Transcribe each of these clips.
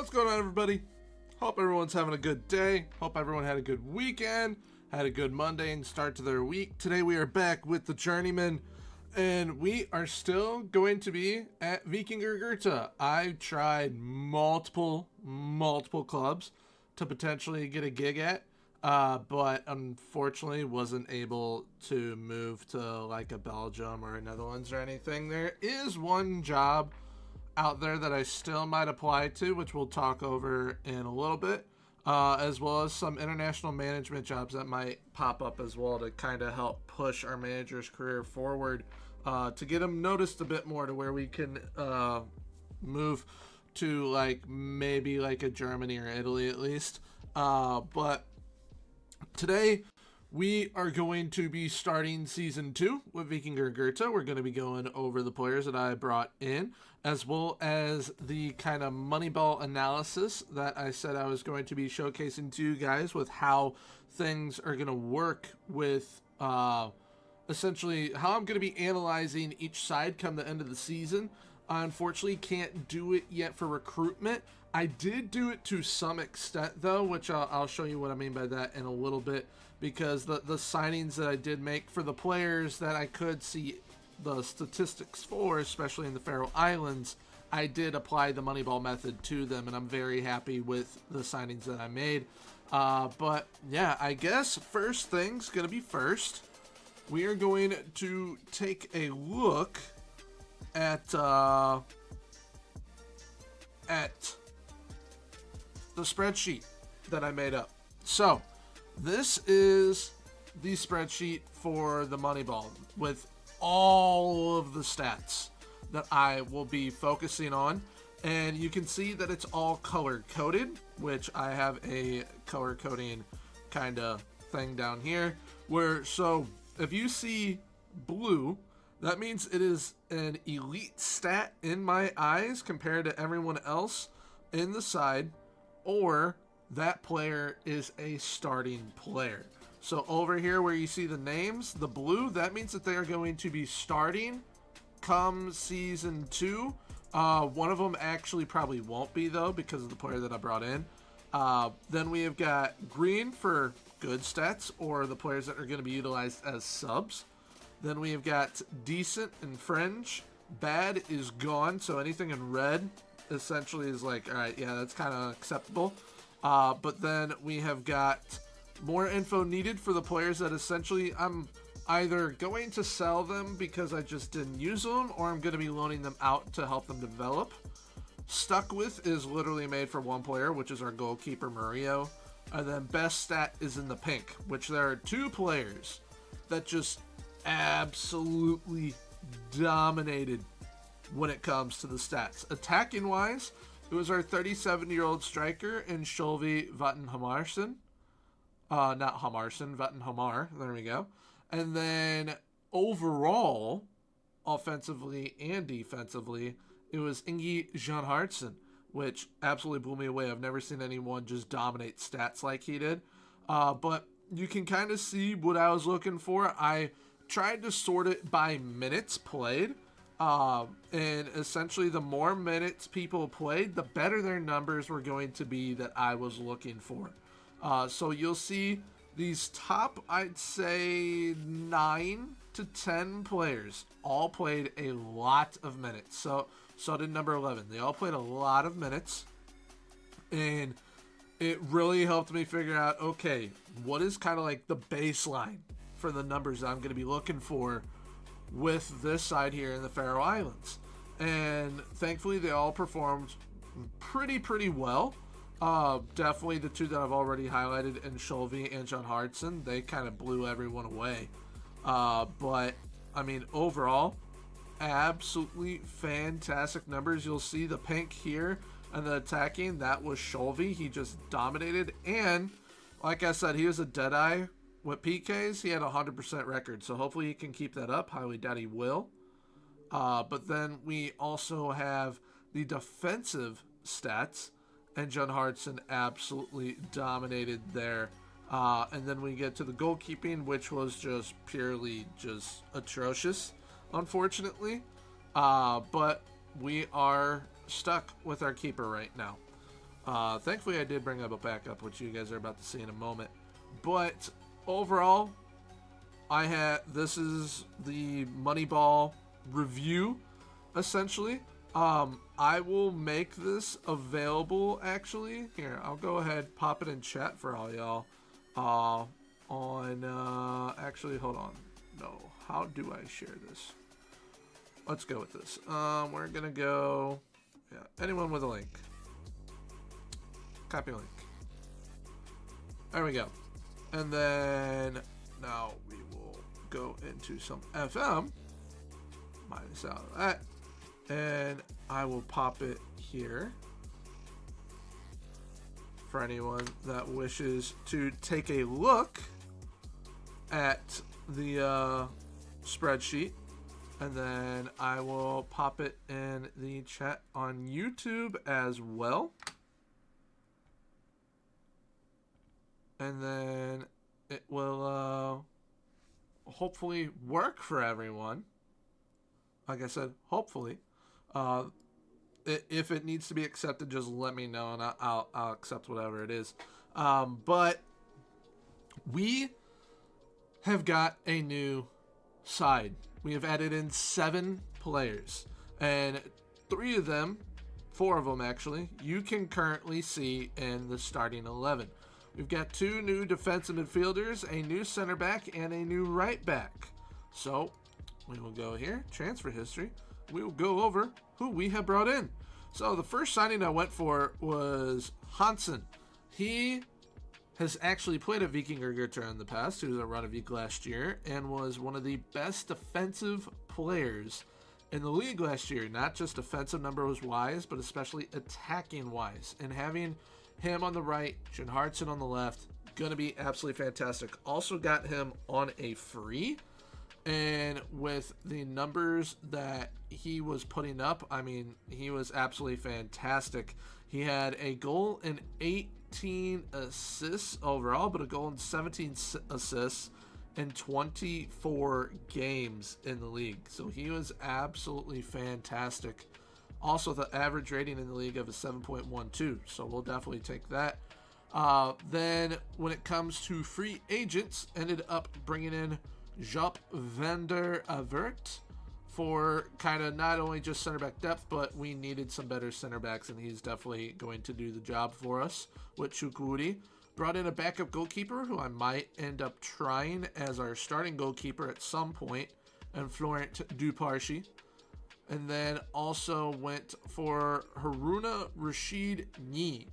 What's going on, everybody? Hope everyone's having a good day. Hope everyone had a good weekend, had a good Monday and start to their week. Today we are back with the Journeyman, and we are still going to be at Vikingur Goethe. I tried multiple clubs to potentially get a gig at, but unfortunately wasn't able to move to like a Belgium or a Netherlands or anything. There is one job out there that I still might apply to, which we'll talk over in a little bit, as well as some international management jobs that might pop up as well to kind of help push our manager's career forward, to get him noticed a bit more to where we can move to like maybe like a Germany or Italy at least. But today we are going to be starting Season 2 with Vikingur Goethe. We're going to be going over the players that I brought in, as well as the kind of Moneyball analysis that I said I was going to be showcasing to you guys with how things are going to work with essentially how I'm going to be analyzing each side come the end of the season. I unfortunately can't do it yet for recruitment. I did do it to some extent, though, which I'll show you what I mean by that in a little bit, because the signings that I did make for the players that I could see the statistics for, especially in the Faroe Islands, I did apply the Moneyball method to them, and I'm very happy with the signings that I made. But yeah, I guess first thing's going to be first. We are going to take a look at the spreadsheet that I made up. So this is the spreadsheet for the Moneyball with all of the stats that I will be focusing on, and you can see that it's all color coded, which I have a color coding kind of thing down here where, so if you see blue, that means it is an elite stat in my eyes compared to everyone else in the side, or that player is a starting player. So over here where you see the names, the blue, that means that they are going to be starting come Season 2. One of them actually probably won't be, though, because of the player that I brought in. Then we have got green for good stats, or the players that are going to be utilized as subs. Then we have got decent and fringe. Bad is gone, so anything in red essentially is like, all right, yeah, that's kind of acceptable. But then we have got more info needed for the players that essentially I'm either going to sell them because I just didn't use them, or I'm going to be loaning them out to help them develop. Stuck with is literally made for one player, which is our goalkeeper, Murillo. And then best stat is in the pink, which there are two players that just absolutely dominated when it comes to the stats. Attacking wise, it was our 37-year-old striker in Skjolvi Vatn-Hamarsson. Not Hamarsson, Vatn-Hamar. There we go. And then overall, offensively and defensively, it was Ingi Janhardsson, which absolutely blew me away. I've never seen anyone just dominate stats like he did. But you can kind of see what I was looking for. I tried to sort it by minutes played. And essentially the more minutes people played, the better their numbers were going to be that I was looking for. So you'll see these top, I'd say 9 to 10 players all played a lot of minutes. So did number 11. They all played a lot of minutes, and it really helped me figure out, okay, what is kind of like the baseline for the numbers that I'm going to be looking for with this side here in the Faroe Islands. And thankfully they all performed pretty well. Definitely the two that I've already highlighted in Skjolvi and Janhardsson, they kind of blew everyone away. But I mean, overall, absolutely fantastic numbers. You'll see the pink here and the attacking, that was Skjolvi. He just dominated, and like I said, he was a deadeye with PKs. He had a 100% record, so hopefully he can keep that up. Highly doubt he will. But then we also have the defensive stats, and Janhardsson absolutely dominated there. And then we get to the goalkeeping, which was just purely just atrocious, unfortunately. But we are stuck with our keeper right now. Thankfully, I did bring up a backup, which you guys are about to see in a moment. But overall, this is the Moneyball review, essentially. I will make this available, actually. Here, I'll go ahead, pop it in chat for all y'all. Actually, hold on. No, how do I share this? Let's go with this. We're gonna go, anyone with a link. Copy link. There we go. And then now we will go into some FM. Minus out of that. And I will pop it here for anyone that wishes to take a look at the spreadsheet. And then I will pop it in the chat on YouTube as well. And then it will hopefully work for everyone. Like I said, hopefully. If it needs to be accepted, just let me know, and I'll accept whatever it is. But we have got a new side. We have added in 7 players, and 4 of them actually, you can currently see in the starting 11. We've got 2 new defensive midfielders, a new center back, and a new right back. So we will go here, transfer history. We will go over who we have brought in. So the first signing I went for was Hansen. He has actually played at Vikingur Gøta in the past. He was at Rønnevik last year and was one of the best defensive players in the league last year. Not just defensive numbers wise, but especially attacking wise. And having him on the right, Jen Hartson on the left, gonna be absolutely fantastic. Also got him on a free. And with the numbers that he was putting up, I mean, he was absolutely fantastic. He had a goal and 18 assists overall, but a goal and 17 assists in 24 games in the league. So he was absolutely fantastic. Also, the average rating in the league of a 7.12. So we'll definitely take that. Then when it comes to free agents, ended up bringing in Joop van der Avert for kind of not only just center back depth, but we needed some better center backs, and he's definitely going to do the job for us with Chukwudi. Brought in a backup goalkeeper who I might end up trying as our starting goalkeeper at some point, and Florent Duparchi. And then also went for Haruna Rashid Nyi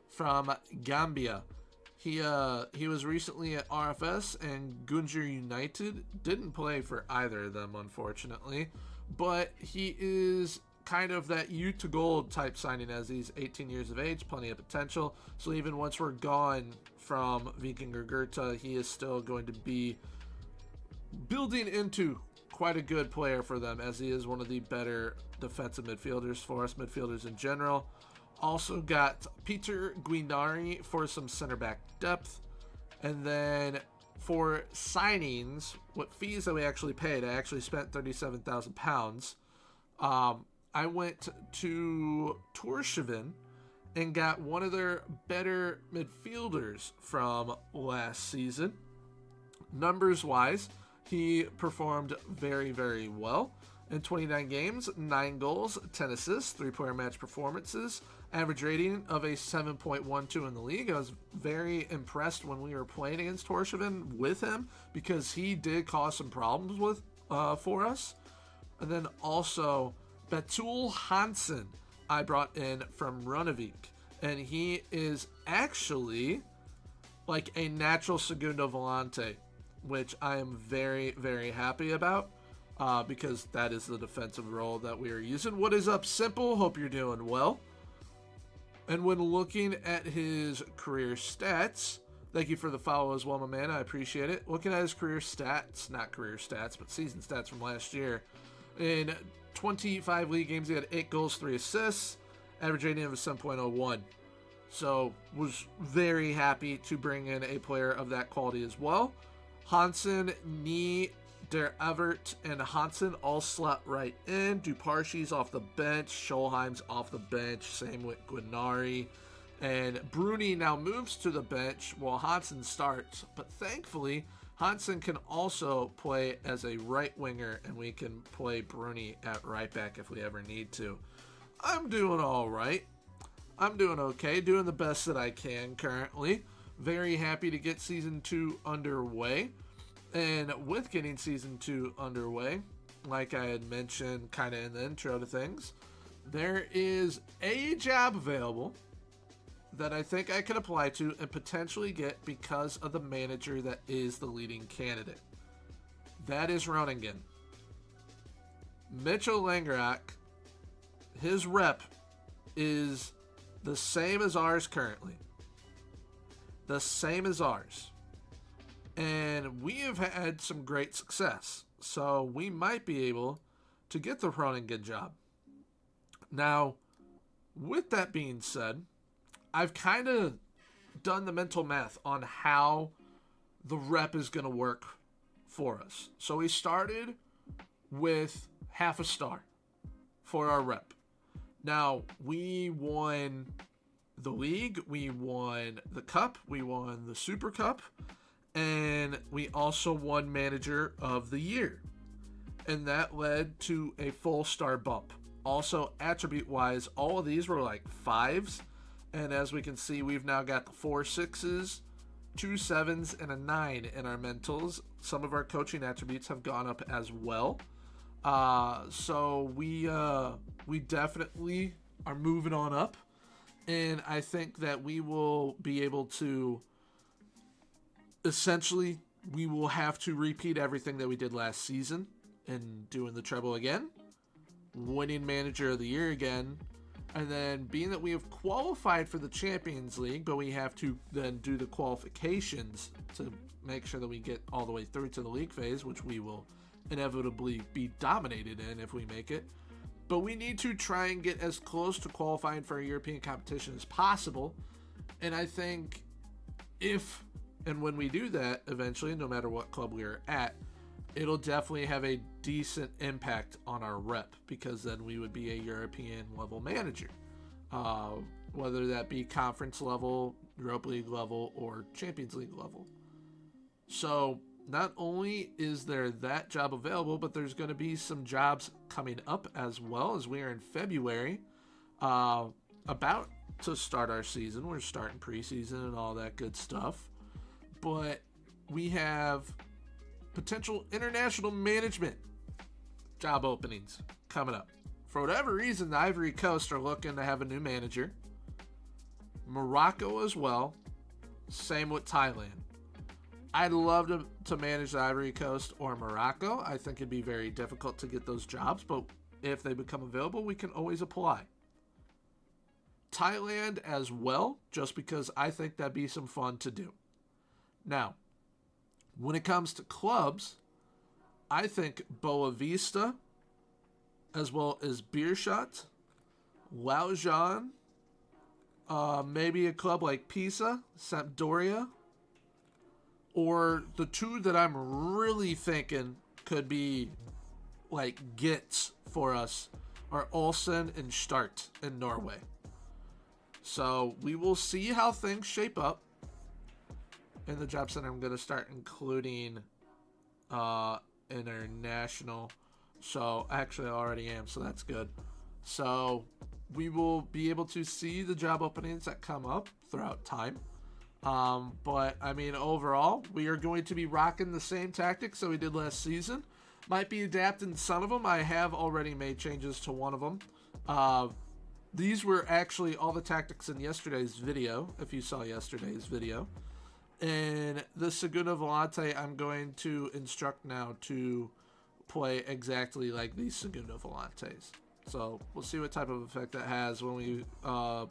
from Gambia. He was recently at RFS and Gunjur United. Didn't play for either of them, unfortunately. But he is kind of that youth to gold type signing, as he's 18 years of age, plenty of potential. So even once we're gone from Vikingur Gøta, he is still going to be building into quite a good player for them, as he is one of the better defensive midfielders for us, midfielders in general. Also got Peter Guinari for some center back depth. And then for signings, what fees that we actually paid, I actually spent £37,000. I went to Torshavn and got one of their better midfielders from last season. Numbers wise, he performed very, very well. In 29 games, 9 goals, 10 assists, 3-player match performances, average rating of a 7.12 in the league. I was very impressed when we were playing against Torshavn with him, because he did cause some problems for us. And then also Betul Hansen I brought in from Rønnevik, and he is actually like a natural segundo volante, which I am very, very happy about. Because that is the defensive role that we are using. What is up, Simple? Hope you're doing well. And when looking at his career stats, thank you for the follow as well, my man. I appreciate it. Looking at his career stats, not career stats, but season stats from last year. In 25 league games, he had 8 goals, 3 assists, average rating of a 7.01. So was very happy to bring in a player of that quality as well. Hansen, Nyi, Der Evert, and Hansen all slot right in. Duparchi's off the bench. Scholheim's off the bench. Same with Guinari. And Bruni now moves to the bench while Hansen starts. But thankfully, Hansen can also play as a right winger, and we can play Bruni at right back if we ever need to. I'm doing all right. I'm doing okay, doing the best that I can currently. Very happy to get Season 2 underway. And with getting Season 2 underway, like I had mentioned kind of in the intro to things, there is a job available that I think I could apply to and potentially get because of the manager that is the leading candidate. That is Groningen. Mitchell Langerak, his rep is the same as ours currently. The same as ours. And we have had some great success. So we might be able to get the Groningen job. Now, with that being said, I've kind of done the mental math on how the rep is going to work for us. So we started with half a star for our rep. Now, we won the league, we won the cup, we won the Super Cup, and we also won Manager of the Year. And that led to a full star bump. Also, attribute-wise, all of these were like 5s. And as we can see, we've now got the 4 6s, 2 7s, and a 9 in our mentals. Some of our coaching attributes have gone up as well. So we definitely are moving on up. And I think that we will be able to, essentially, we will have to repeat everything that we did last season and doing the treble again, winning Manager of the Year again. And then being that we have qualified for the Champions League, but we have to then do the qualifications to make sure that we get all the way through to the league phase, which we will inevitably be dominated in if we make it. But we need to try and get as close to qualifying for a European competition as possible. And I think if and when we do that eventually, no matter what club we are at, it'll definitely have a decent impact on our rep, because then we would be a European level manager, whether that be conference level, Europa League level, or Champions League level. So not only is there that job available, but there's going to be some jobs coming up as well, as we are in February, about to start our season. We're starting preseason and all that good stuff, but we have potential international management job openings coming up. For whatever reason, the Ivory Coast are looking to have a new manager. Morocco as well. Same with Thailand. I'd love to manage the Ivory Coast or Morocco. I think it'd be very difficult to get those jobs, but if they become available, we can always apply. Thailand as well, just because I think that'd be some fun to do. Now, when it comes to clubs, I think Boa Vista, as well as Beerschot, Lausanne, maybe a club like Pisa, Sampdoria, or the two that I'm really thinking could be like gets for us are Olsen and Start in Norway. So we will see how things shape up. In the job center, I'm going to start including international. So actually I already am, so that's good. So we will be able to see the job openings that come up throughout time. But I mean, overall, we are going to be rocking the same tactics that we did last season. Might be adapting some of them. I have already made changes to one of them. These were actually all the tactics in yesterday's video, if you saw yesterday's video. And the Segunda Volante, I'm going to instruct now to play exactly like these Segunda Volantes. So we'll see what type of effect that has when we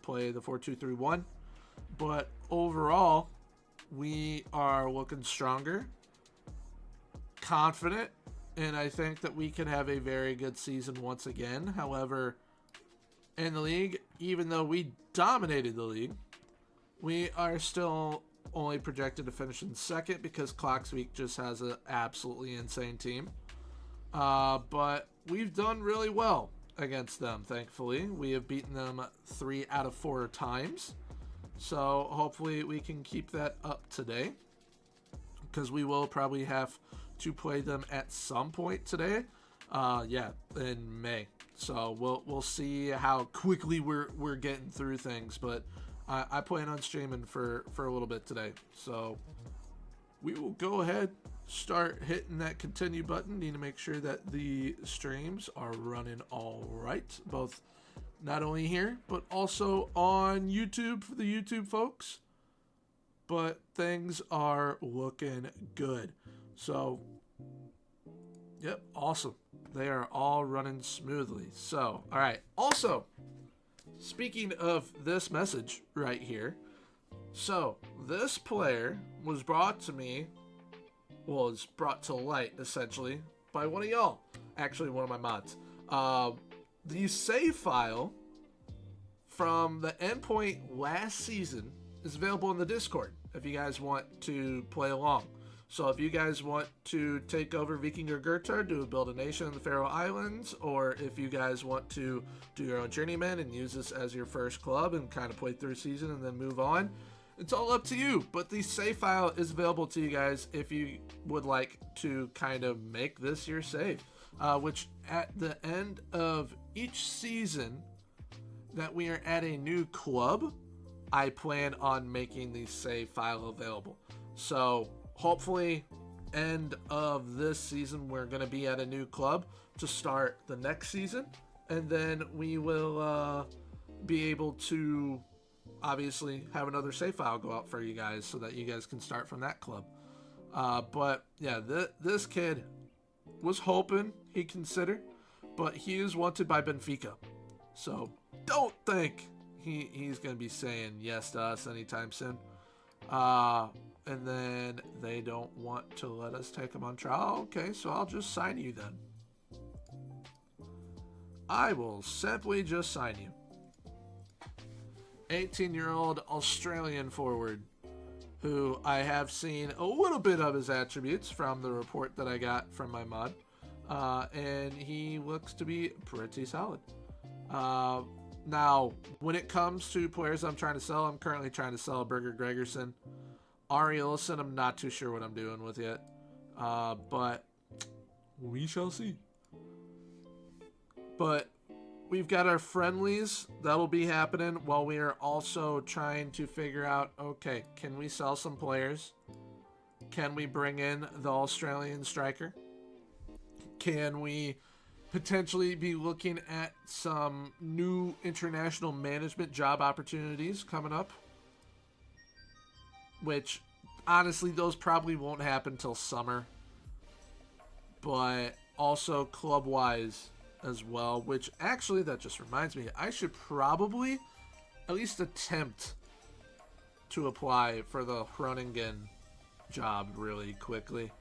play the 4-2-3-1. But overall, we are looking stronger, confident, and I think that we can have a very good season once again. However, in the league, even though we dominated the league, we are still only projected to finish in second because Klaksvik just has an absolutely insane team. But we've done really well against them, thankfully. We have beaten them 3 out of 4 times. So hopefully we can keep that up today, because we will probably have to play them at some point today. Yeah, in May. So we'll see how quickly we're getting through things, but I plan on streaming for a little bit today. So we will go ahead, start hitting that continue button. Need to make sure that the streams are running all right, both not only here but also on YouTube for the YouTube folks. But things are looking good. So, yep, awesome. They are all running smoothly. So, all right. Also, speaking of this message right here, so this player was brought to me, was brought to light essentially by one of y'all, actually one of my mods. The save file from the endpoint last season is available in the Discord if you guys want to play along. So if you guys want to take over Vikingur Gurtar to build a nation in the Faroe Islands, or if you guys want to do your own Journeyman and use this as your first club and kind of play through season and then move on, it's all up to you. But the save file is available to you guys if you would like to kind of make this your save, which at the end of each season that we are at a new club, I plan on making the save file available. So hopefully end of this season we're going to be at a new club to start the next season, and then we will be able to obviously have another save file go out for you guys so that you guys can start from that club. But yeah, this kid was hoping he'd consider, but he is wanted by Benfica, so don't think he's going to be saying yes to us anytime soon. And then they don't want to let us take him on trial. Okay, so I'll just sign you then. I will simply just sign you. 18-year-old Australian forward, who I have seen a little bit of his attributes from the report that I got from my mod. And he looks to be pretty solid. Now, when it comes to players I'm trying to sell, I'm currently trying to sell Berger Gregerson. Ari Ellison, I'm not too sure what I'm doing with yet. But we shall see. But we've got our friendlies that'll be happening while we are also trying to figure out, okay, can we sell some players? Can we bring in the Australian striker? Can we potentially be looking at some new international management job opportunities coming up? Which, honestly, those probably won't happen till summer. But also club-wise as well, which actually, that just reminds me, I should probably at least attempt to apply for the Groningen job really quickly.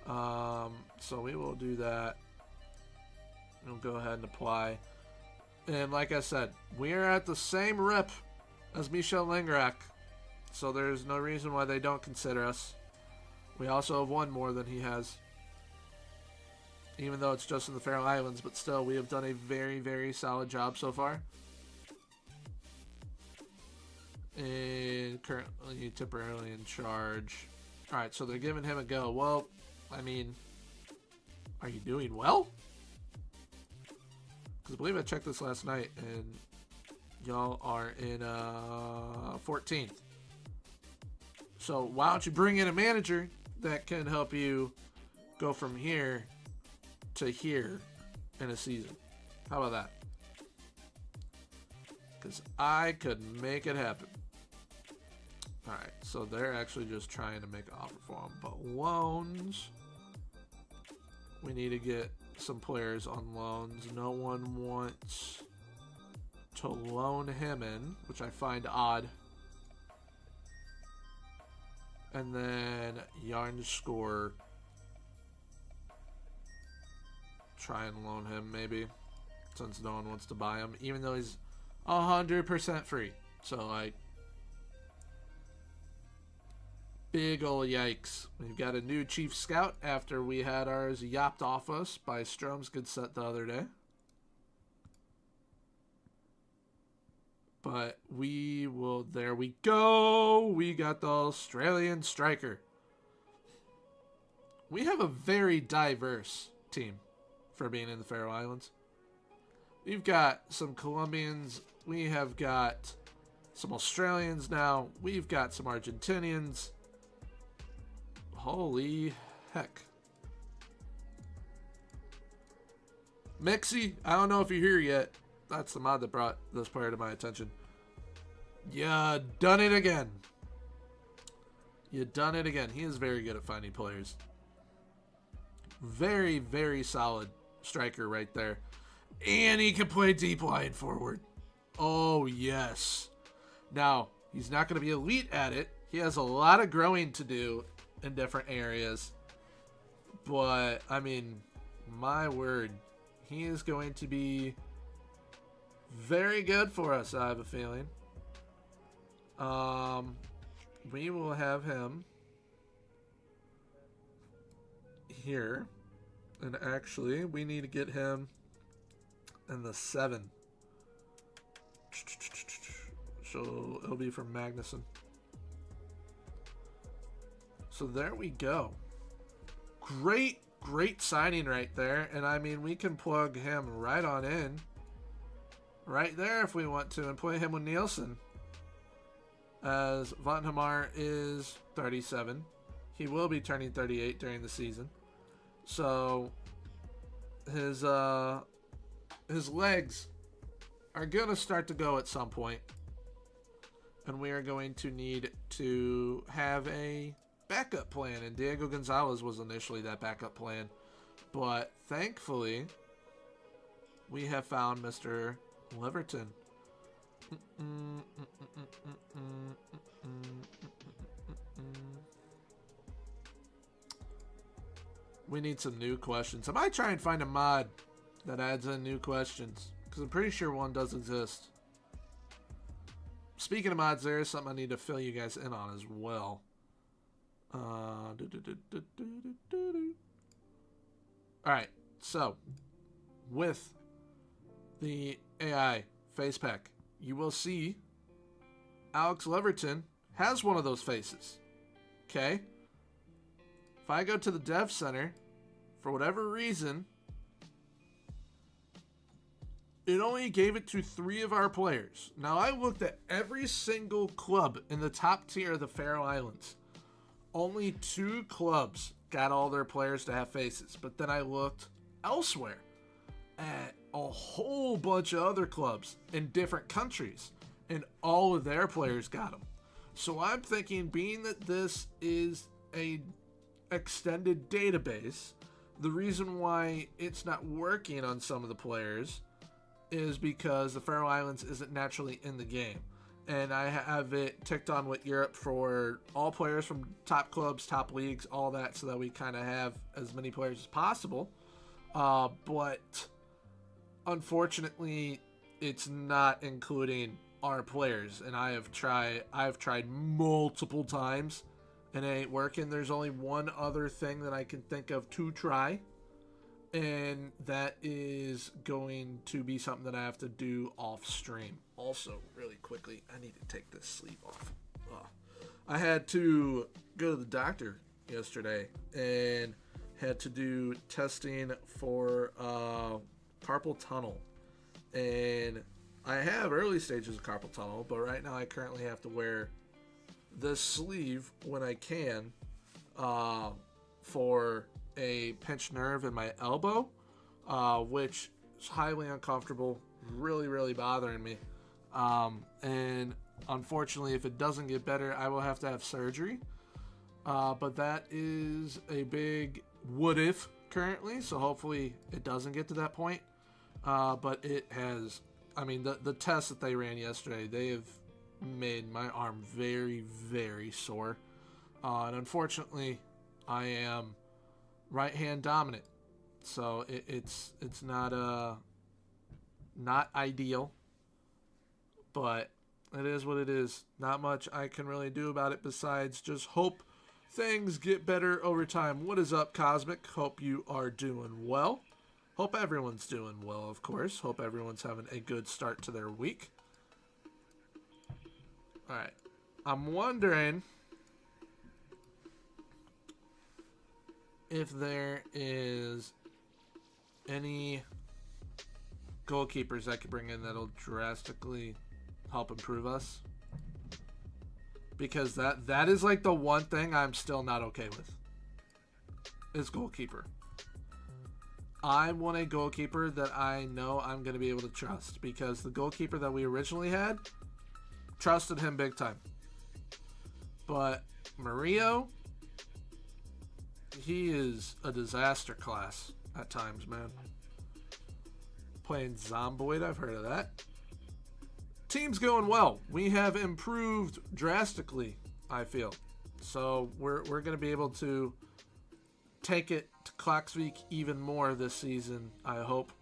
So we will do that. We'll go ahead and apply. And like I said, we are at the same rep as Michel Langerack, so there's no reason why they don't consider us. We also have one more than he has, even though it's just in the Faroe Islands, but still, we have done a very, very solid job so far. And currently temporarily in charge. Alright, so they're giving him a go. Well, I mean, are you doing well? Because I believe I checked this last night, and y'all are in 14th. So why don't you bring in a manager that can help you go from here to here in a season? How about that? Because I could make it happen. Alright, so they're actually just trying to make an offer for him. But loans, we need to get some players on loans. No one wants to loan him in, which I find odd. And then Yarn Score, try and loan him maybe, since no one wants to buy him, even though he's 100% free. So like, big ol' yikes. We've got a new chief scout after we had ours yapped off us by Strom's good set the other day. But we will... There we go! We got the Australian striker. We have a very diverse team for being in the Faroe Islands. We've got some Colombians. We have got some Australians now. We've got some Argentinians. Holy heck. Mixie, I don't know if you're here yet. That's the mod that brought this player to my attention. You done it again. You done it again. He is very good at finding players. Very, very solid striker right there. And he can play deep line forward. Oh, yes. Now, he's not going to be elite at it. He has a lot of growing to do in different areas. But, I mean, my word. He is going to be very good for us, I have a feeling. We will have him here. And actually, we need to get him in the 7. So it'll be from Magnuson. So there we go. Great signing right there. And I mean, we can plug him right on in. Right there if we want to. And play him with Nielsen. As Van Hamar is 37. He will be turning 38 during the season. So his legs are going to start to go at some point. And we are going to need to have a backup plan. And Diego Gonzalez was initially that backup plan. But thankfully, we have found Mr. Leverton. We need some new questions. I might try and find a mod that adds in new questions, because I'm pretty sure one does exist. Speaking of mods, there is something I need to fill you guys in on as well. Alright, so with the AI face pack, you will see Alex Leverton has one of those faces. Okay? If I go to the dev center, for whatever reason, it only gave it to 3 of our players. Now, I looked at every single club in the top tier of the Faroe Islands. Only 2 clubs got all their players to have faces. But then I looked elsewhere at a whole bunch of other clubs in different countries, and all of their players got them. So I'm thinking, being that this is a extended database, the reason why it's not working on some of the players is because the Faroe Islands isn't naturally in the game. And I have it ticked on with Europe for all players from top clubs, top leagues, all that, so that we kind of have as many players as possible. But unfortunately, it's not including our players. And I've tried multiple times, and it ain't working. There's only one other thing that I can think of to try, and that is going to be something that I have to do off stream. Also, really quickly, I need to take this sleeve off. I had to go to the doctor yesterday and had to do testing for carpal tunnel. And I have early stages of carpal tunnel, but right now I currently have to wear this sleeve when I can for a pinched nerve in my elbow, which is highly uncomfortable, really bothering me. And unfortunately, if it doesn't get better, I will have to have surgery. But that is a big what if currently, so hopefully it doesn't get to that point. But it has, I mean, the tests that they ran yesterday, they have made my arm very sore. And unfortunately, I am right hand dominant, so it's not ideal, but it is what it is. Not much I can really do about it besides just hope things get better over time. What is up, Cosmic? Hope you are doing well. Hope everyone's doing well, of course. Hope everyone's having a good start to their week. Alright. I'm wondering if there is any goalkeepers I could bring in that'll drastically help improve us. Because that is like the one thing I'm still not okay with. Is goalkeeper. I want a goalkeeper that I know I'm going to be able to trust. Because the goalkeeper that we originally had, trusted him big time. But Murillo, he is a disaster class at times, man. Playing Zomboid, I've heard of that. Team's going well. We have improved drastically, I feel. So we're going to be able to take it to Klaksvik even more this season, I hope.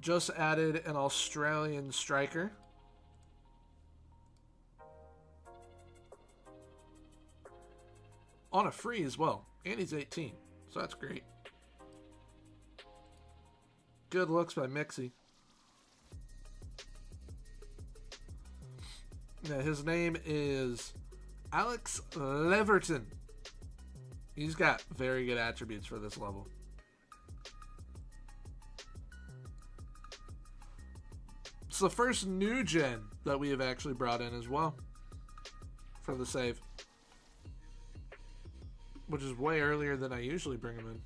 Just added an Australian striker. On a free as well. And he's 18. So that's great. Good looks by Mixie. Yeah, his name is Alex Leverton. He's got very good attributes for this level. It's the first new gen that we have actually brought in as well for the save. Which is way earlier than I usually bring him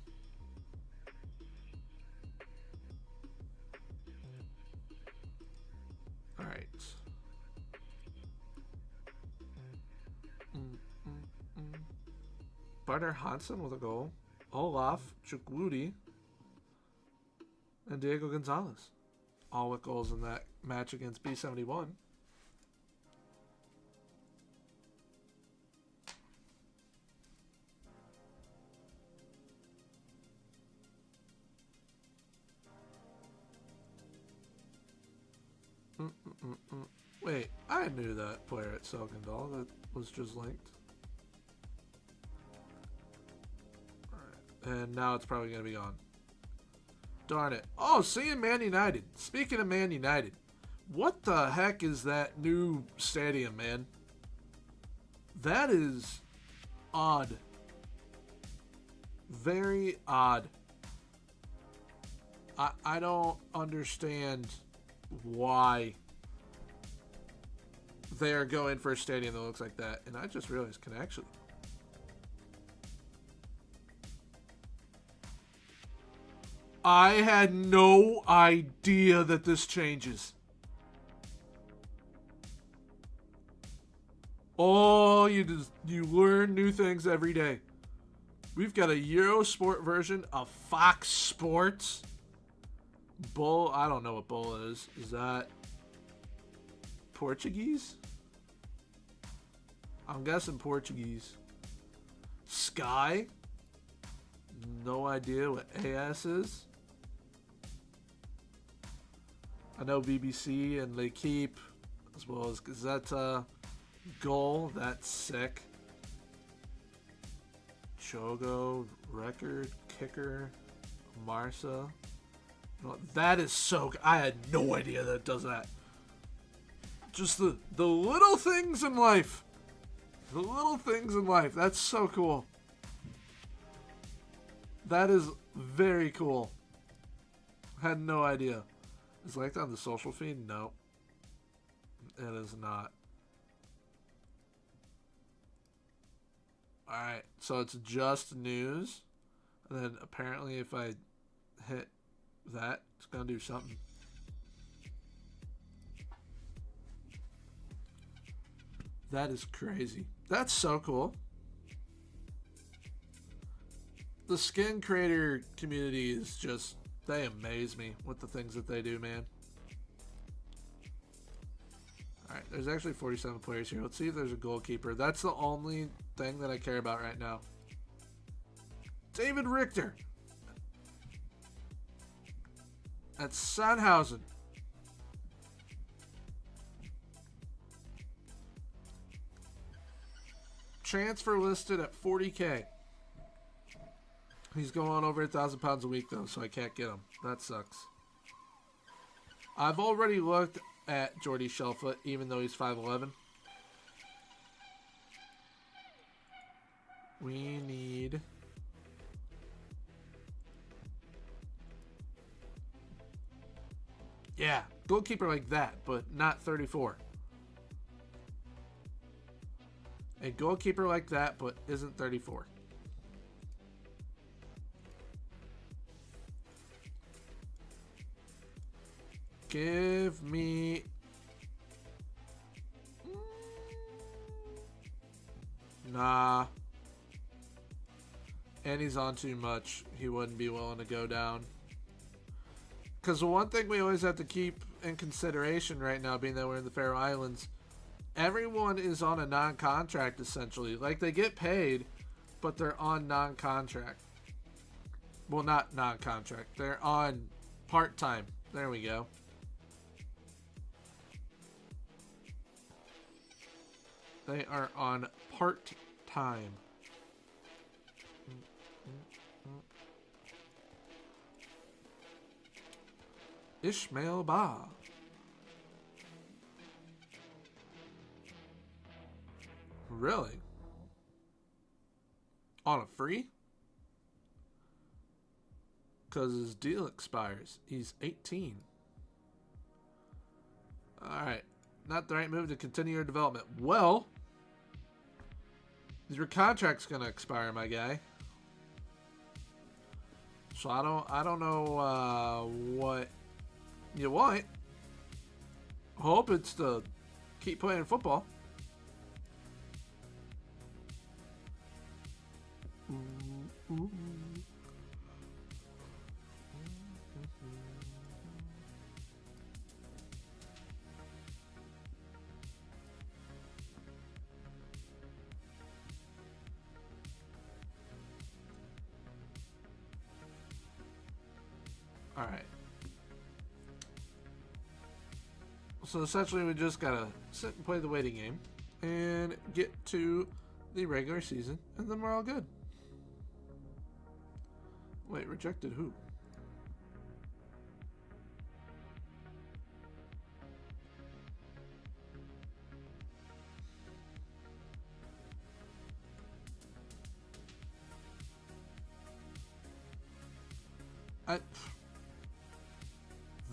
in. Alright. Barter Hansen with a goal. Olaf, Chukwudi, and Diego Gonzalez. All with goals in that match against B71. Wait, I knew that player at Selkendal that was just linked. Alright, and now it's probably going to be gone. Darn it. Oh, seeing Man United. Speaking of Man United, what the heck is that new stadium, man? That is odd. Very odd. I don't understand why they are going for a stadium that looks like that. And I just realized can actually. I had no idea that this changes. Oh, you learn new things every day. We've got a Eurosport version of Fox Sports. Bull, I don't know what bull is. Is that Portuguese? I'm guessing Portuguese. Sky? No idea what AS is. I know BBC and L'Equipe, as well as Gazeta. Goal, that's sick. Chogo, record, kicker, Marsa. That is so good. I had no idea that it does that. Just the little things in life. The little things in life. That's so cool. That is very cool. Had no idea. Is it like on the social feed? No. It is not. Alright, so it's just news. And then apparently if I hit that, it's going to do something. That is crazy. That's so cool. The skin creator community is just, they amaze me with the things that they do, man. Alright, there's actually 47 players here. Let's see if there's a goalkeeper. That's the only thing that I care about right now. David Richter. At Sandhausen. Transfer listed at 40K. He's going over 1,000 pounds a week though, so I can't get him. That sucks. I've already looked at Jordy Shellfoot, even though he's 5'11". We need... Yeah, goalkeeper like that, but not 34. A goalkeeper like that, but isn't 34. Give me... Nah. And he's on too much. He wouldn't be willing to go down. Because the one thing we always have to keep in consideration right now, being that we're in the Faroe Islands, everyone is on a non-contract, essentially. Like, they get paid, but they're on non-contract. Well, not non-contract. They're on part-time. There we go. They are on part-time. Ishmael Ba. Really? On a free? Because his deal expires. He's 18. Alright. Not the right move to continue your development. Well, your contract's going to expire, my guy. So I don't know what you want. Hope it's to keep playing football. All right. So essentially we just gotta sit and play the waiting game and get to the regular season, and then we're all good. Wait, rejected who?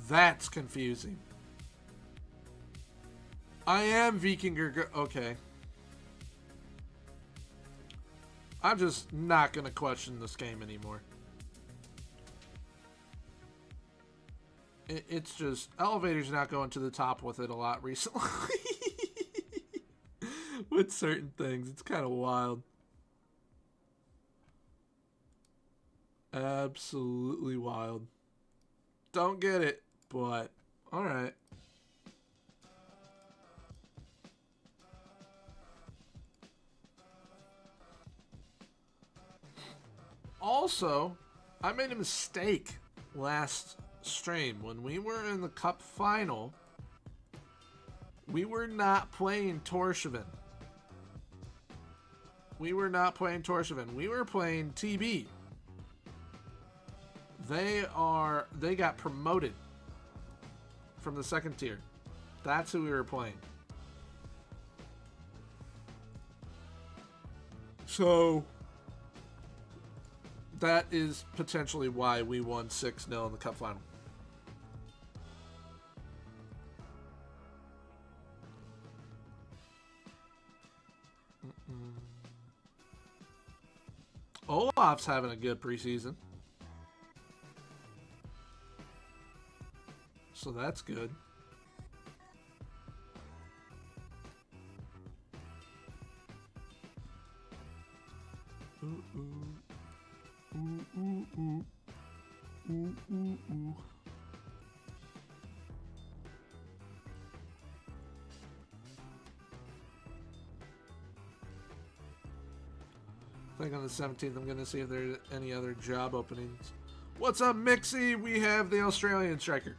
That's confusing. I am Vikinger. Okay. I'm just not going to question this game anymore. It's just... Elevator's not going to the top with it a lot recently. With certain things. It's kind of wild. Absolutely wild. Don't get it, but... Alright. Also, I made a mistake last stream. When we were in the cup final, we were not playing Torshavn. We were playing TB. They got promoted from the second tier. That's who we were playing. So that is potentially why we won 6-0 in the cup final. Olaf's having a good preseason. So that's good. Ooh, ooh. Ooh, ooh, ooh. Ooh, ooh, ooh. I think on the 17th I'm going to see if there's any other job openings. What's up, Mixie? We have the Australian striker.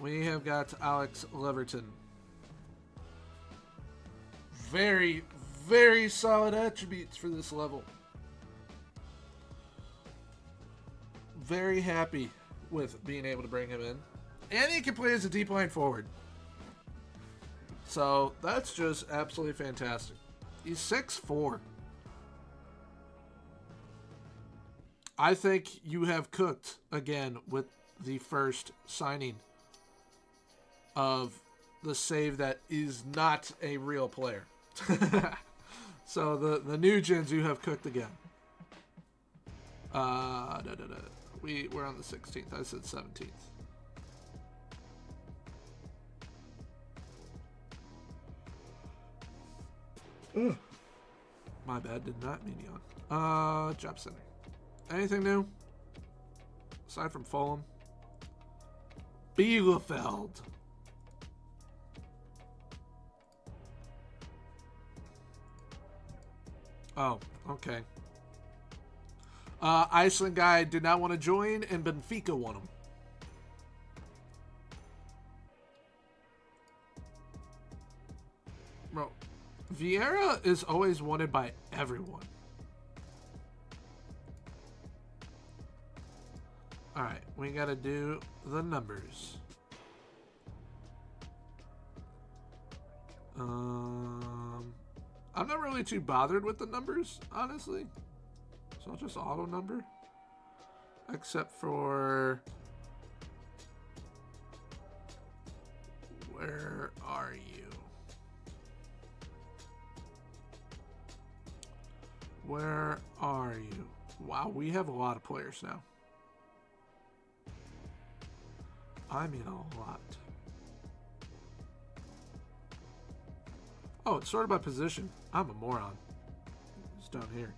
We have got Alex Leverton. Very, very solid attributes for this level. Very happy with being able to bring him in. And he can play as a deep line forward. So that's just absolutely fantastic. He's 6'4". I think you have cooked again with the first signing of the save that is not a real player. So the new gens you have cooked again. We're on the 16th. I said 17th. Ugh. My bad. Did not mean yawn. Job center. Anything new? Aside from Fulham. Bielefeld. Oh, okay. Iceland guy did not want to join, and Benfica won him. Bro, Vieira is always wanted by everyone. Alright, we gotta do the numbers. I'm not really too bothered with the numbers, honestly. So I'll just auto number. Except for... Where are you? Where are you? Wow, we have a lot of players now. I mean a lot. Oh, it's sorted by position. I'm a moron. It's down here.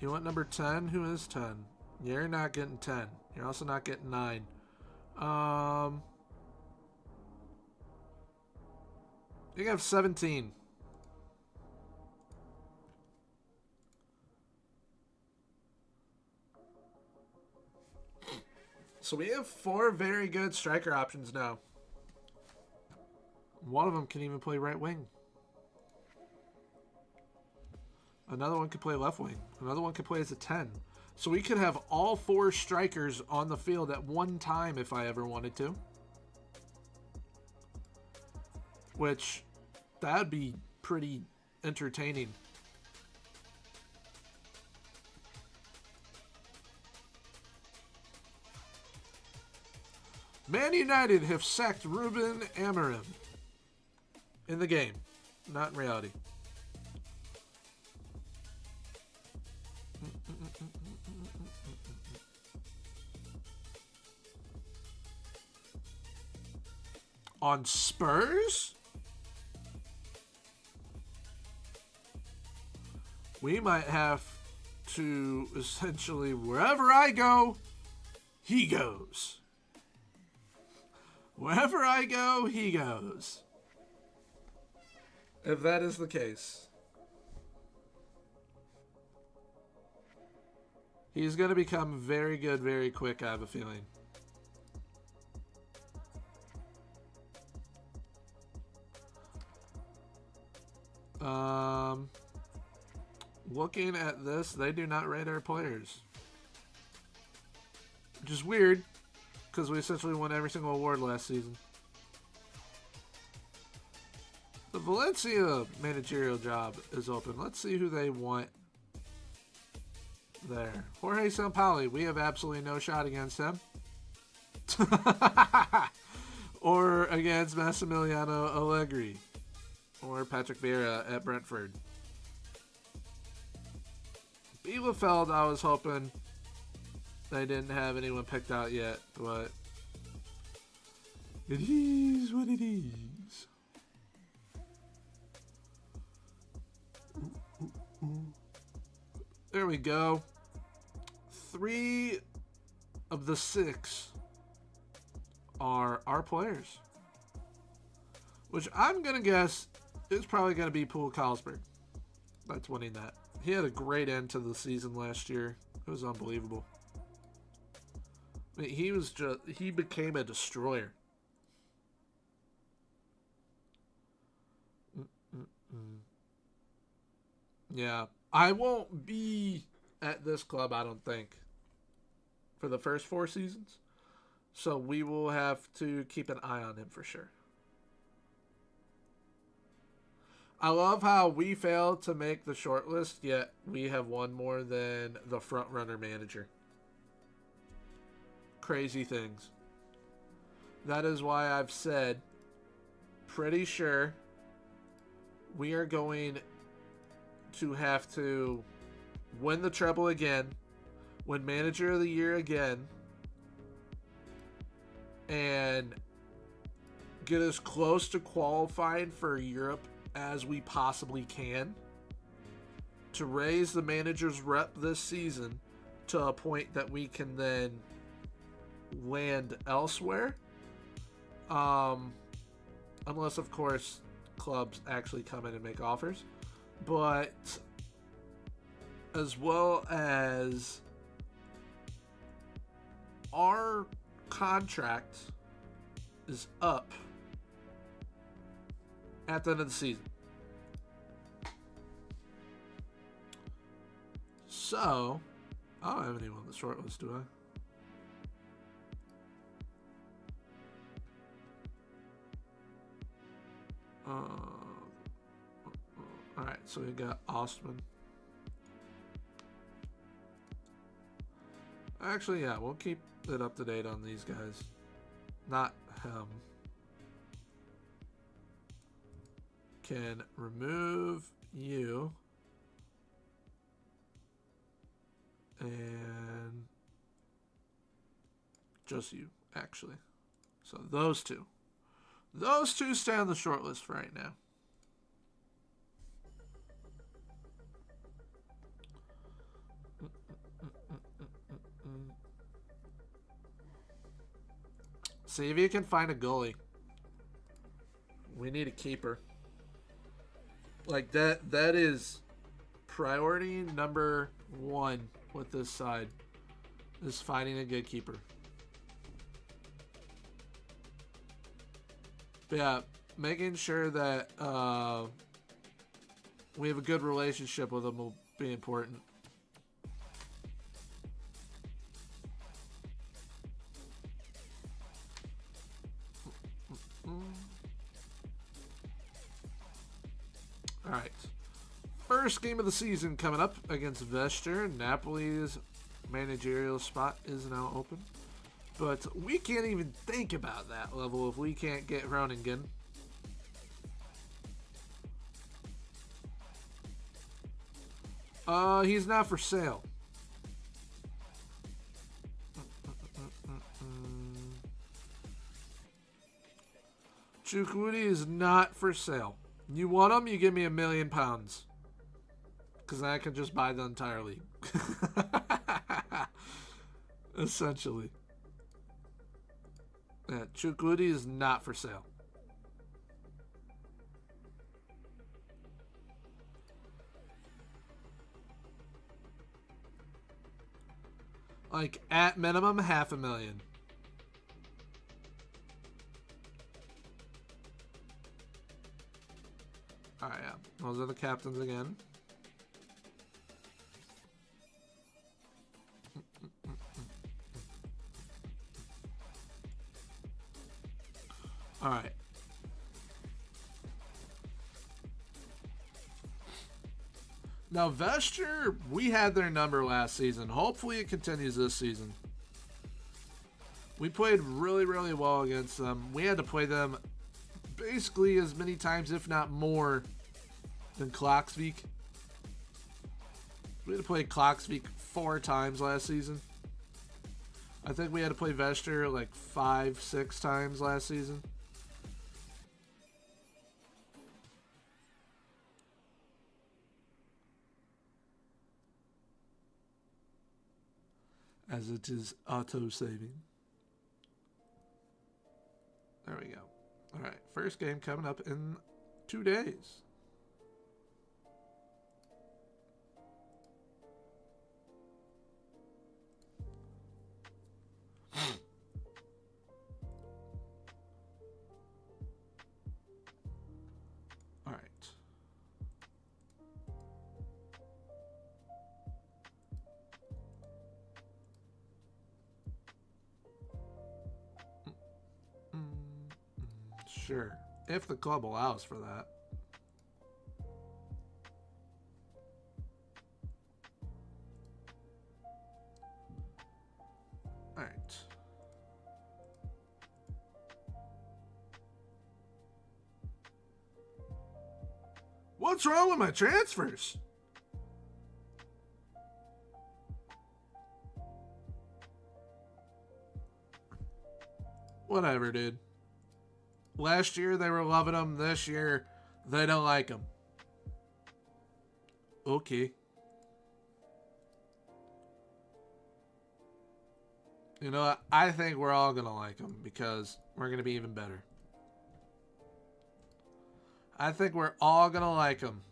You want number 10? Who is 10? You're not getting 10. You're also not getting 9. You have 17. So we have 4 very good striker options now. One of them can even play right wing. Another one could play left wing. Another one could play as a 10. So we could have all 4 strikers on the field at one time if I ever wanted to. Which, that'd be pretty entertaining. Man United have sacked Ruben Amorim in the game, not in reality. On Spurs? We might have to essentially, wherever I go, he goes. Wherever I go, he goes. If that is the case. He's going to become very good very quick, I have a feeling. Looking at this, they do not rate our players. Which is weird, because we essentially won every single award last season. The Valencia managerial job is open. Let's see who they want there. Jorge Sampaoli, we have absolutely no shot against him. Or against Massimiliano Allegri. Or Patrick Vieira at Brentford. Bielefeld, I was hoping they didn't have anyone picked out yet, but it is what it is. There we go. 3 of the 6 are our players. Which I'm going to guess is probably going to be Poole Carlsberg. That's winning that. He had a great end to the season last year. It was unbelievable. I mean, he became a destroyer. Yeah. I won't be at this club, I don't think, for the first 4 seasons. So we will have to keep an eye on him for sure. I love how we failed to make the shortlist, yet we have one more than the front runner manager. Crazy things. That is why I've said, pretty sure we are going to have to win the treble again, win manager of the year again, and get as close to qualifying for Europe as we possibly can to raise the manager's rep this season to a point that we can then land elsewhere. Unless, of course, clubs actually come in and make offers. But as well as our contract is up at the end of the season. So, I don't have anyone on the short list, do I? Alright, so we got Ostman. Actually, yeah, we'll keep it up to date on these guys. Not him. Can remove you. And just you, actually. So those two. Those two stay on the short list for right now. See if you can find a goalie. We need a keeper. Like that is priority number one with this side, is finding a good keeper. But yeah, making sure that we have a good relationship with them will be important. Alright. First game of the season coming up against Vester. Napoli's managerial spot is now open. But we can't even think about that level if we can't get Groningen. He's not for sale. Chukwudi is not for sale. You want him, you give me £1 million. Because I can just buy the entire league. Essentially. Yeah, Chukwudi is not for sale. Like, at minimum, $500,000. Alright, yeah. Those are the captains again. Alright. Now, Vester, we had their number last season. Hopefully it continues this season. We played really, really well against them. We had to play them basically as many times, if not more, than Klaksvik. We had to play Klaksvik 4 times last season. I think we had to play Vester like 5, 6 times last season. As it is auto-saving. There we go. Alright, first game coming up in 2 days. Alright. Sure. If the club allows for that. All right. What's wrong with my transfers? Whatever, dude. Last year they were loving him. This year they don't like him. Okay. You know what? I think we're all going to like him because we're going to be even better. I think we're all going to like him.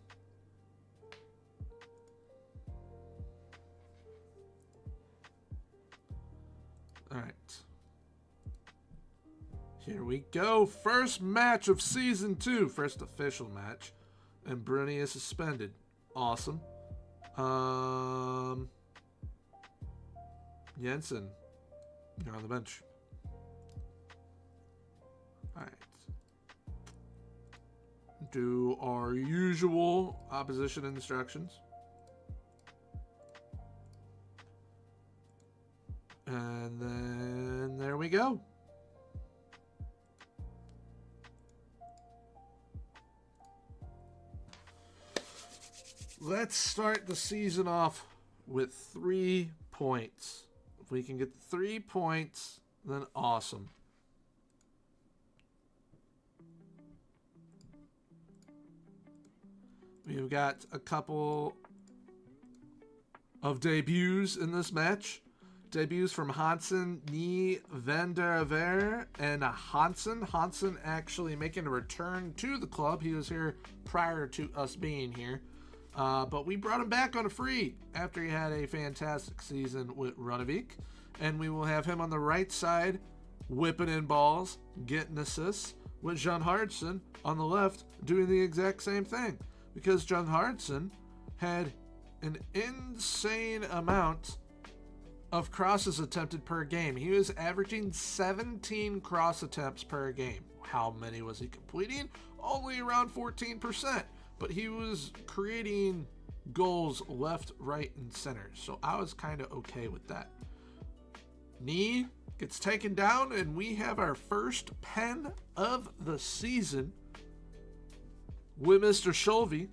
All right. Here we go. First match of season 2. First official match. And Bruni is suspended. Awesome. Jensen, you're on the bench. All right. Do our usual opposition instructions. And then there we go. Let's start the season off with 3 points. If we can get 3 points, then awesome. We've got a couple of debuts in this match. Debuts from Hansen, Nie, Van der Veer, and Hansen. Hansen actually making a return to the club. He was here prior to us being here. But we brought him back on a free after he had a fantastic season with Runnevik. And we will have him on the right side, whipping in balls, getting assists, with John Hardson on the left doing the exact same thing. Because John Hardson had an insane amount of crosses attempted per game. He was averaging 17 cross attempts per game. How many was he completing? Only around 14%. But he was creating goals left, right, and center. So I was kind of okay with that. Nie gets taken down, and we have our first pen of the season with Mr. Scholvey,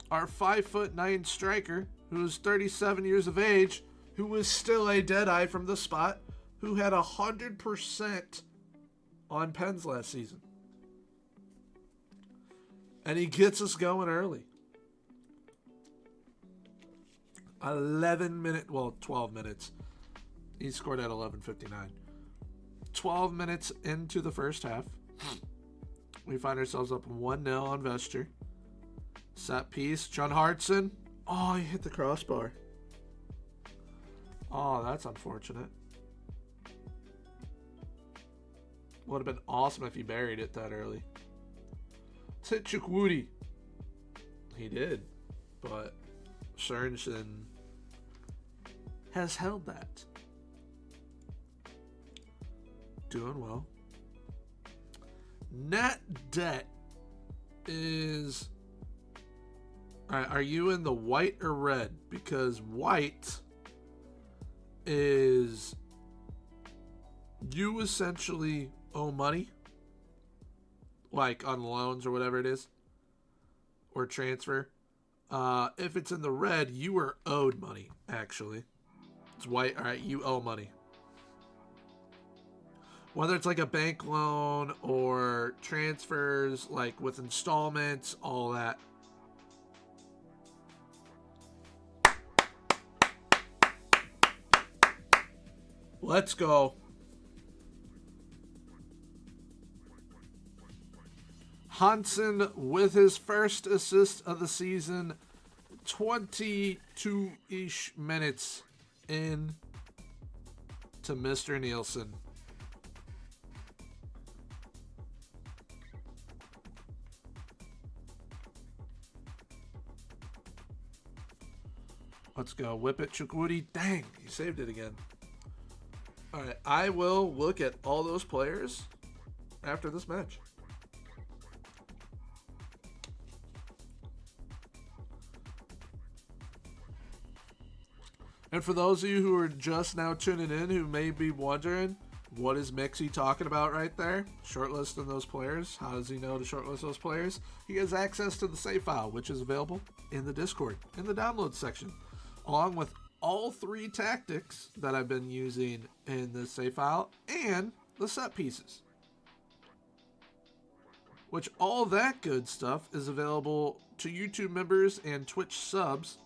our 5'9" striker, who is 37 years of age, who was still a deadeye from the spot, who had 100% on pens last season. And he gets us going early. 12 minutes. He scored at 11:59. 12 minutes into the first half. We find ourselves up 1-0 on Vesture. Set piece. John Hardson. Oh, he hit the crossbar. Oh, that's unfortunate. Would have been awesome if he buried it that early. Chukwudi. He did. But Sørensen has held that. Doing well. Net debt is... Alright, are you in the white or red? Because white is you essentially owe money, like on loans or whatever it is, or transfer. If it's in the red, you are owed money, actually. It's white. Alright, you owe money. Whether it's like a bank loan or transfers, like with installments, all that. Let's go. Hansen with his first assist of the season, 22-ish minutes in to Mr. Nielsen. Let's go. Whip it, Chukwudi. Dang, he saved it again. All right, I will look at all those players after this match. And for those of you who are just now tuning in, who may be wondering, what is Mixie talking about right there? Shortlisting those players. How does he know to shortlist those players? He has access to the save file, which is available in the Discord, in the download section, along with all 3 tactics that I've been using in the save file and the set pieces. Which all that good stuff is available to YouTube members and Twitch subs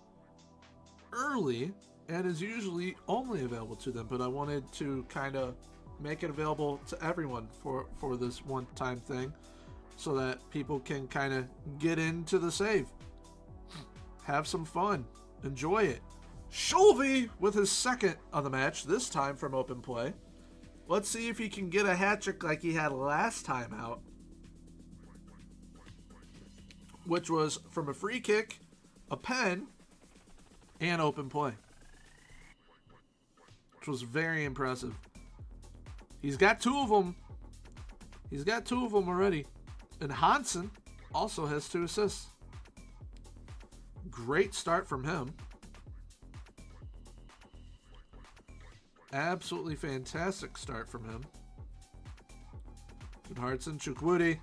early, and is usually only available to them, but I wanted to kind of make it available to everyone for this one-time thing, so that people can kind of get into the save, have some fun, enjoy it. Sholvey with his second of the match, this time from open play. Let's see if he can get a hat trick like he had last time out, which was from a free kick, a pen, and open play, which was very impressive. He's got 2 of them. He's got 2 of them already. And Hansen also has 2 assists. Great start from him. Absolutely fantastic start from him. Good Hartson, Chukwudi.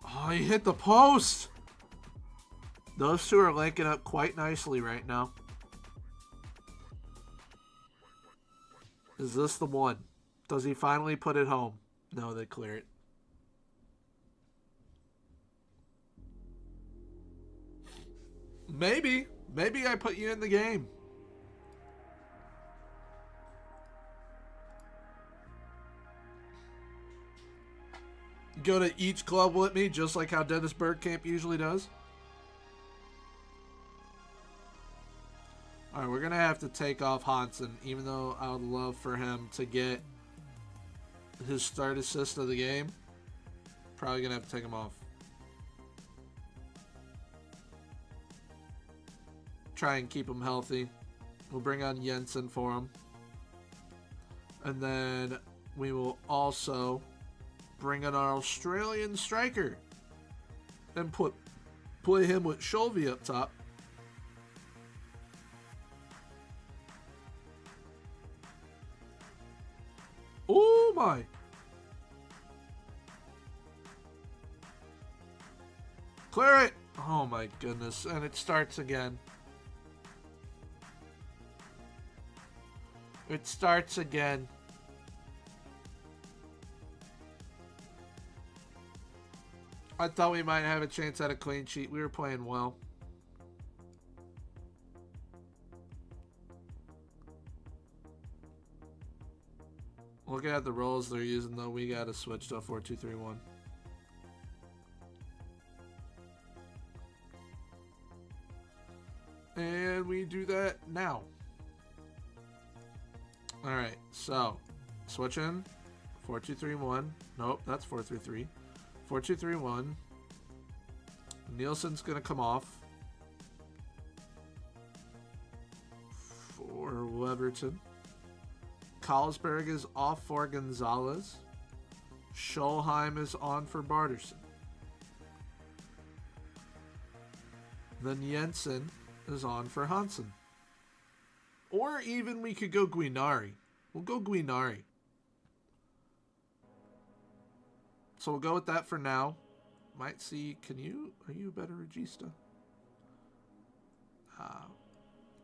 Oh, he hit the post. Those 2 are linking up quite nicely right now. Is this the one? Does he finally put it home? No, they clear it. Maybe. Maybe I put you in the game. Go to each club with me, just like how Dennis Bergkamp usually does. Alright, we're going to have to take off Hansen, even though I would love for him to get his third assist of the game. Probably going to have to take him off. Try and keep him healthy. We'll bring on Jensen for him. And then we will also bring in our Australian striker and play him with Sholvey up top. Oh my. Clear it. Oh my goodness. And it starts again. It starts again. I thought we might have a chance at a clean sheet. We were playing well. Looking at the roles they're using, though, we got to switch to a 4-2-3-1. And we do that now. Alright, so switch in 4-2-3-1. Nope, that's 4-3-3. 4-2-3-1. Nielsen's going to come off for Weverton. Carlsberg is off for Gonzalez. Scholheim is on for Barterson. Then Jensen is on for Hansen. Or even we could go Guinari. We'll go Guinari. So we'll go with that for now. Might see, are you a better regista?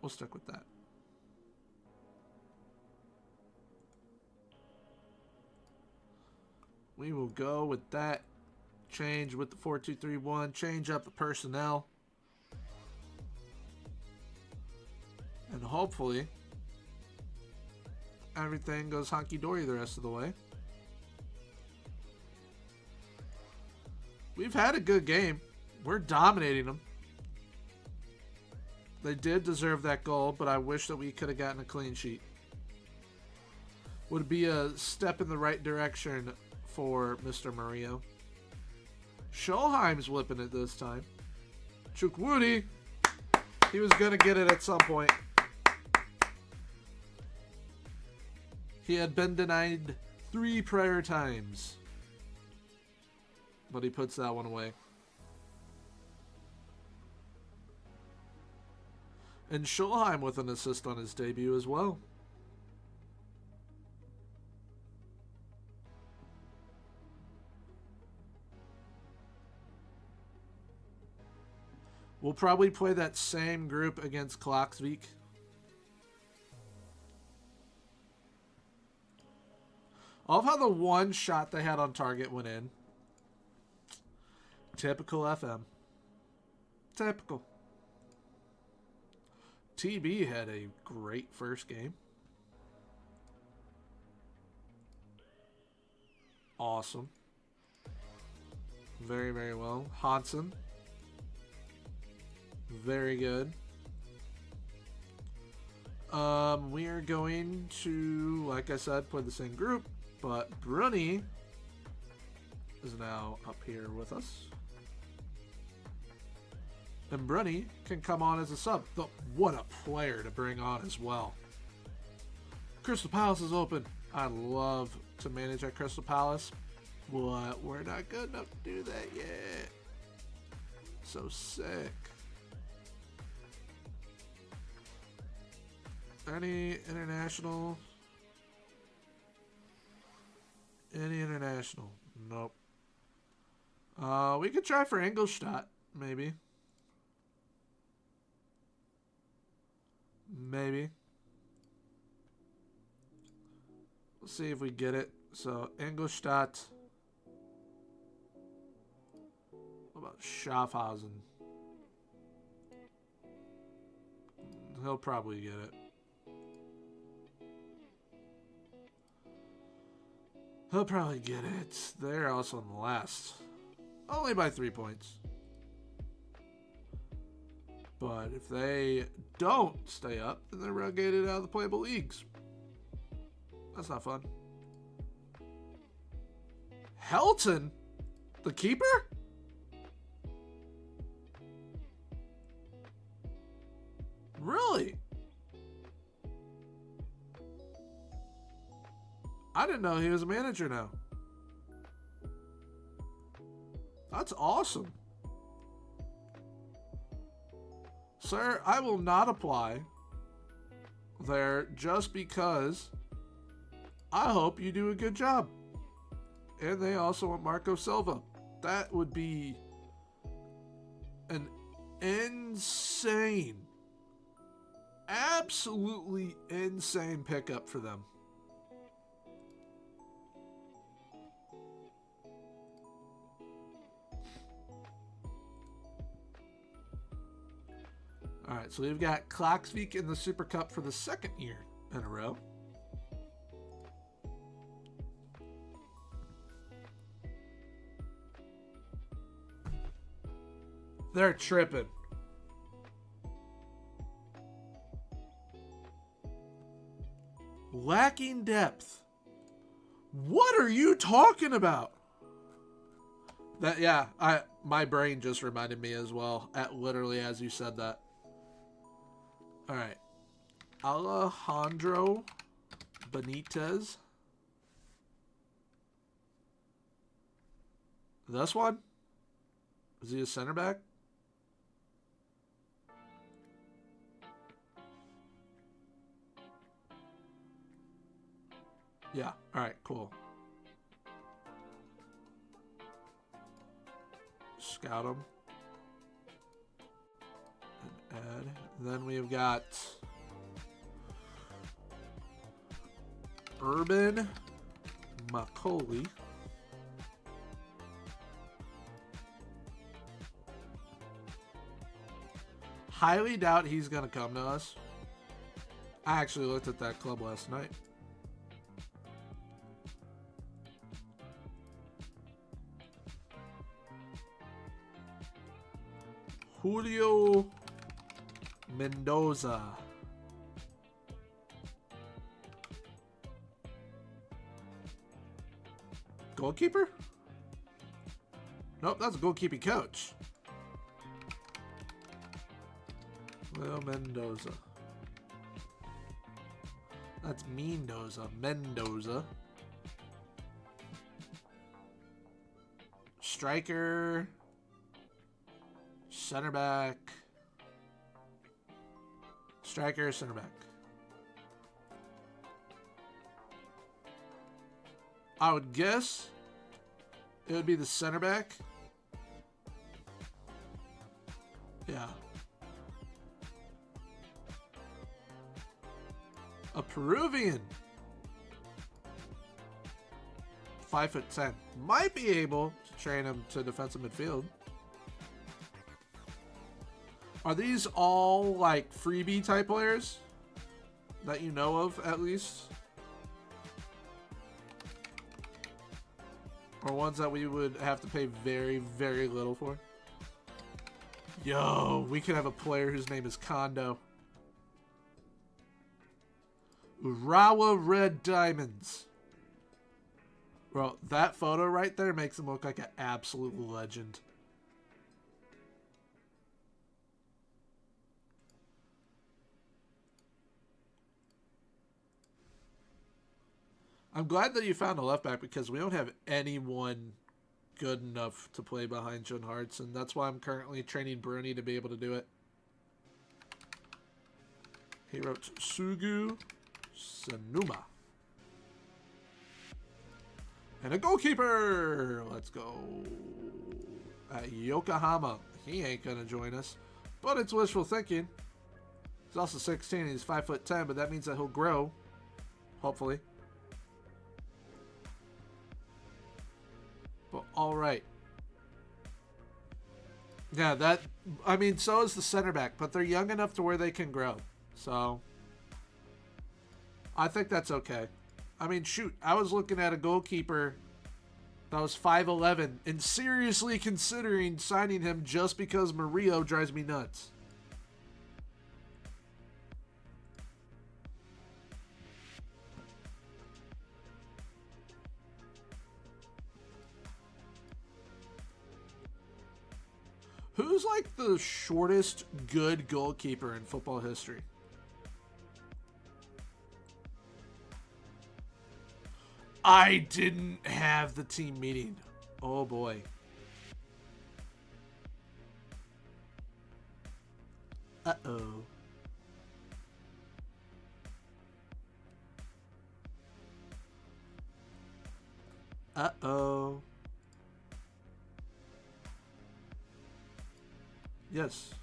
We'll stick with that. We will go with that. Change with the 4-2-3-1. Change up the personnel. And hopefully everything goes honky-dory the rest of the way. We've had a good game. We're dominating them. They did deserve that goal, but I wish that we could have gotten a clean sheet. Would be a step in the right direction for Mr. Murillo. Scholheim's whipping it this time. Chukwudi. He was going to get it at some point. He had been denied 3 prior times. but he puts that one away. And Schulheim with an assist on his debut as well. We'll probably play that same group against Klaksvik. I love how the one shot they had on target went in. Typical FM. Typical. TB had a great first game. Awesome. Very, very well. Hansen. Very good. We are going to, like I said, play the same group, but Bruni is now up here with us. And Bruni can come on as a sub. What a player to bring on as well. Crystal Palace is open. I love to manage at Crystal Palace, but we're not good enough to do that yet. So sick. Any international? Any international? Nope. We could try for Ingolstadt, maybe. Maybe. Let's see if we get it. So, Ingolstadt. What about Schaffhausen? He'll probably get it. He'll probably get it. They're also in the last. Only by 3 points. But if they don't stay up, then they're relegated out of the playable leagues. That's not fun. Helton? The keeper? Really? I didn't know he was a manager now. That's awesome. Sir, I will not apply there just because I hope you do a good job. And they also want Marco Silva. That would be an insane, absolutely insane pickup for them. All right, so we've got Klaksvik in the Super Cup for the second year in a row. They're tripping. Lacking depth. What are you talking about? That, yeah, my brain just reminded me as well, literally as you said that. All right, Alejandro Benitez. This one? Is he a center back? Yeah, all right, cool. Scout him. And add. Then we've got Urban Macaulay. Highly doubt he's going to come to us. I actually looked at that club last night. Julio Mendoza. Goalkeeper? Nope, that's a goalkeeping coach. Julio Mendoza. That's Mendoza. striker, center back, striker, center back. I would guess it would be the center back. Yeah. A Peruvian. 5'10". Might be able to train him to defensive midfield. Are these all like freebie type players that you know of at least? Or ones that we would have to pay very, very little for? Yo, we could have a player whose name is Kondo. Urawa Red Diamonds. Bro, that photo right there makes him look like an absolute legend. I'm glad that you found a left back because we don't have anyone good enough to play behind Jun Hartz, and that's why I'm currently training Bruni to be able to do it. He wrote Sugu Sanuma. And a goalkeeper! Let's go. At Yokohama. He ain't gonna join us. But it's wishful thinking. He's also 16 and he's 5'10", but that means that he'll grow. Hopefully. But alright. Yeah, that... I mean, so is the center back, but they're young enough to where they can grow. So... I think that's okay. I mean, shoot, I was looking at a goalkeeper that was 5'11" and seriously considering signing him just because Murillo drives me nuts. Who's like the shortest good goalkeeper in football history? I didn't have the team meeting. Oh boy. Uh-oh. Uh-oh. Yes.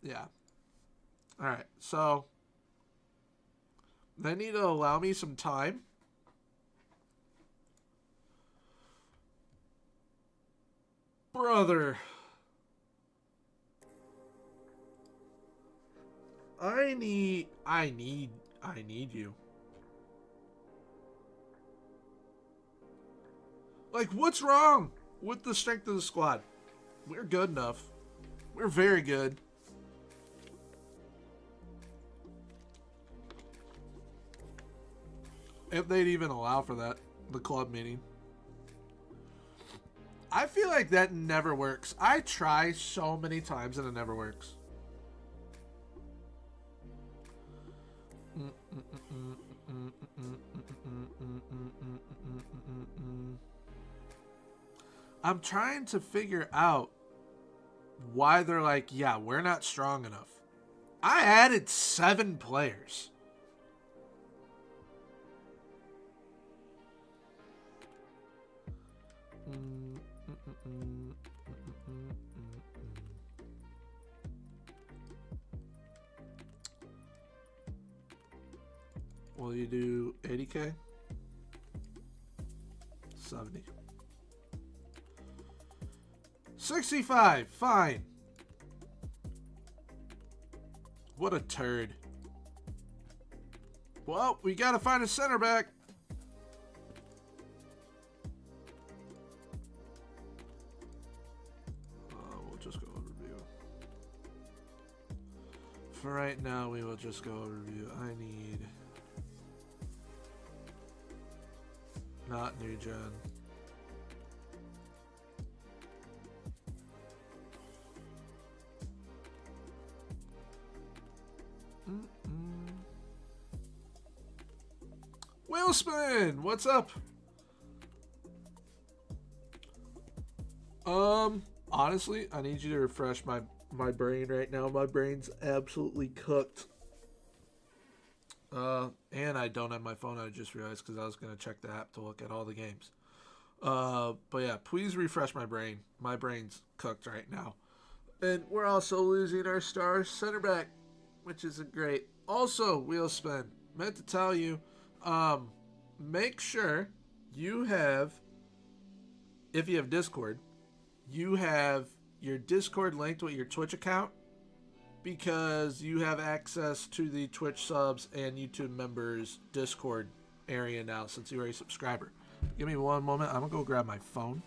Yeah. Alright, so they need to allow me some time. Brother. I need you. Like, what's wrong with the strength of the squad? We're good enough. We're very good. If they'd even allow for that, the club meeting. I feel like that never works. I try so many times and it never works. I'm trying to figure out why they're like, yeah, we're not strong enough. I added 7 players. Will you do 80K? 70. 65, fine. What a turd. Well, we gotta find a center back. We'll just go overview. For right now, we will just go overview. I need... not new gen. Wheelspin, what's up? Honestly, I need you to refresh my brain right now. My brain's absolutely cooked. And I don't have my phone. I just realized because I was gonna check the app to look at all the games. But yeah, please refresh my brain. My brain's cooked right now. And we're also losing our star center back, which isn't great. Also, Wheelspin, meant to tell you, make sure you have, if you have Discord, you have your Discord linked with your Twitch account, because you have access to the Twitch subs and YouTube members Discord area now since you're a subscriber. Give me one moment. I'm going to go grab my phone.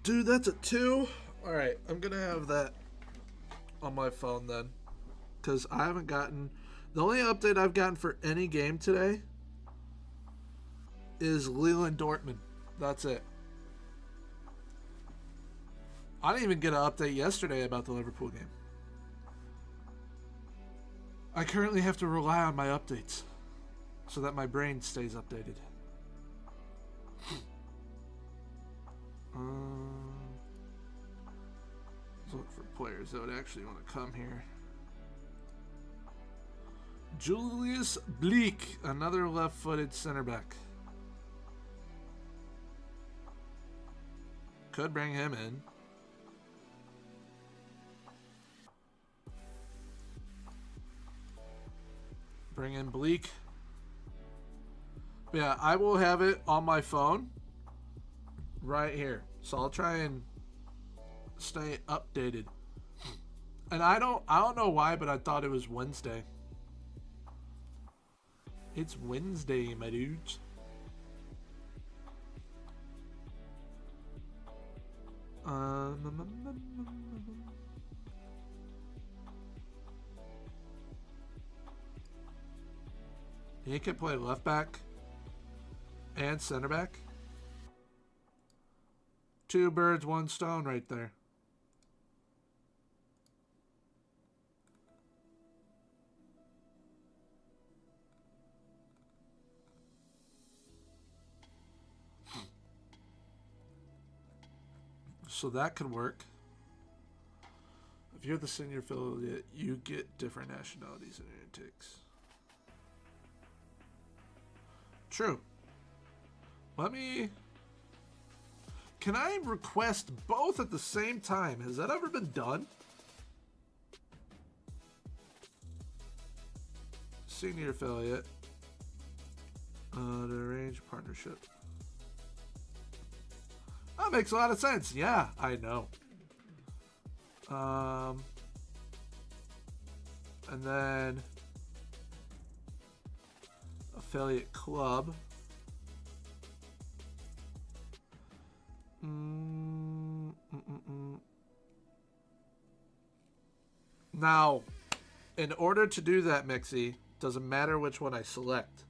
Dude, that's a 2. All right, I'm going to have that on my phone then, because I haven't gotten... The only update I've gotten for any game today is Leland Dortmund. That's it. I didn't even get an update yesterday about the Liverpool game. I currently have to rely on my updates so that my brain stays updated. Let's look for players that would actually want to come here. Julius Bleek, another left-footed center back. Could bring him in. Bring in Bleek. But yeah, I will have it on my phone right here. So I'll try and stay updated. And I don't know why, but I thought it was Wednesday. It's Wednesday, my dudes. He can play left back and center back. 2 birds, 1 stone right there. So that could work. If you're the senior affiliate, you get different nationalities in your intakes. True. Can I request both at the same time? Has that ever been done? Senior affiliate. To arrange partnership. That makes a lot of sense. Yeah, I know. And then affiliate club. Now, in order to do that, Mixie, doesn't matter which one I select.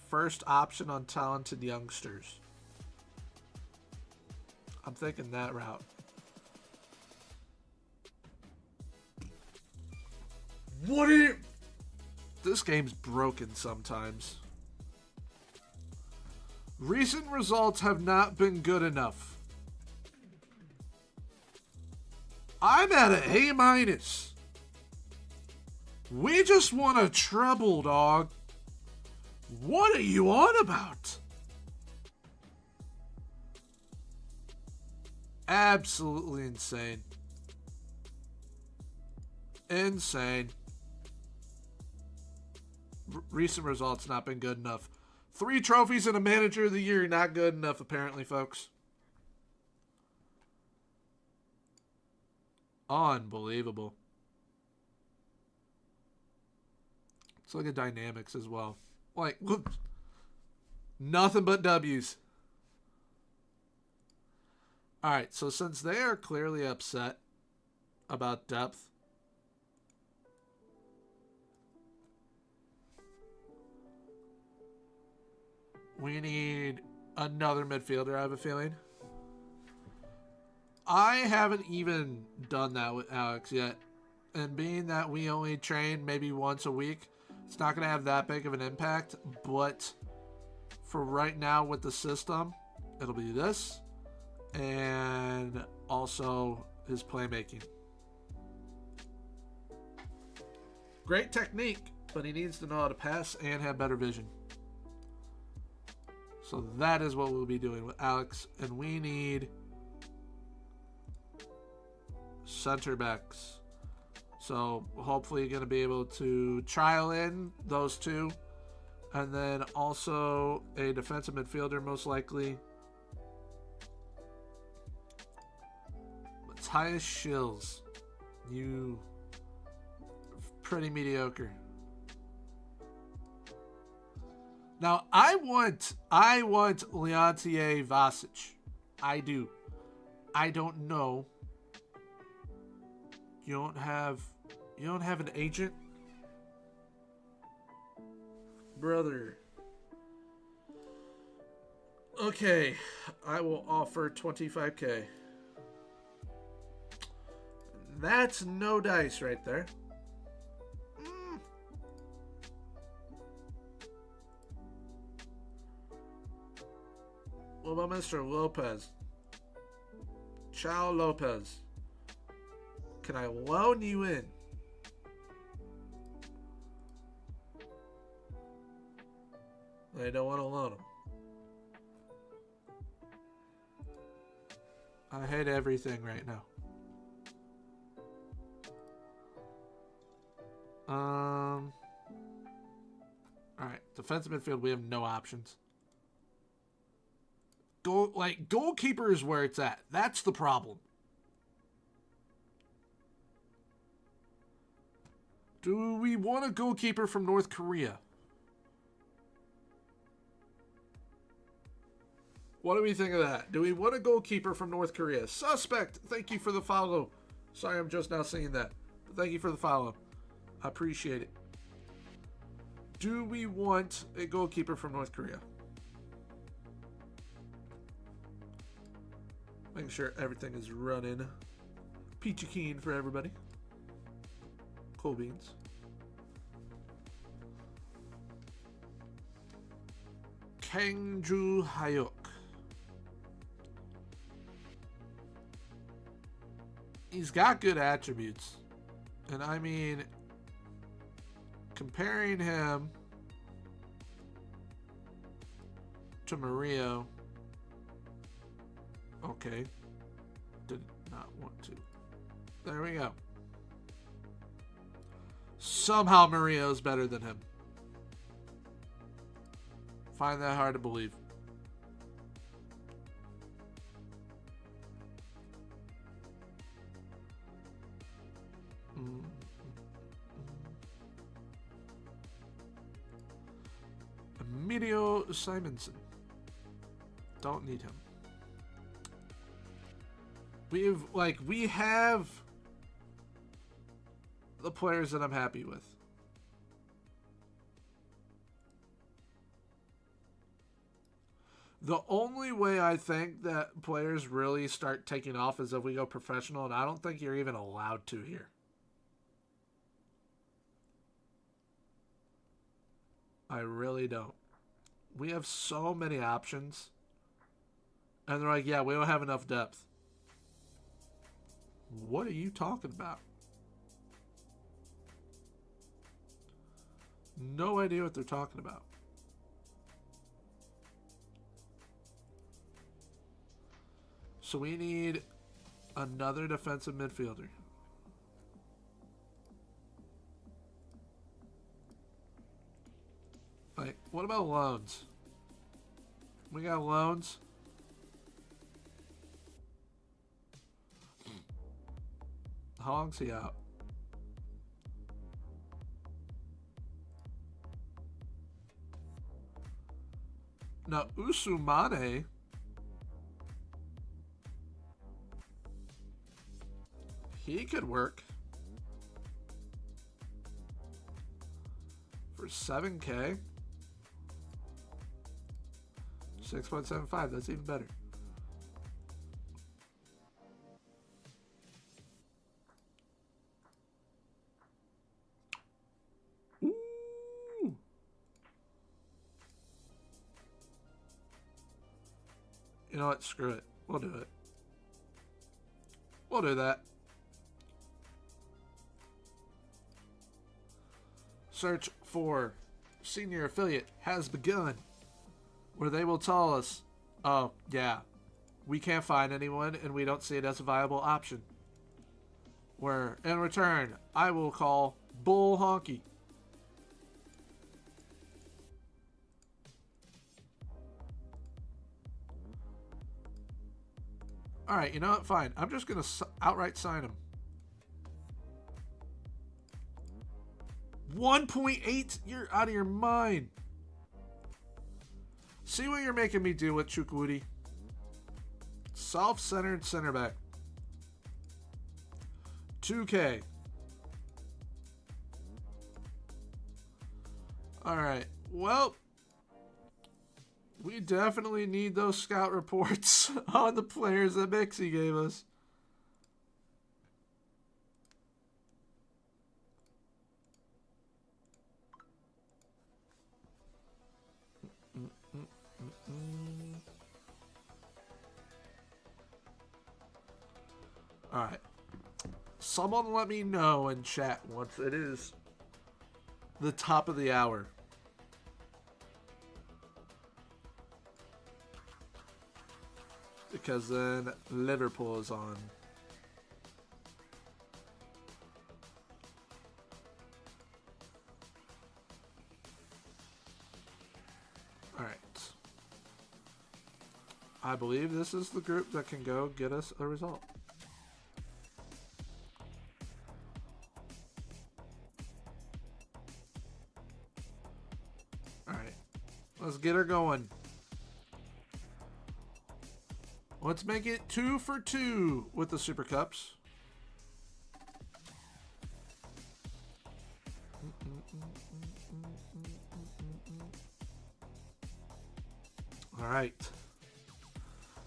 First option on talented youngsters. I'm thinking that route. What are you... This game's broken sometimes. Recent results have not been good enough. I'm at an A-. We just won a treble, dog. What are you on about? Absolutely insane. Insane. Recent results not been good enough. 3 trophies and a manager of the year, not good enough apparently, folks. Unbelievable. Let's look at dynamics as well. Like, look. Nothing but W's. Alright, so since they are clearly upset about depth, we need another midfielder, I have a feeling. I haven't even done that with Alex yet. And being that we only train maybe once a week, it's not going to have that big of an impact. But for right now with the system, it'll be this. And also his playmaking. Great technique, but he needs to know how to pass and have better vision. So that is what we'll be doing with Alex. And we need center backs. So hopefully you're going to be able to trial in those two. And then also a defensive midfielder most likely. Matthias Schills. You pretty mediocre. Now I want Leontier Vasic. I do. I don't know. You don't have an agent? Brother. Okay, I will offer 25K. That's no dice right there. What about Mr. Lopez? Chow Lopez. Can I loan you in? I don't want to loan him. I hate everything right now. Alright, defensive midfield, we have no options. Goalkeeper is where it's at. That's the problem. Do we want a goalkeeper from North Korea? What do we think of that? Do we want a goalkeeper from North Korea? Suspect, thank you for the follow. Sorry, I'm just now seeing that. But thank you for the follow. I appreciate it. Do we want a goalkeeper from North Korea? Making sure everything is running peachy keen for everybody. Cool beans. Kangju Hayuk. He's got good attributes. And I mean, comparing him to Murillo. Okay. Did not want to. There we go. Somehow Murillo's better than him. Find that hard to believe. Emilio Simonson. Don't need him. We have the players that I'm happy with. The only way I think that players really start taking off is if we go professional, and I don't think you're even allowed to here. I really don't. We have so many options. And they're like, yeah, we don't have enough depth. What are you talking about? No idea what they're talking about. So we need another defensive midfielder. Like, what about loans? We got loans. How long's he out? Now, Usumane. He could work. For 7K. 6.75. That's even better. Ooh. You know what? Screw it. We'll do it. We'll do that. Search for senior affiliate has begun, where they will tell us, oh, yeah, we can't find anyone and we don't see it as a viable option. Where, in return, I will call Bull Honky. Alright, you know what? Fine. I'm just going to outright sign him. 1.8? You're out of your mind. See what you're making me do with Chukwudi? Self-centered center back. 2K. Alright. Well, we definitely need those scout reports on the players that Mixie gave us. Alright. Someone let me know in chat once it is the top of the hour. Because then Liverpool is on. Alright. I believe this is the group that can go get us a result. Alright. Let's get her going. Let's make it 2 for 2 with the Super Cups. All right.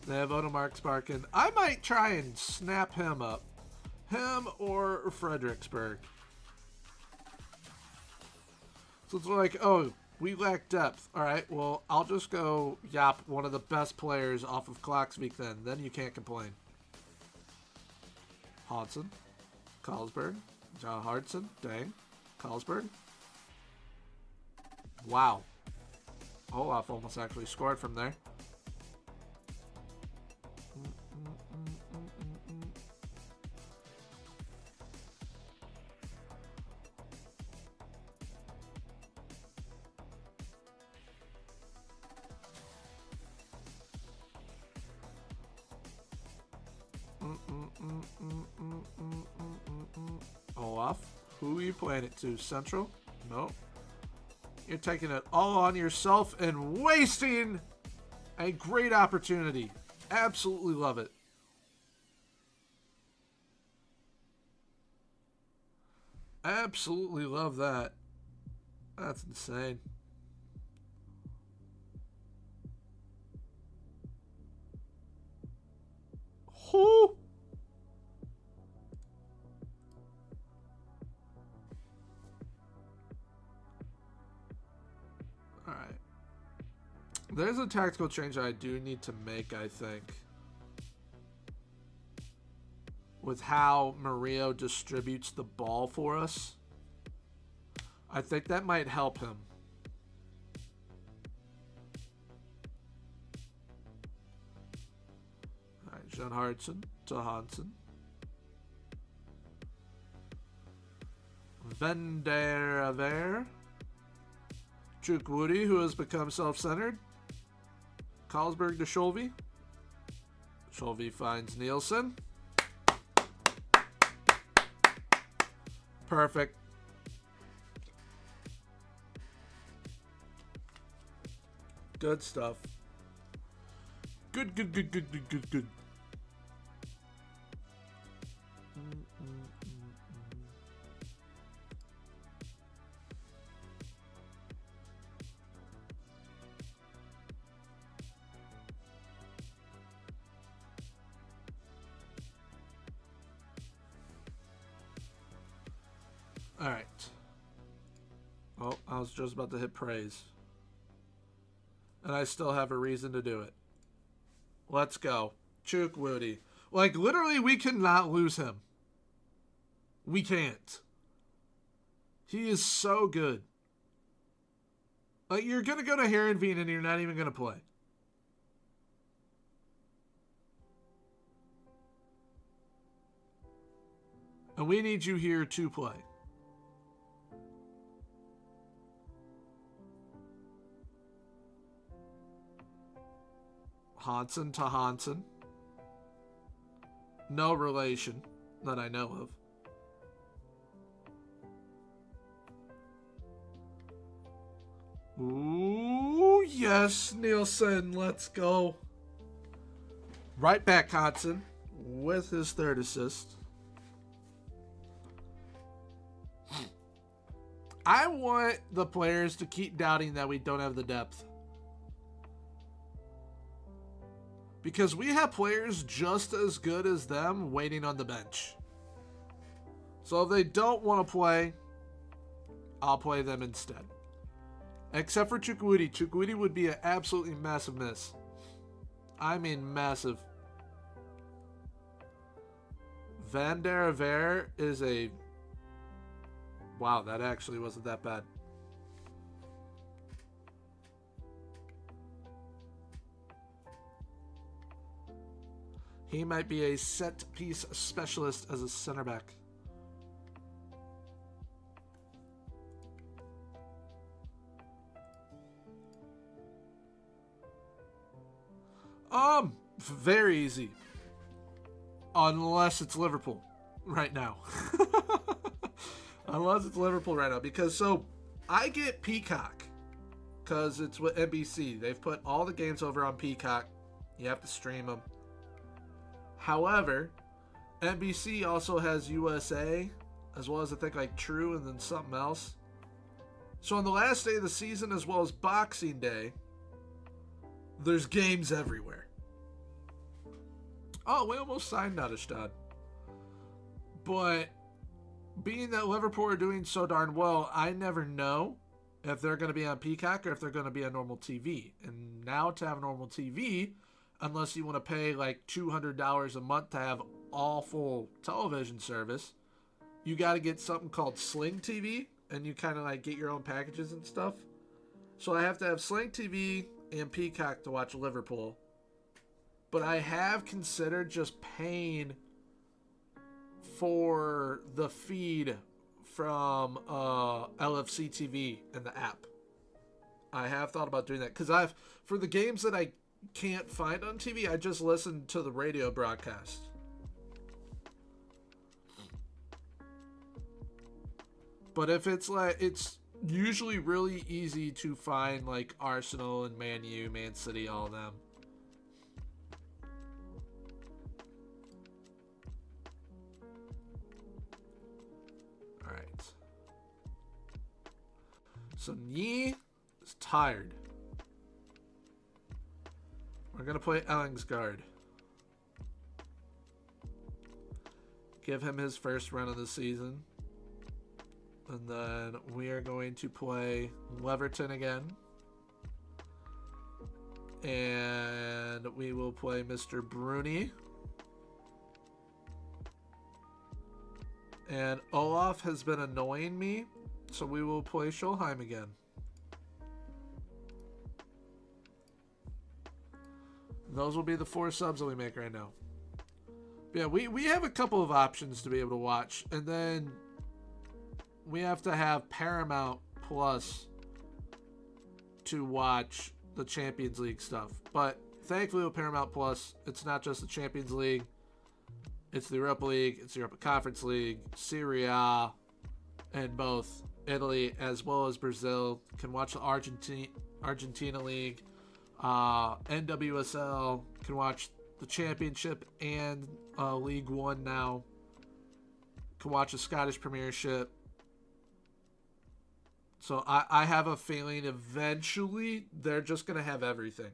They have Odemark Sparkin. I might try and snap him up. Him or Fredericksburg. So it's like, oh, we lack depth. All right, well, I'll just go yap one of the best players off of Klaksvik then. Then you can't complain. Hodson. Carlsberg. John Hardson. Dang. Carlsberg. Wow. Olaf almost actually scored from there. Olaf, who are you playing it to? Central? No. You're taking it all on yourself and wasting a great opportunity. Absolutely love it. Absolutely love that. That's insane. Whoo! Alright. There's a tactical change I do need to make, I think. With how Murillo distributes the ball for us. I think that might help him. Alright, John Hardson to Hansen. Venderaver. Chukwudi, who has become self-centered. Carlsberg to Scholvi. Scholvi finds Nielsen. Perfect. Good stuff. Good, good, good, good, good, good, good. All right. Oh, I was just about to hit praise. And I still have a reason to do it. Let's go. Chukwudi. Like, literally, we cannot lose him. We can't. He is so good. Like, you're going to go to Heerenveen and you're not even going to play. And we need you here to play. Hansen to Hansen. No relation that I know of. Ooh, yes, Nielsen, let's go. Right back, Hansen, with his third assist. I want the players to keep doubting that we don't have the depth. Because we have players just as good as them waiting on the bench. So if they don't want to play, I'll play them instead. Except for Chukwudi. Chukwudi would be an absolutely massive miss. I mean massive. Van der Veer is a... Wow, that actually wasn't that bad. He might be a set-piece specialist as a center back. Very easy. Unless it's Liverpool right now. Unless it's Liverpool right now. Because, so, I get Peacock. Because it's with NBC. They've put all the games over on Peacock. You have to stream them. However, NBC also has USA, as well as I think like True and then something else. So on the last day of the season, as well as Boxing Day, there's games everywhere. Oh, we almost signed Nadeshdan. But being that Liverpool are doing so darn well, I never know if they're going to be on Peacock or if they're going to be on normal TV. And now to have normal TV, unless you want to pay like $200 a month to have awful television service, you got to get something called Sling TV, and you kind of like get your own packages and stuff. So I have to have Sling TV and Peacock to watch Liverpool. But I have considered just paying for the feed from LFC TV and the app. I have thought about doing that because for the games that I can't find on TV, I just listen to the radio broadcast. But if it's like, it's usually really easy to find like Arsenal and Man U, Man City, all of them. Alright. So Yi is tired. We're going to play Ellingsgaard. Give him his first run of the season. And then we are going to play Leverton again. And we will play Mr. Bruni. And Olaf has been annoying me, so we will play Scholheim again. Those will be the 4 subs that we make right now. But yeah, we have a couple of options to be able to watch. And then we have to have Paramount Plus to watch the Champions League stuff. But thankfully with Paramount Plus, it's not just the Champions League. It's the Europa League, it's the Europa Conference League, Serie A, and both Italy as well as Brazil. Can watch the Argentina League, NWSL, can watch the Championship and League One now. Can watch the Scottish Premiership. So I have a feeling eventually they're just going to have everything.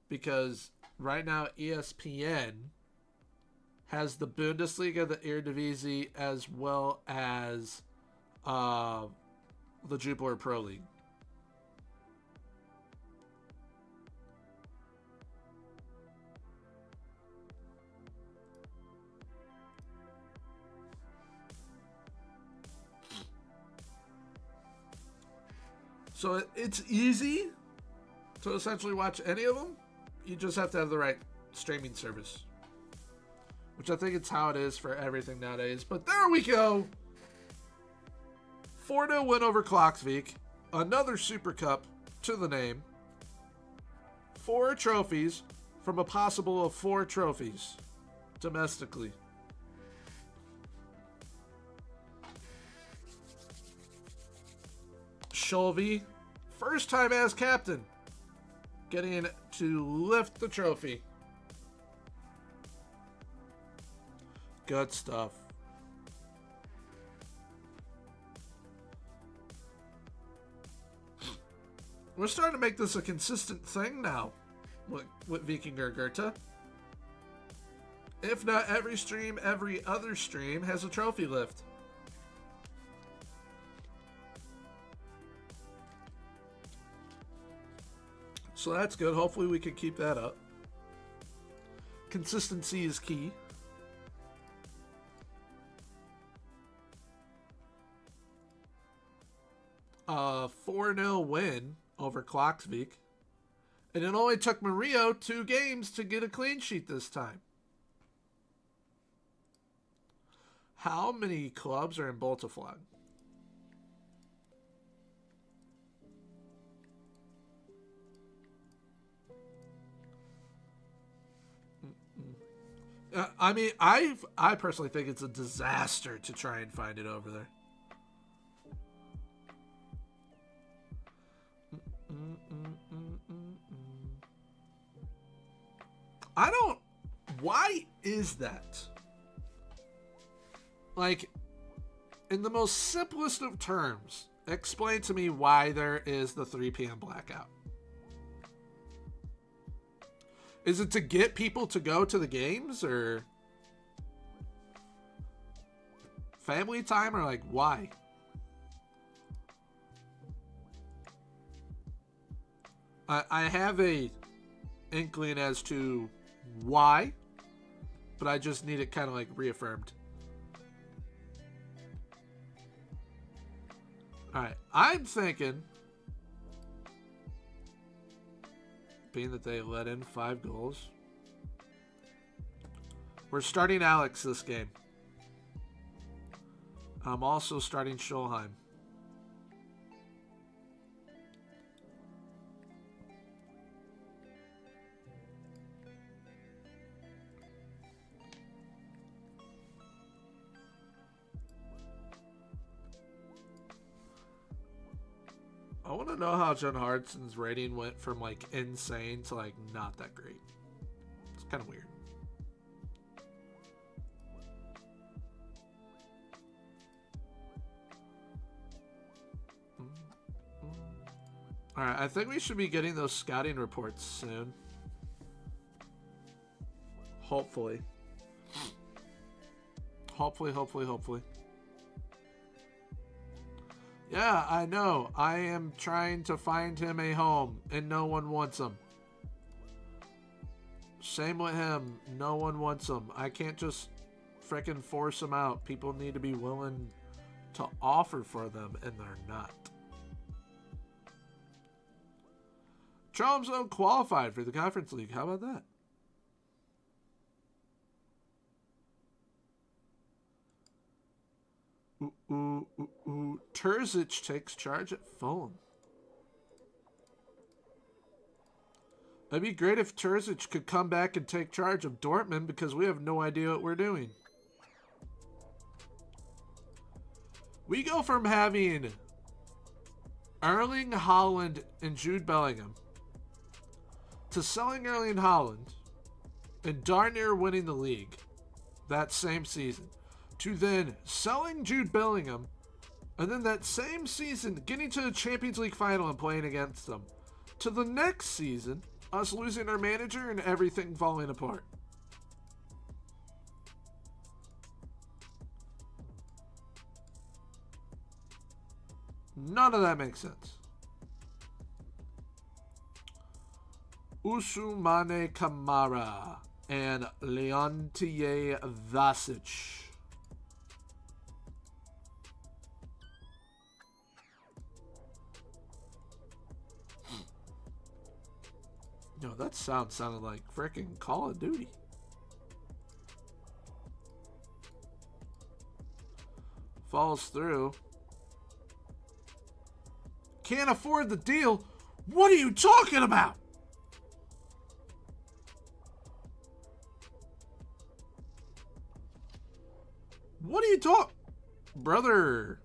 Because right now ESPN has the Bundesliga, the Eredivisie, as well as the Jupiler Pro League. So it's easy to essentially watch any of them. You just have to have the right streaming service. Which I think it's how it is for everything nowadays. But there we go. 4-0 win over Klaksvik. Another Super Cup to the name. 4 trophies from a possible of 4 trophies domestically. Shelby, first time as captain, getting to lift the trophy. Good stuff. We're starting to make this a consistent thing now with Vikingur Goethe. If not every stream, every other stream has a trophy lift. So that's good. Hopefully we can keep that up. Consistency is key. A 4-0 win over Klaksvik. And it only took Mario 2 games to get a clean sheet this time. How many clubs are in Baltiflag? I mean, I personally think it's a disaster to try and find it over there. I don't... Why is that? Like, in the most simplest of terms, explain to me why there is the 3 p.m. blackout. Is it to get people to go to the games, or family time, or like why? I have a inkling as to why, but I just need it kind of like reaffirmed. Alright, I'm thinking, being that they let in 5 goals, we're starting Alex this game. I'm also starting Schulheim. I want to know how John Hartson's rating went from like insane to like not that great. It's kind of weird. Alright, I think we should be getting those scouting reports soon. Hopefully. Hopefully. Yeah, I know. I am trying to find him a home, and no one wants him. Same with him. No one wants him. I can't just frickin' force him out. People need to be willing to offer for them, and they're not. Tromso qualified for the Conference League. How about that? Terzic takes charge at Fulham. It'd be great if Terzic could come back and take charge of Dortmund, because we have no idea what we're doing. We go from having Erling Haaland and Jude Bellingham to selling Erling Haaland and darn near winning the league that same season, to then selling Jude Bellingham, and then that same season getting to the Champions League final and playing against them, to the next season, us losing our manager and everything falling apart. None of that makes sense. Usumane Kamara and Leontier Vasic. Yo, that sounded like freaking Call of Duty. Falls through. Can't afford the deal. What are you talking about? What are you talking, brother?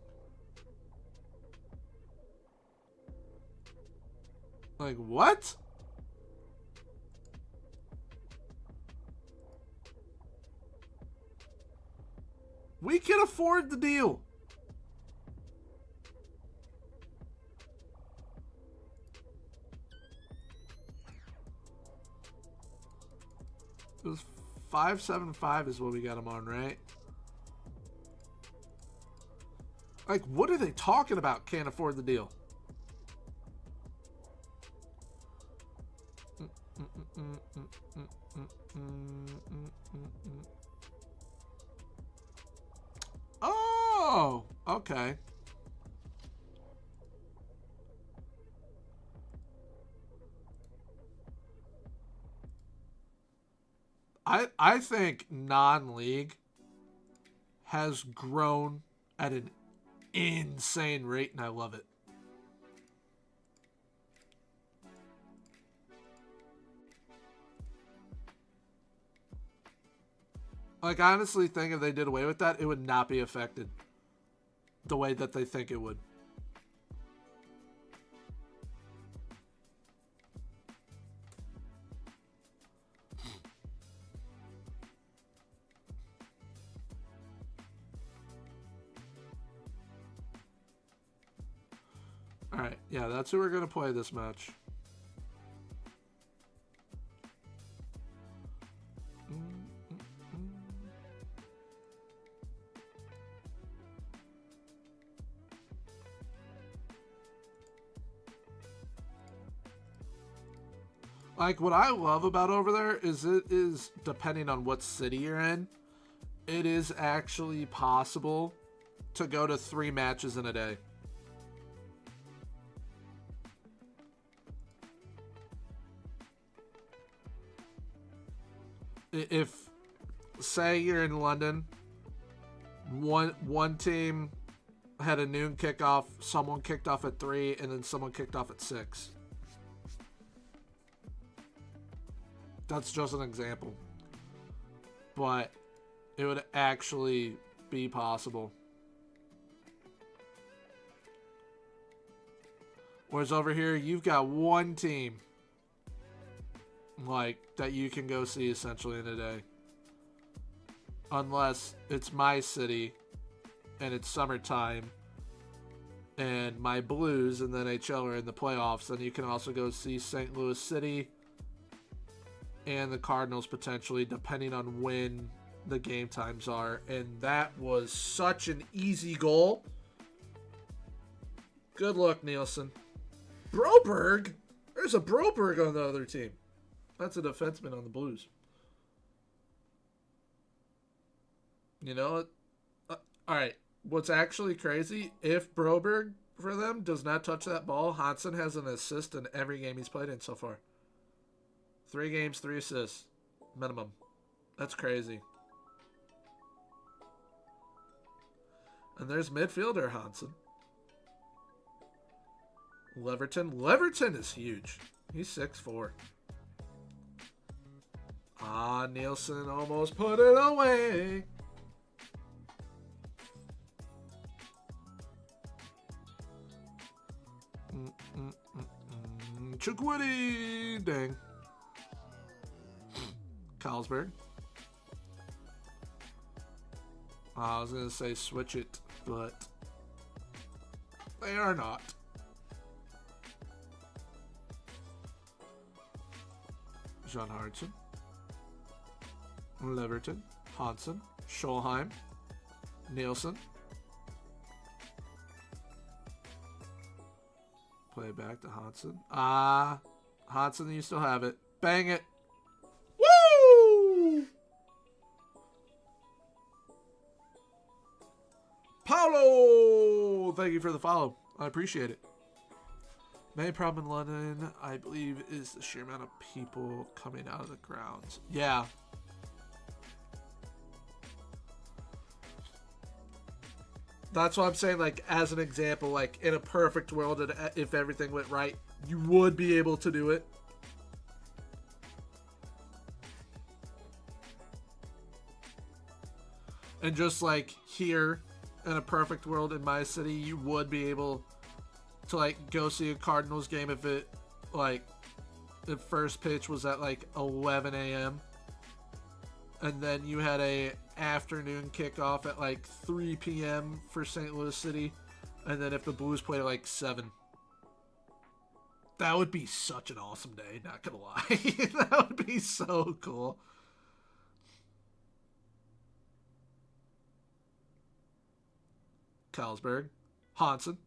Like, what? We can afford the deal. It was 575 is what we got him on, right? Like, what are they talking about? Can't afford the deal. Oh, okay. I think non-league has grown at an insane rate, and I love it. Like, I honestly think if they did away with that, it would not be affected the way that they think it would. Alright, yeah, that's who we're going to play this match. Like, what I love about over there is it is, depending on what city you're in, it is actually possible to go to 3 matches in a day. If, say you're in London, one team had a noon kickoff, someone kicked off at 3, and then someone kicked off at 6. That's just an example. But it would actually be possible. Whereas over here, you've got one team, like, that you can go see essentially in a day. Unless it's my city and it's summertime and my Blues and the NHL are in the playoffs, then you can also go see St. Louis City and the Cardinals potentially, depending on when the game times are. And that was such an easy goal. Good luck, Nielsen. Broberg? There's a Broberg on the other team. That's a defenseman on the Blues. You know, all right, what's actually crazy, if Broberg for them does not touch that ball, Hansen has an assist in every game he's played in so far. 3 games, 3 assists. Minimum. That's crazy. And there's midfielder Hansen. Leverton is huge. He's 6'4". Ah, Nielsen almost put it away. Chukwudi! Dang. Carlsberg. I was going to say switch it, but they are not. John Hartson. Leverton. Hansen. Scholheim. Nielsen. Play it back to Hansen. Hansen, you still have it. Bang it. Woo! Paulo! Thank you for the follow. I appreciate it. Main problem in London, I believe, is the sheer amount of people coming out of the grounds. Yeah. That's what I'm saying, like, as an example, like, in a perfect world, if everything went right, you would be able to do it. And just like here, in a perfect world in my city, you would be able to, like, go see a Cardinals game if it, like, the first pitch was at, like, 11 a.m. And then you had a afternoon kickoff at, like, 3 p.m. for St. Louis City. And then if the Blues played at, like, 7. That would be such an awesome day, not gonna lie. That would be so cool. Carlsberg. Hansen.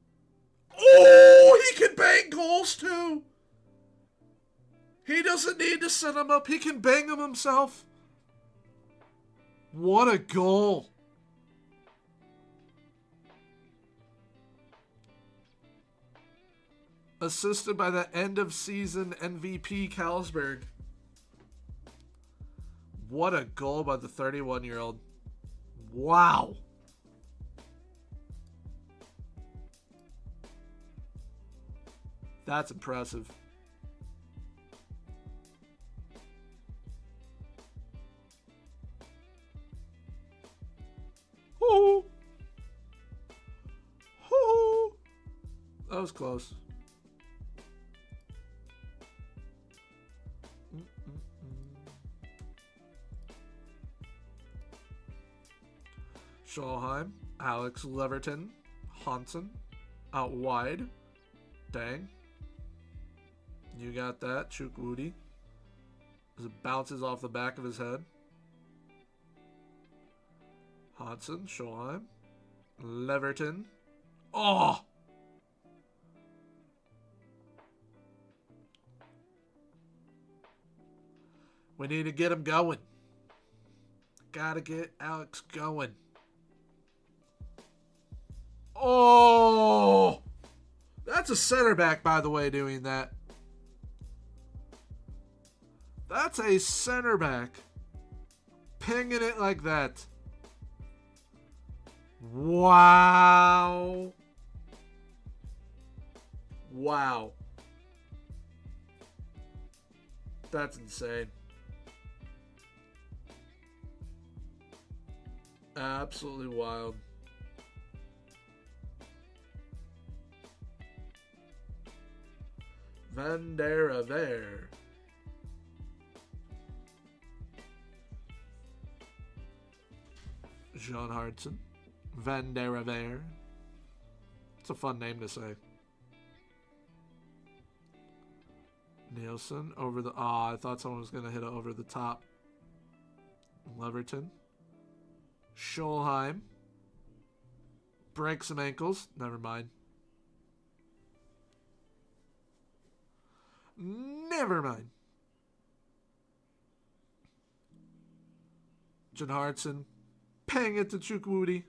Oh, he can bang goals too. He doesn't need to set them up. He can bang them himself. What a goal. Assisted by the end of season MVP Carlsberg. What a goal by the 31-year-old. Wow. That's impressive. Hoo. Hoo. That was close. Scholheim, Alex Leverton, Hansen, out wide. Dang. You got that, Chukwudi. As it bounces off the back of his head. Hansen, Scholheim, Leverton. Oh! We need to get him going. Gotta get Alex going. Oh! That's a center back, by the way, doing that. That's a center back. Pinging it like that. Wow. Wow. That's insane. Absolutely wild. Van der Veer. Jean Hartson. Van der Veer. It's a fun name to say. Nielsen over the... I thought someone was going to hit it over the top. Leverton. Scholheim. Break some ankles. Never mind. Never mind. Jan Hartson. Pang it to Chukwudi.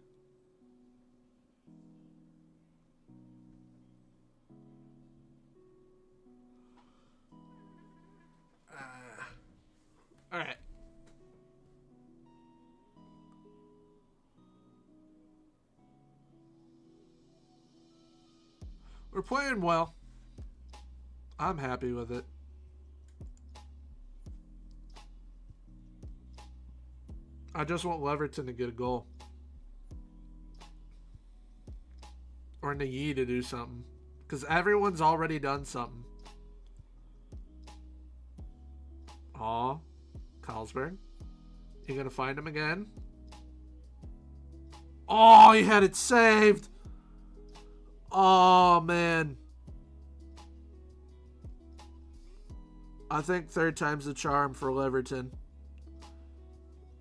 All right. We're playing well. I'm happy with it. I just want Leverton to get a goal. Or Nagy to do something. Because everyone's already done something. Aw. Carlsberg. You're going to find him again. Oh, he had it saved. Oh, man. I think third time's the charm for Leverton.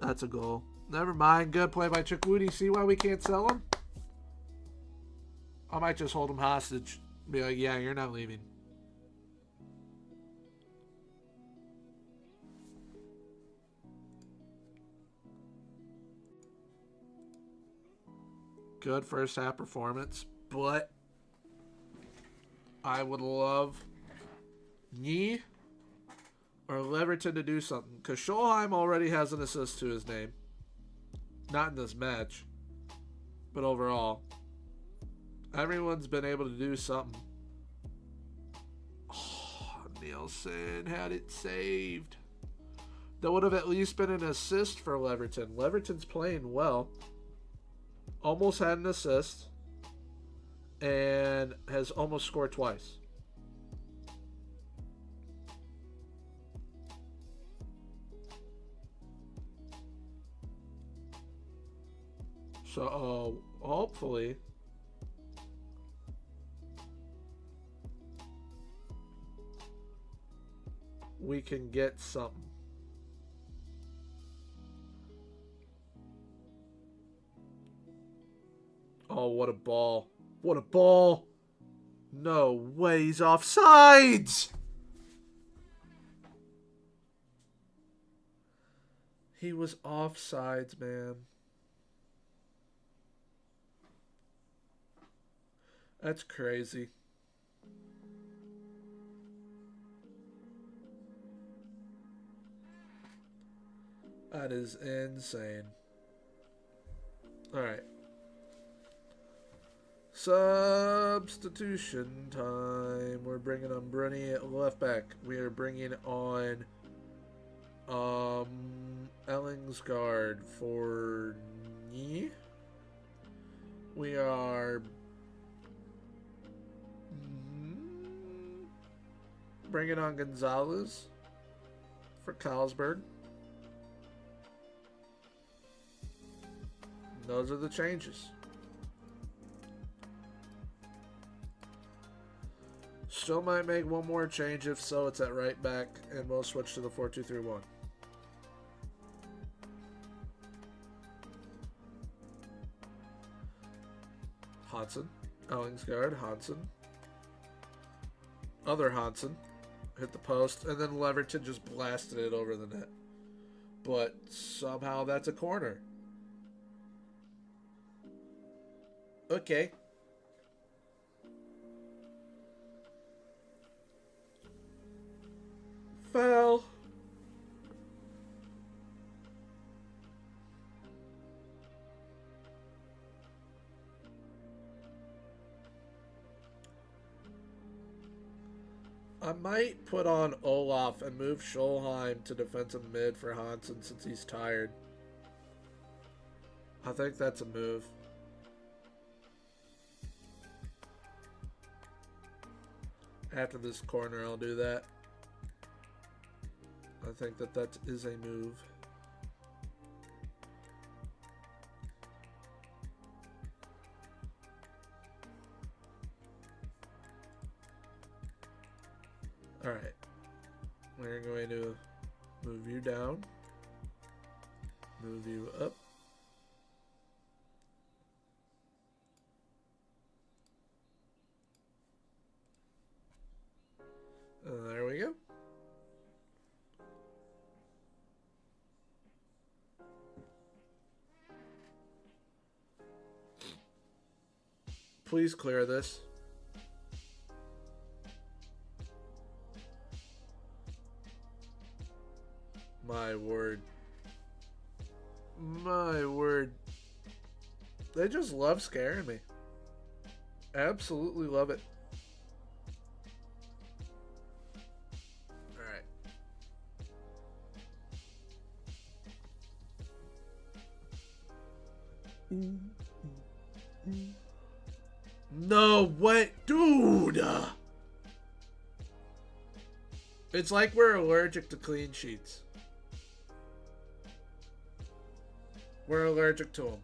That's a goal. Never mind. Good play by Chukwudi. See why we can't sell him? I might just hold him hostage. Be like, yeah, you're not leaving. Good first half performance, but I would love Knee or Leverton to do something, because Scholheim already has an assist to his name. Not in this match, but overall. Everyone's been able to do something. Oh, Nielsen had it saved. That would have at least been an assist for Leverton. Leverton's playing well. Almost had an assist. And has almost scored twice. So, hopefully we can get something. Oh, what a ball. What a ball. No way, he's offsides. He was offsides, man. That's crazy. That is insane. Alright. Substitution time. We're bringing on Bruni at left back. We are bringing on Ellingsgaard for knee. We are bringing on Gonzalez for Carlsberg. Those are the changes. Still might make one more change. If so, it's at right back, and we'll switch to the 4-2-3-1. Hansen, Ellingsgaard, Hansen. Other Hansen hit the post, and then Leverton just blasted it over the net. But somehow that's a corner. Okay. Foul. I might put on Olaf and move Scholheim to defensive mid for Hansen since he's tired. I think that's a move. After this corner, I'll do that. I think that is a move. All right. We're going to move you down. Move you up. There we go. Please clear this. My word. My word. They just love scaring me. Absolutely love it. Alright. No way. Dude! It's like we're allergic to clean sheets. We're allergic to him.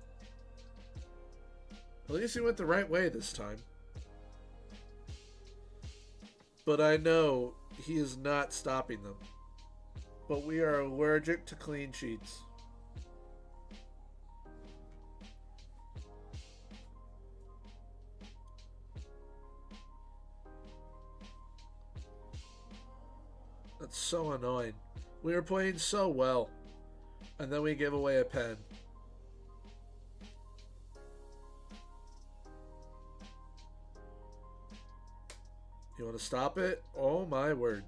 At least he went the right way this time. But I know he is not stopping them. But we are allergic to clean sheets. That's so annoying. We were playing so well. And then we give away a pen. You want to stop it? Oh my word.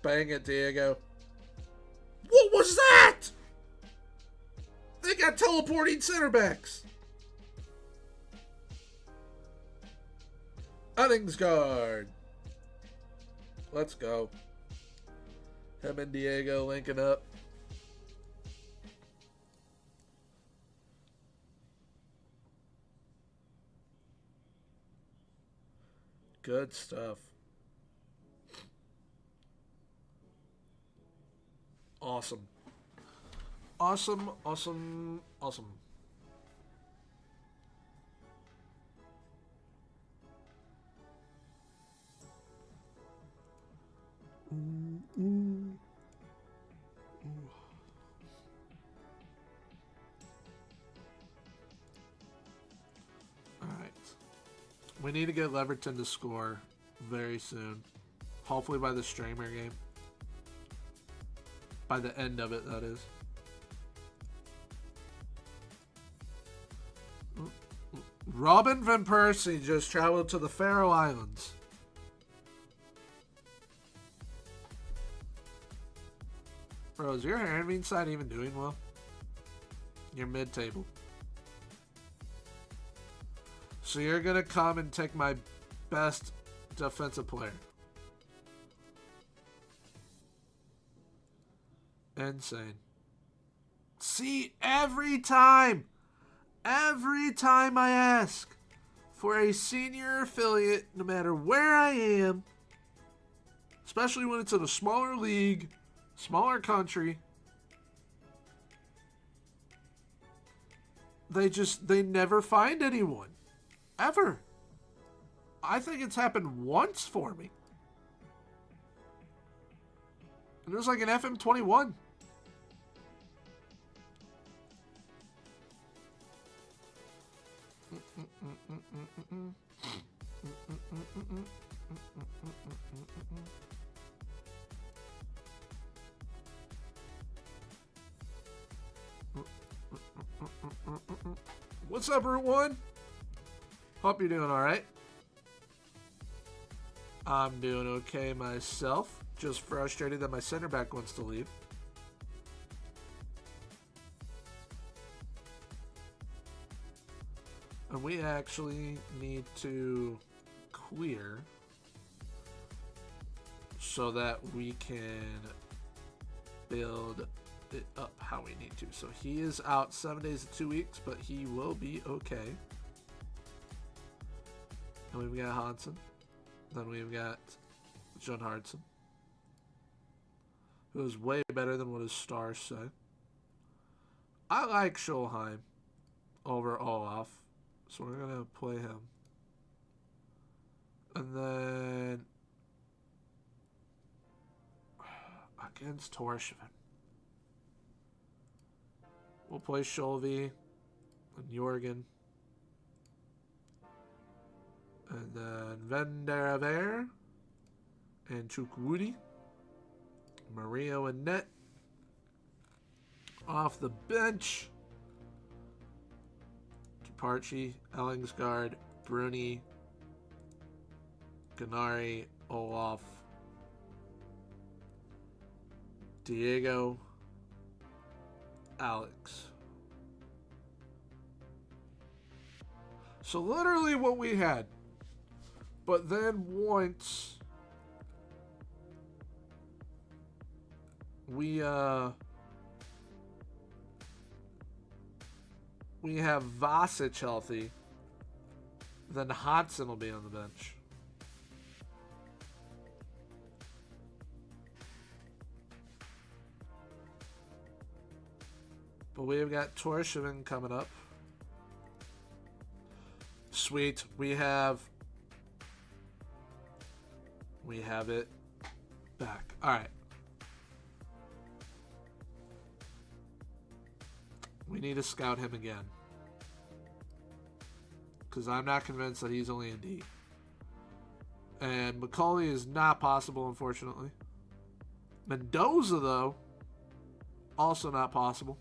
Bang it, Diego. What was that? They got teleporting center backs. Unningsguard. Let's go. Him and Diego linking up. Good stuff. Awesome. Awesome, awesome, awesome. Ooh, ooh. Ooh. All right. We need to get Leverton to score very soon. Hopefully by the streamer game. By the end of it, that is. Robin Van Persie just traveled to the Faroe Islands. Bro, is your Handmaiden side even doing well? You're mid-table. So you're going to come and take my best defensive player. Insane. See, every time I ask for a senior affiliate, no matter where I am, especially when it's in a smaller league, smaller country, they never find anyone. Ever. I think it's happened once for me. And it was like an FM21. What's up, Route 1? Hope you're doing alright. I'm doing okay myself. Just frustrated that my center back wants to leave. And we actually need to clear so that we can build it up how we need to. So he is out 7 days to 2 weeks, but he will be okay. And we've got Hansen. Then we've got John Hardson, who is way better than what his stars say. I like Scholheim over Olaf, so we're going to play him. And then against Torshavn, we'll play Scholvi and Jorgen. And then Venderaver and Chukwudi. Mario and net. Off the bench. Tuparchi, Ellingsgaard, Bruni, Ganari, Olaf, Diego, Alex. So literally what we had. But then once we have Vasic healthy, then Hodson will be on the bench. But we've got Torshevin coming up. Sweet. We have it back. Alright. We need to scout him again. Because I'm not convinced that he's only in D. And Macaulay is not possible, unfortunately. Mendoza, though, also not possible.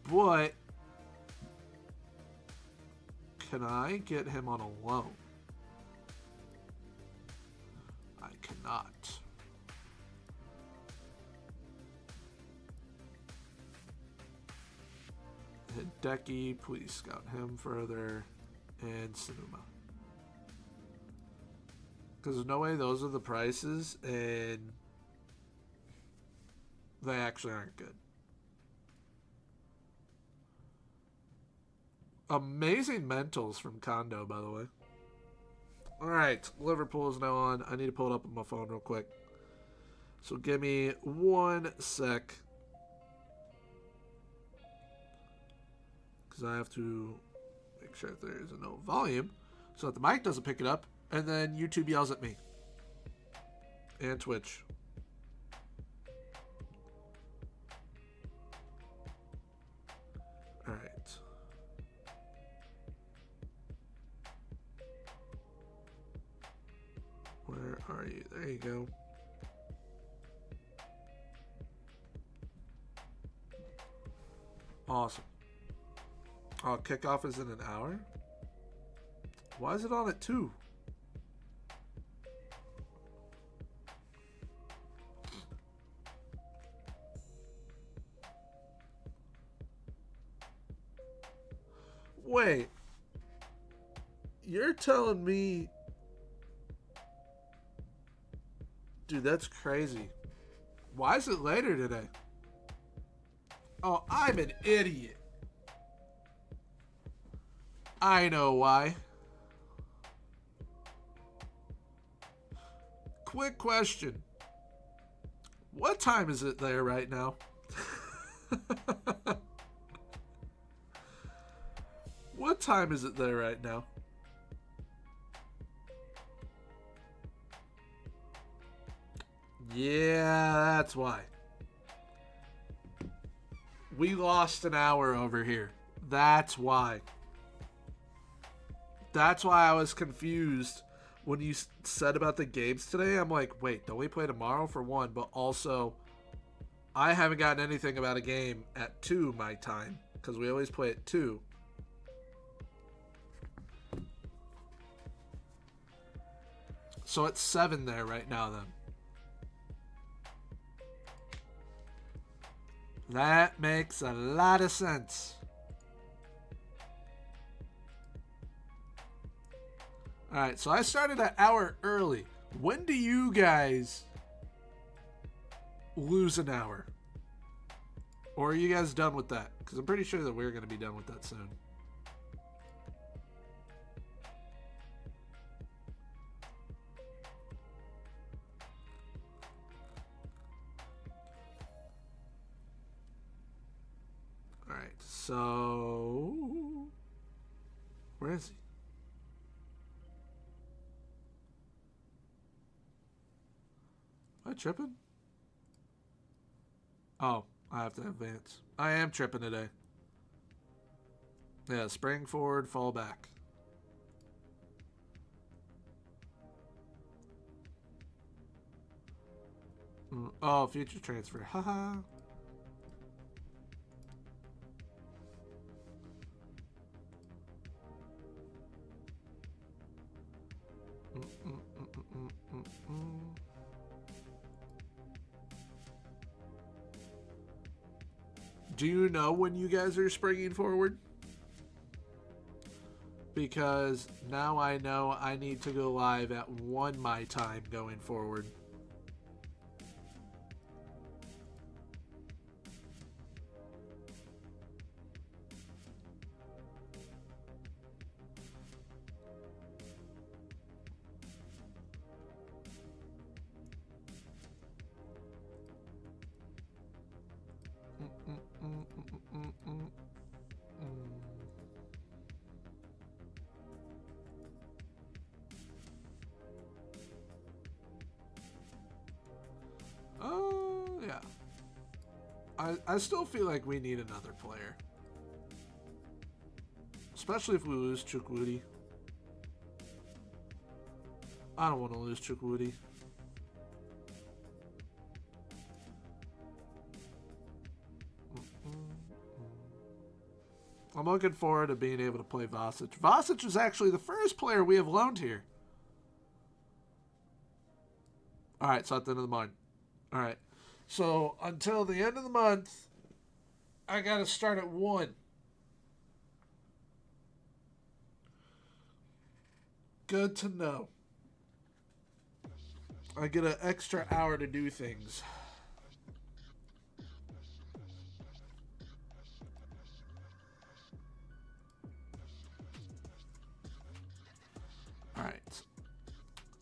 But can I get him on a loan? I cannot. Hideki, please scout him further. And Sonoma. Because there's no way those are the prices, and they actually aren't good. Amazing mentals from Kondo, by the way. Alright, Liverpool is now on. I need to pull it up on my phone real quick. So give me 1 sec. Because I have to make sure that there's a no volume so that the mic doesn't pick it up. And then YouTube yells at me. And Twitch. Alright. Where are you? There you go. Awesome. Oh, kickoff is in an hour? Why is it on at 2? Wait. You're telling me... Dude, that's crazy. Why is it later today? Oh, I'm an idiot. I know why. Quick question. What time is it there right now? What time is it there right now? Yeah, that's why. We lost an hour over here. That's why. That's why I was confused when you said about the games today. I'm like, wait, don't we play tomorrow for 1? But also, I haven't gotten anything about a game at 2 my time. Because we always play at 2. So it's 7 there right now then. That makes a lot of sense. Alright, so I started an hour early. When do you guys lose an hour? Or are you guys done with that? Because I'm pretty sure that we're going to be done with that soon. Alright, so... Where is he? Am I tripping? Oh, I have to advance. I am tripping today. Yeah, spring forward, fall back. Oh, future transfer. Haha. Do you know when you guys are springing forward? Because now I know I need to go live at 1 my time going forward. I still feel like we need another player. Especially if we lose Chukwudi. I don't want to lose Chukwudi. I'm looking forward to being able to play Vasic. Vasic is actually the first player we have loaned here. Alright, so at the end of the month. Alright. So until the end of the month, I got to start at 1. Good to know. I get an extra hour to do things. Alright.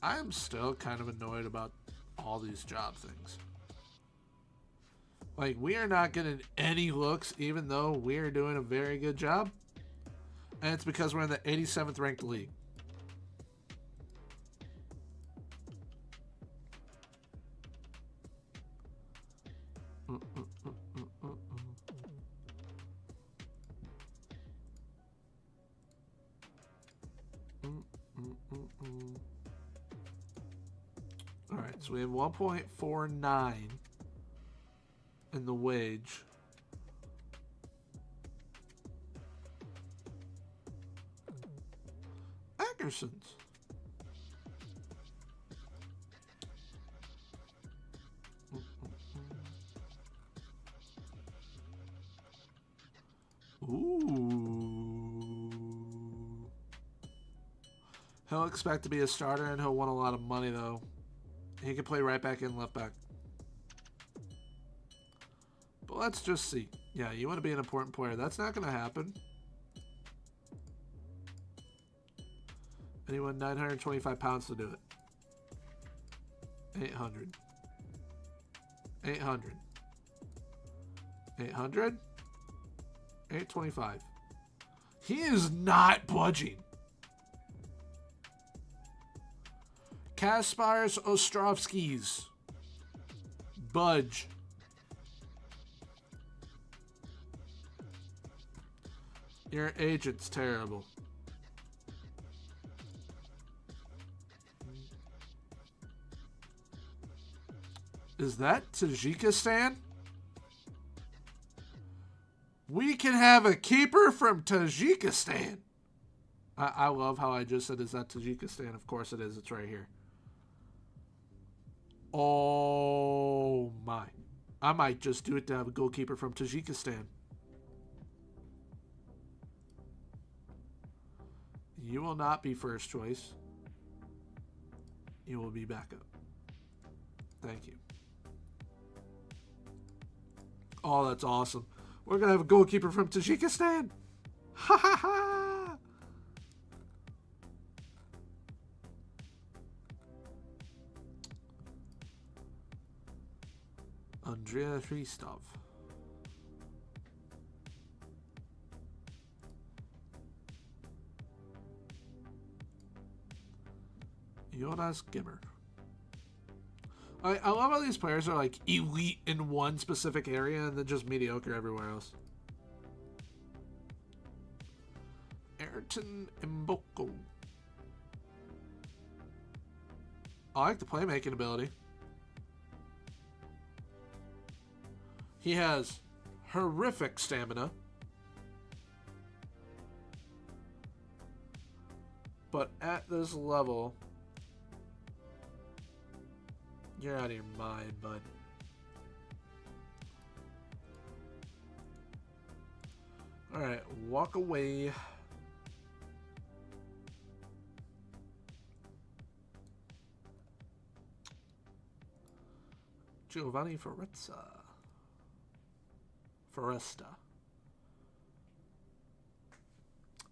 I am still kind of annoyed about all these job things. Like, we are not getting any looks, even though we are doing a very good job. And it's because we're in the 87th ranked league. Alright, so we have 1.49 in the wage. Ackerson's. Ooh. He'll expect to be a starter and he'll want a lot of money though. He can play right back and left back. But let's just see. Yeah, you want to be an important player. That's not going to happen. Anyone 925 pounds to do it. 800. 800. 800. 825. He is not budging. Kaspars Ostrovskis. Budge. Your agent's terrible. Is that Tajikistan? We can have a keeper from Tajikistan. I love how I just said, is that Tajikistan? Of course it is. It's right here. Oh my. I might just do it to have a goalkeeper from Tajikistan. You will not be first choice. You will be backup. Thank you. Oh, that's awesome. We're going to have a goalkeeper from Tajikistan. Ha ha ha. Andrea Hristov. Jonas Gimmer. I love how these players are like elite in one specific area and then just mediocre everywhere else. Ayrton Mboko. I like the playmaking ability. He has horrific stamina. But at this level, you're out of your mind, bud. Alright, walk away. Giovanni Foresta.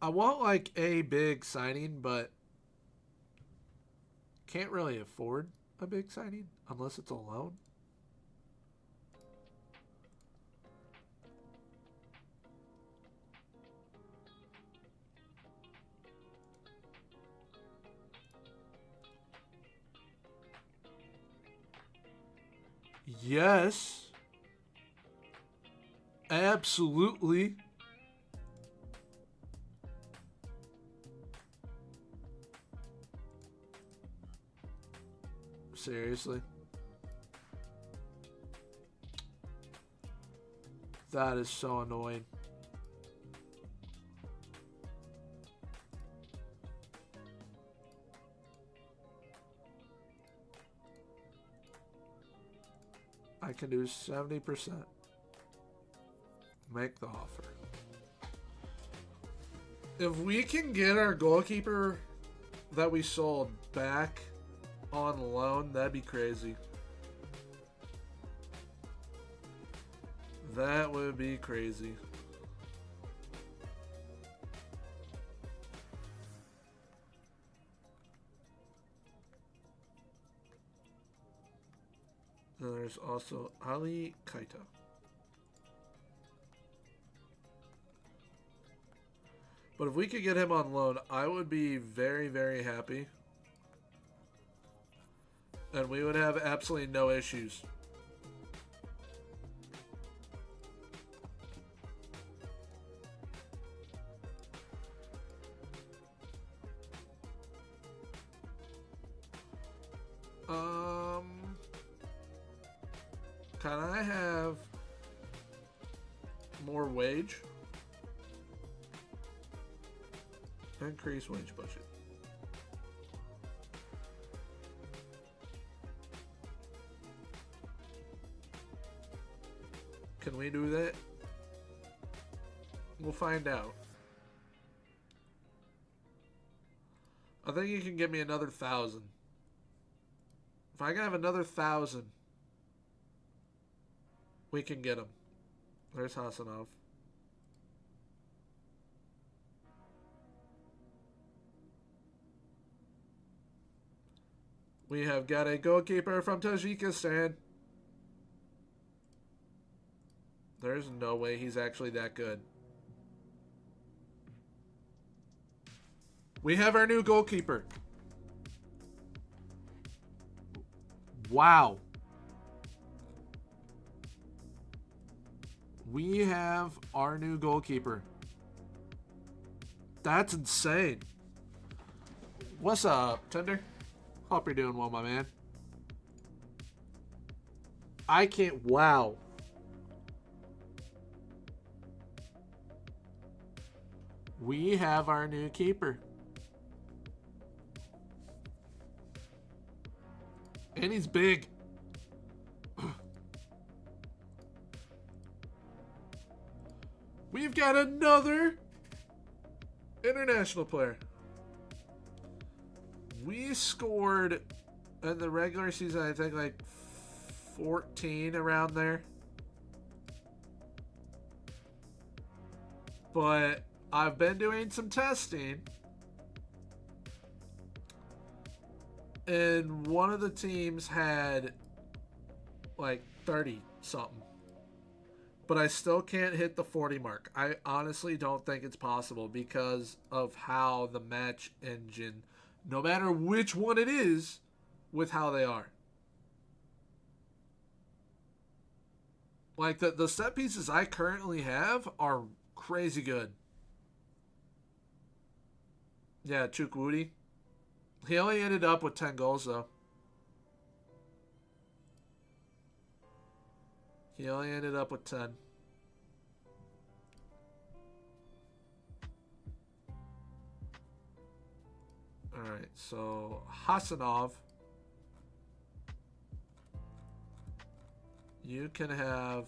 I want like a big signing, but can't really afford a big signing unless it's a loan. Yes. Absolutely. Seriously? That is so annoying. I can do 70%. Make the offer. If we can get our goalkeeper that we sold back on loan, that'd be crazy. That would be crazy. And there's also Ali Kaita. But if we could get him on loan, I would be very, very happy. And we would have absolutely no issues. Can I have more wage? Increase wage budget. Can we do that? We'll find out. I think you can give me another 1,000. If I can have another 1,000, we can get him. There's Hasanov. We have got a goalkeeper from Tajikistan. There's no way he's actually that good. We have our new goalkeeper. Wow. We have our new goalkeeper. That's insane. What's up, Tender? Hope you're doing well, my man. I can't... Wow. We have our new keeper. And he's big. We've got another international player. We scored in the regular season, I think, like 14 around there. But I've been doing some testing. And one of the teams had like 30 something. But I still can't hit the 40 mark. I honestly don't think it's possible because of how the match engine, no matter which one it is, with how they are. Like the set pieces I currently have are crazy good. Yeah, Chukwudi. He only ended up with 10 goals, though. He only ended up with 10. Alright, so Hasanov. You can have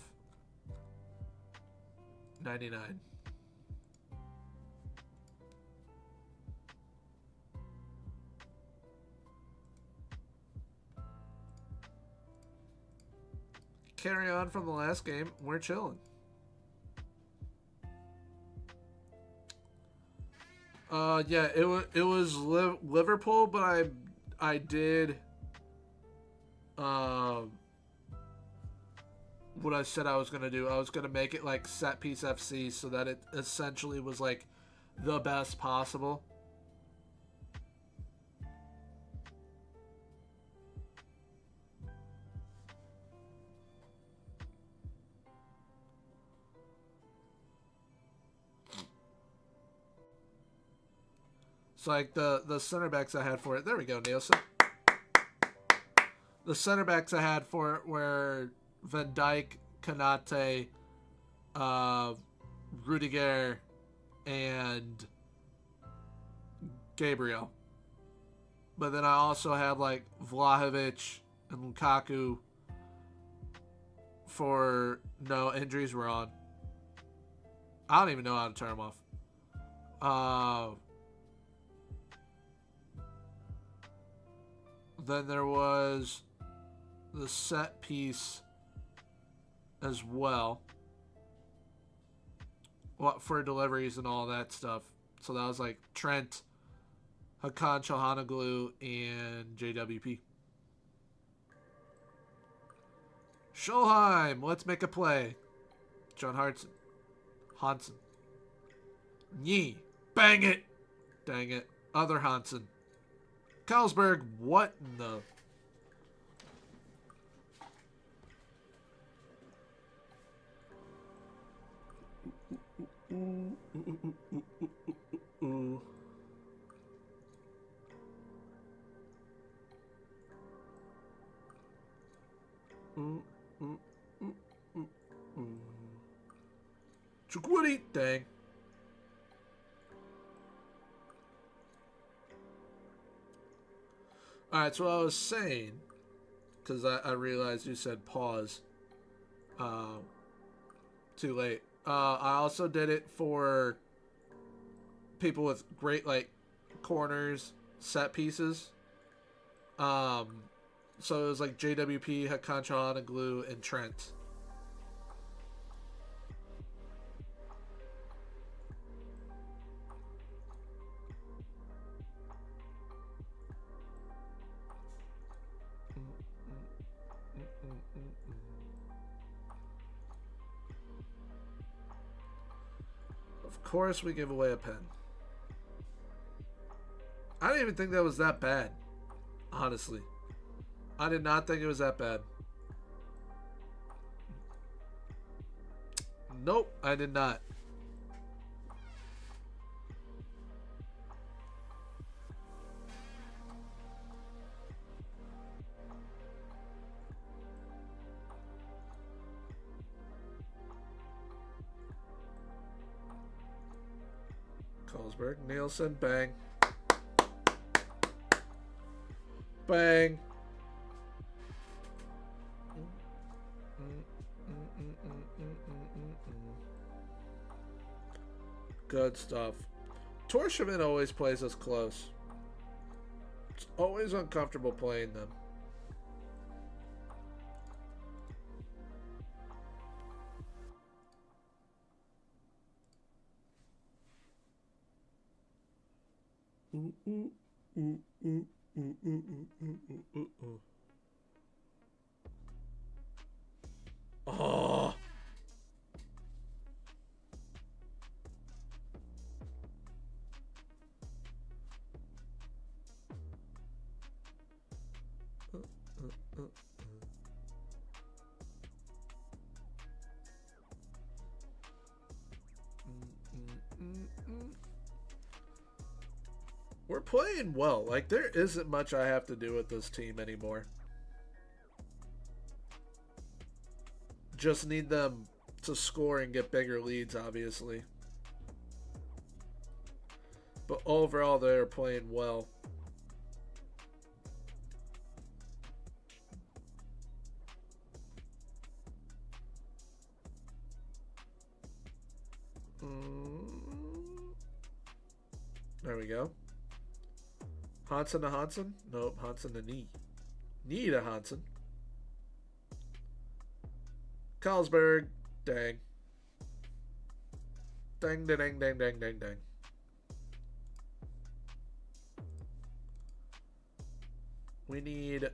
99. Carry on from the last game. We're chilling. Yeah, it was Liverpool, but I did what I said I was gonna do. I was gonna make it like set piece FC so that it essentially was like the best possible. So like the center backs I had for it. There we go, Nielsen. The center backs I had for it were Van Dijk, Konate, Rudiger, and Gabriel. But then I also had like Vlahovic and Lukaku for no injuries were on. I don't even know how to turn them off. Then there was the set piece as well. What for deliveries and all that stuff. So that was like Trent, Hakan Çalhanoğlu, and JWP. Scholheim, let's make a play. John Hartson. Hansen. Knee. Bang it. Dang it. Other Hansen. Carlsberg, what in the... Chukwudi, dang. Alright, so I was saying, because I realized you said pause too late. I also did it for people with great, like, corners, set pieces. So it was like JWP, Hakan Çalhanoğlu, and Trent. Of course we give away a pen. I didn't even think that was that bad. Honestly. I did not think it was that bad. Nope, I did not. Carlsberg, Nielsen, bang. Bang. Good stuff. Torshman always plays us close. It's always uncomfortable playing them. Oh. We're playing well. Like, there isn't much I have to do with this team anymore. Just need them to score and get bigger leads, obviously. But overall, they're playing well. There we go. Hansen to Hansen? Nope, Hansen to Knee. Knee to Hansen. Carlsberg. Dang. Dang, dang, dang, dang, dang, dang, dang. We need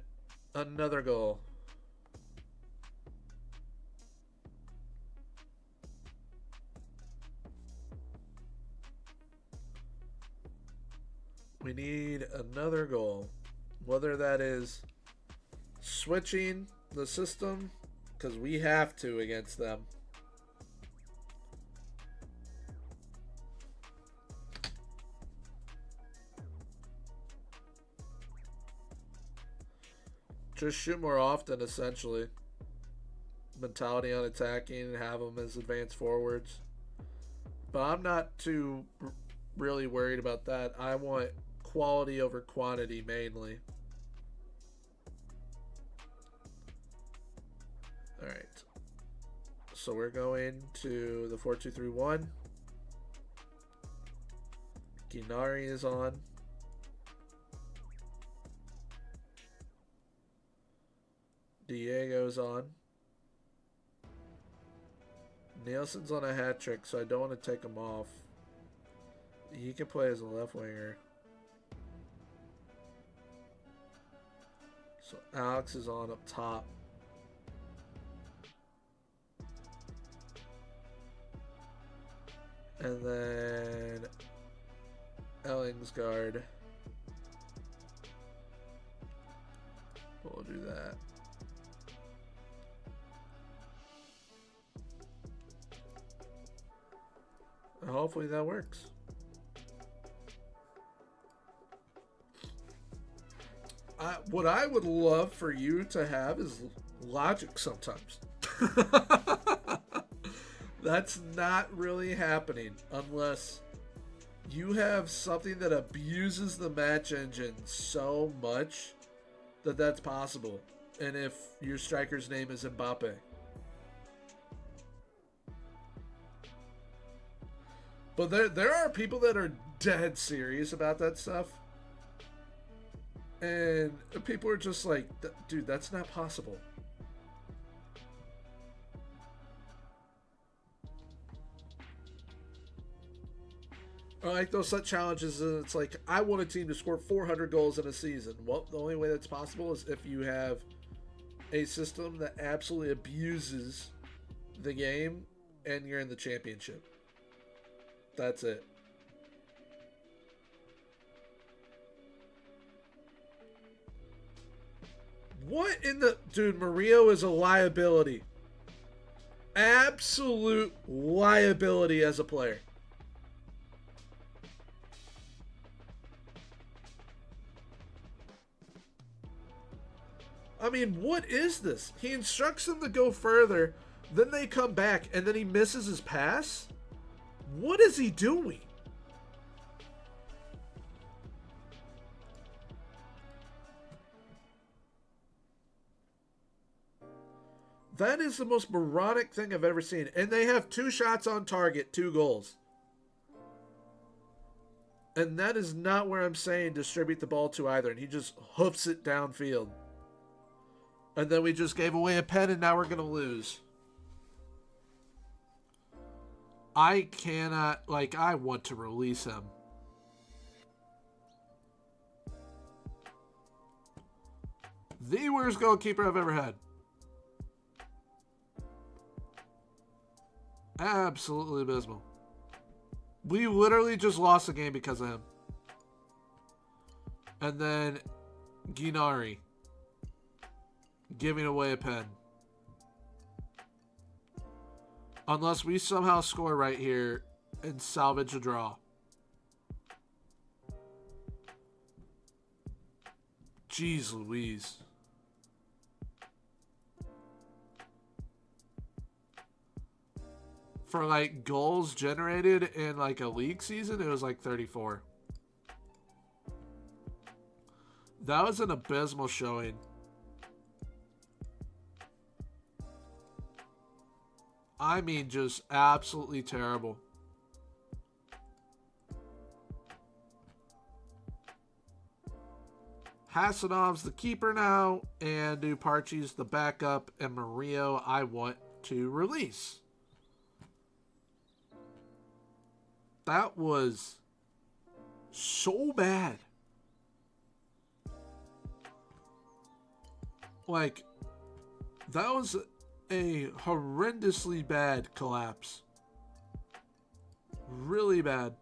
another goal. We need another goal. Whether that is switching the system, because we have to against them. Just shoot more often, essentially. Mentality on attacking, have them as advanced forwards. But I'm not too really worried about that. I want quality over quantity mainly. Alright. So we're going to the 4-2-3-1. Ginari is on. Diego's on. Nielsen's on a hat trick, so I don't want to take him off. He can play as a left winger. So Alex is on up top. And then Ellingsgaard. We'll do that. And hopefully that works. What I would love for you to have is logic sometimes. That's not really happening unless you have something that abuses the match engine so much that that's possible. And if your striker's name is Mbappe. But there are people that are dead serious about that stuff. And people are just like, dude, that's not possible. Or like those set challenges, and it's like, I want a team to score 400 goals in a season. Well, the only way that's possible is if you have a system that absolutely abuses the game and you're in the championship. That's it. What in the... Dude, Murillo is a liability. Absolute liability as a player. I mean, what is this? He instructs them to go further, then they come back, and then he misses his pass? What is he doing? That is the most moronic thing I've ever seen. And they have 2 shots on target, 2 goals. And that is not where I'm saying distribute the ball to either. And he just hoofs it downfield. And then we just gave away a pen and now we're going to lose. I cannot, like, I want to release him. The worst goalkeeper I've ever had. Absolutely abysmal. We literally just lost the game because of him. And then Ginari giving away a pen. Unless we somehow score right here and salvage a draw. Jeez Louise. For like goals generated in like a league season, it was like 34. That was an abysmal showing. I mean, just absolutely terrible. Hasanov's the keeper now, and Duparchi's the backup, and Murillo I want to release. That was so bad. Like, that was a horrendously bad collapse. Really bad.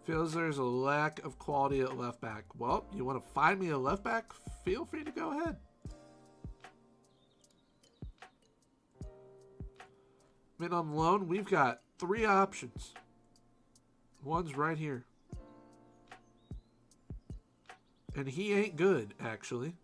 Feels there's a lack of quality at left back. Well, you want to find me a left back? Feel free to go ahead. I mean, on loan, we've got 3 options. One's right here. And he ain't good, actually.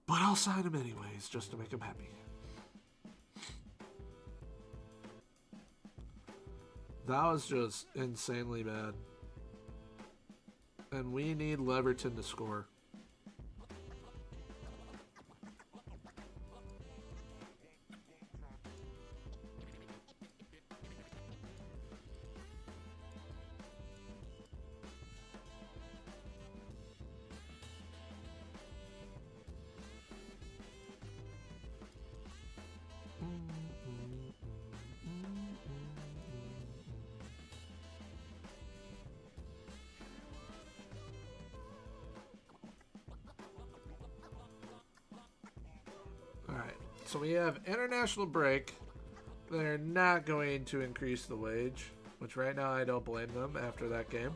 But I'll sign him anyways, just to make him happy. That was just insanely bad. And we need Leverton to score. So we have international break. They're not going to increase the wage, which right now I don't blame them after that game.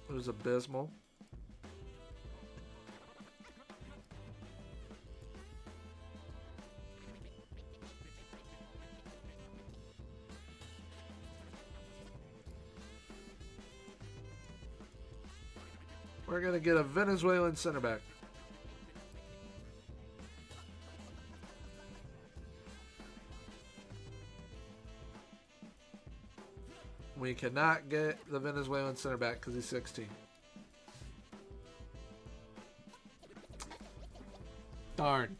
It was abysmal. We're going to get a Venezuelan center back. We cannot get the Venezuelan center back because he's 16. Darn.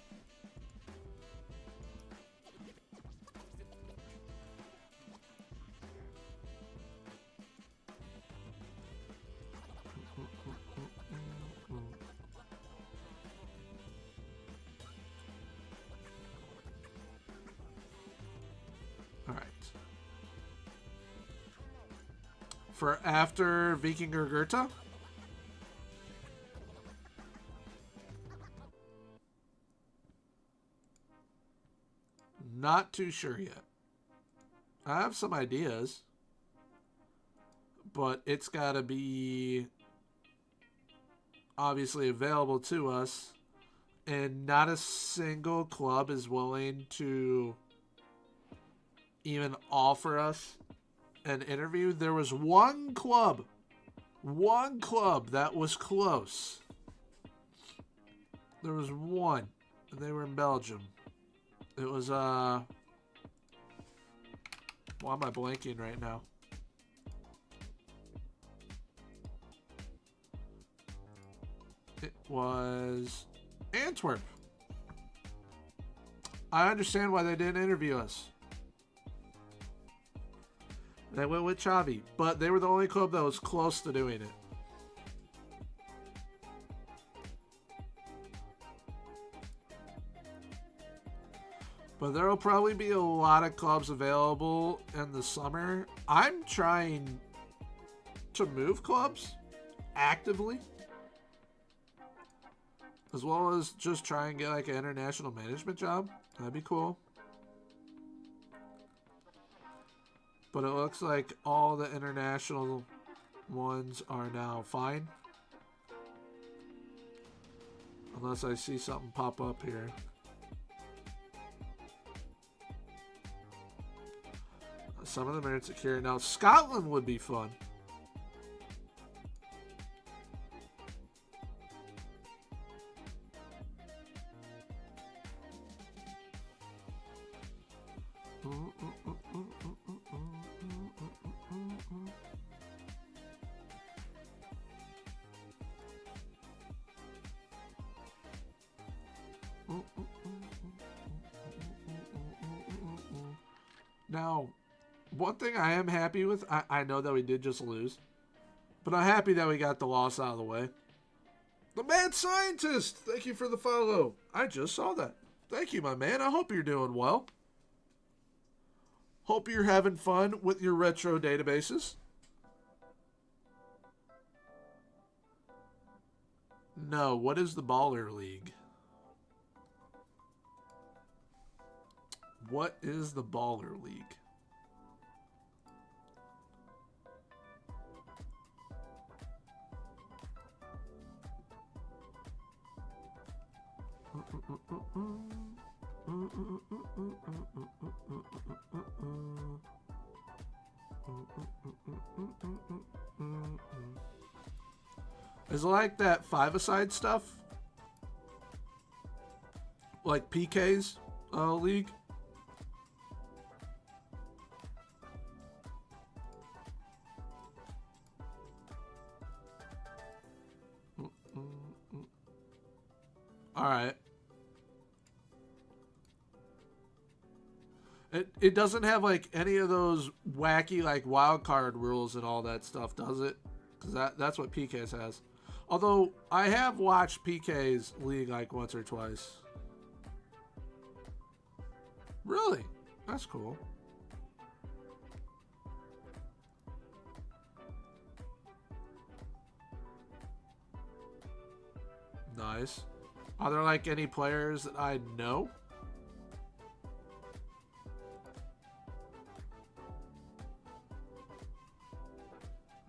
For after Vikingur Goethe? Not too sure yet. I have some ideas, but it's got to be obviously available to us, and not a single club is willing to even offer us an interview. There was one club that was close. There was one, and they were in Belgium. It was why am I blanking right now? It was Antwerp. I understand why they didn't interview us. They went with Xavi, but they were the only club that was close to doing it. But there will probably be a lot of clubs available in the summer. I'm trying to move clubs actively, as well as just try and get like an international management job. That'd be cool. But it looks like all the international ones are now fine. Unless I see something pop up here. Some of them are insecure. Now, Scotland would be fun. Now, one thing I am happy with, I know that we did just lose, but I'm happy that we got the loss out of the way. The Mad Scientist, thank you for the follow. I just saw that. Thank you, my man. I hope you're doing well. Hope you're having fun with your retro databases. No, what is the Baller League? What is the Baller League? Is it like that five-a-side stuff? Like PK's league? Alright. It doesn't have like any of those wacky like wild card rules and all that stuff, does it? Because that's what PK's has. Although I have watched PK's league like once or twice. Really? That's cool. Nice. Are there like any players that I know?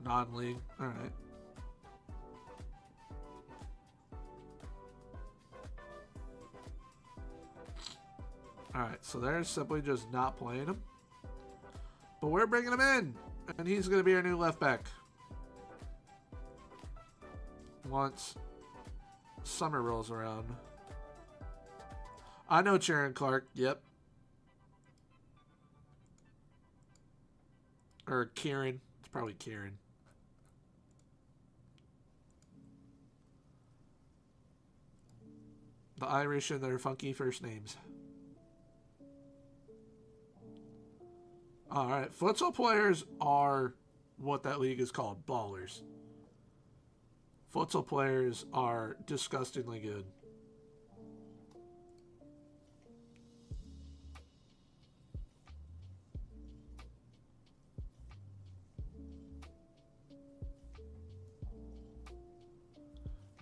Non-league. Alright. Alright, so they're simply just not playing him. But we're bringing him in. And he's going to be our new left back. Once summer rolls around. I know Sharon Clark. Yep. Or Kieran. It's probably Kieran. The Irish and their funky first names. Alright, futsal players are what that league is called, ballers. Futsal players are disgustingly good.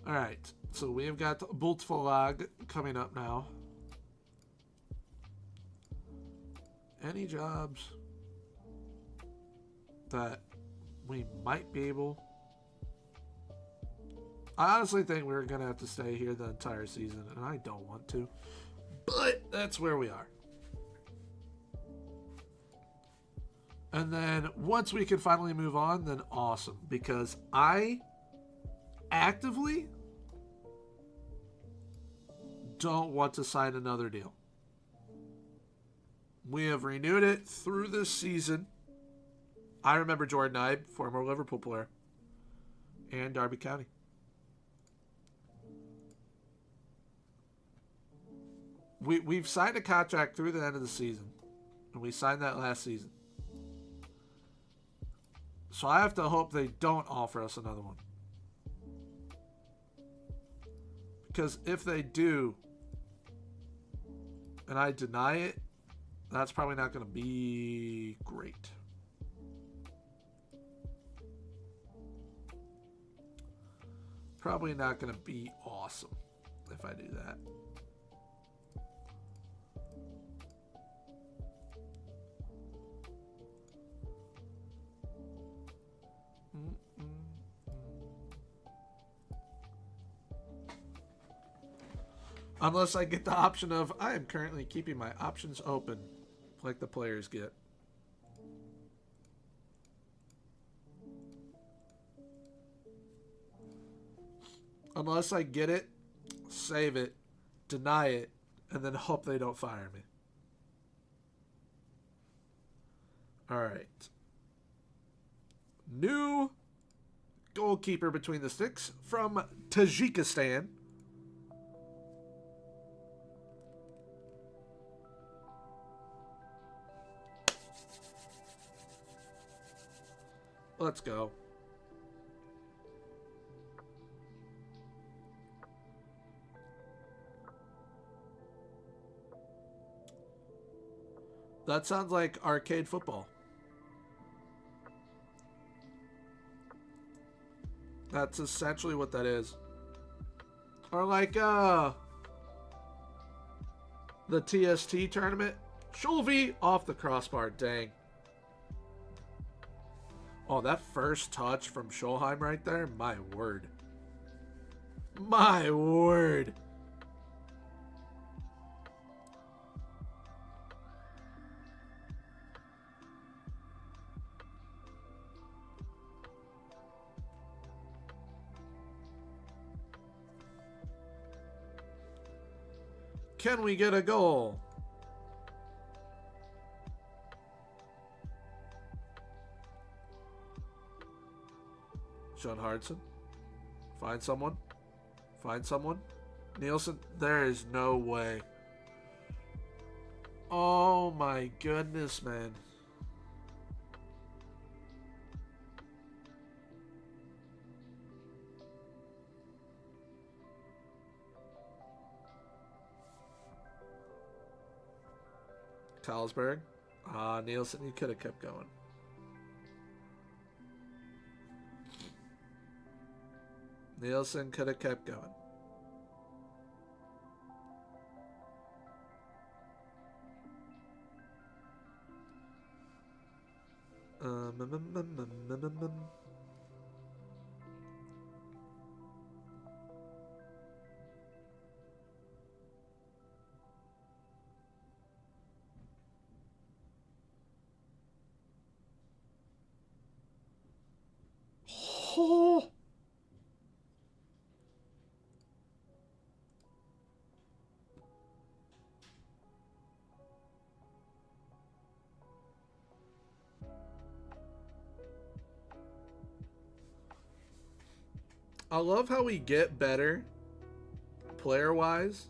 Alright, so we have got Bultverlag coming up now. Any jobs that we might be able... I honestly think we're going to have to stay here the entire season, and I don't want to. But that's where we are. And then once we can finally move on, then awesome. Because I actively don't want to sign another deal. We have renewed it through this season. I remember Jordan Ibe, former Liverpool player, and Derby County. We've signed a contract through the end of the season, and we signed that last season. So I have to hope they don't offer us another one. Because if they do, and I deny it, that's probably not going to be great. Probably not going to be awesome if I do that. Unless I get the option of, I am currently keeping my options open, like the players get. Unless I get it, save it, deny it, and then hope they don't fire me. Alright. New goalkeeper between the sticks from Tajikistan. Let's go. That sounds like arcade football. That's essentially what that is. Or like the TST tournament. Schulve off the crossbar. Dang. Oh, that first touch from Scholheim right there. My word. My word. Can we get a goal? Sean Hardson. Find someone. Find someone. Nielsen. There is no way. Oh my goodness, man. Carlsberg. Nielsen, you could have kept going. Nielsen could have kept going. Oh. I love how we get better player-wise,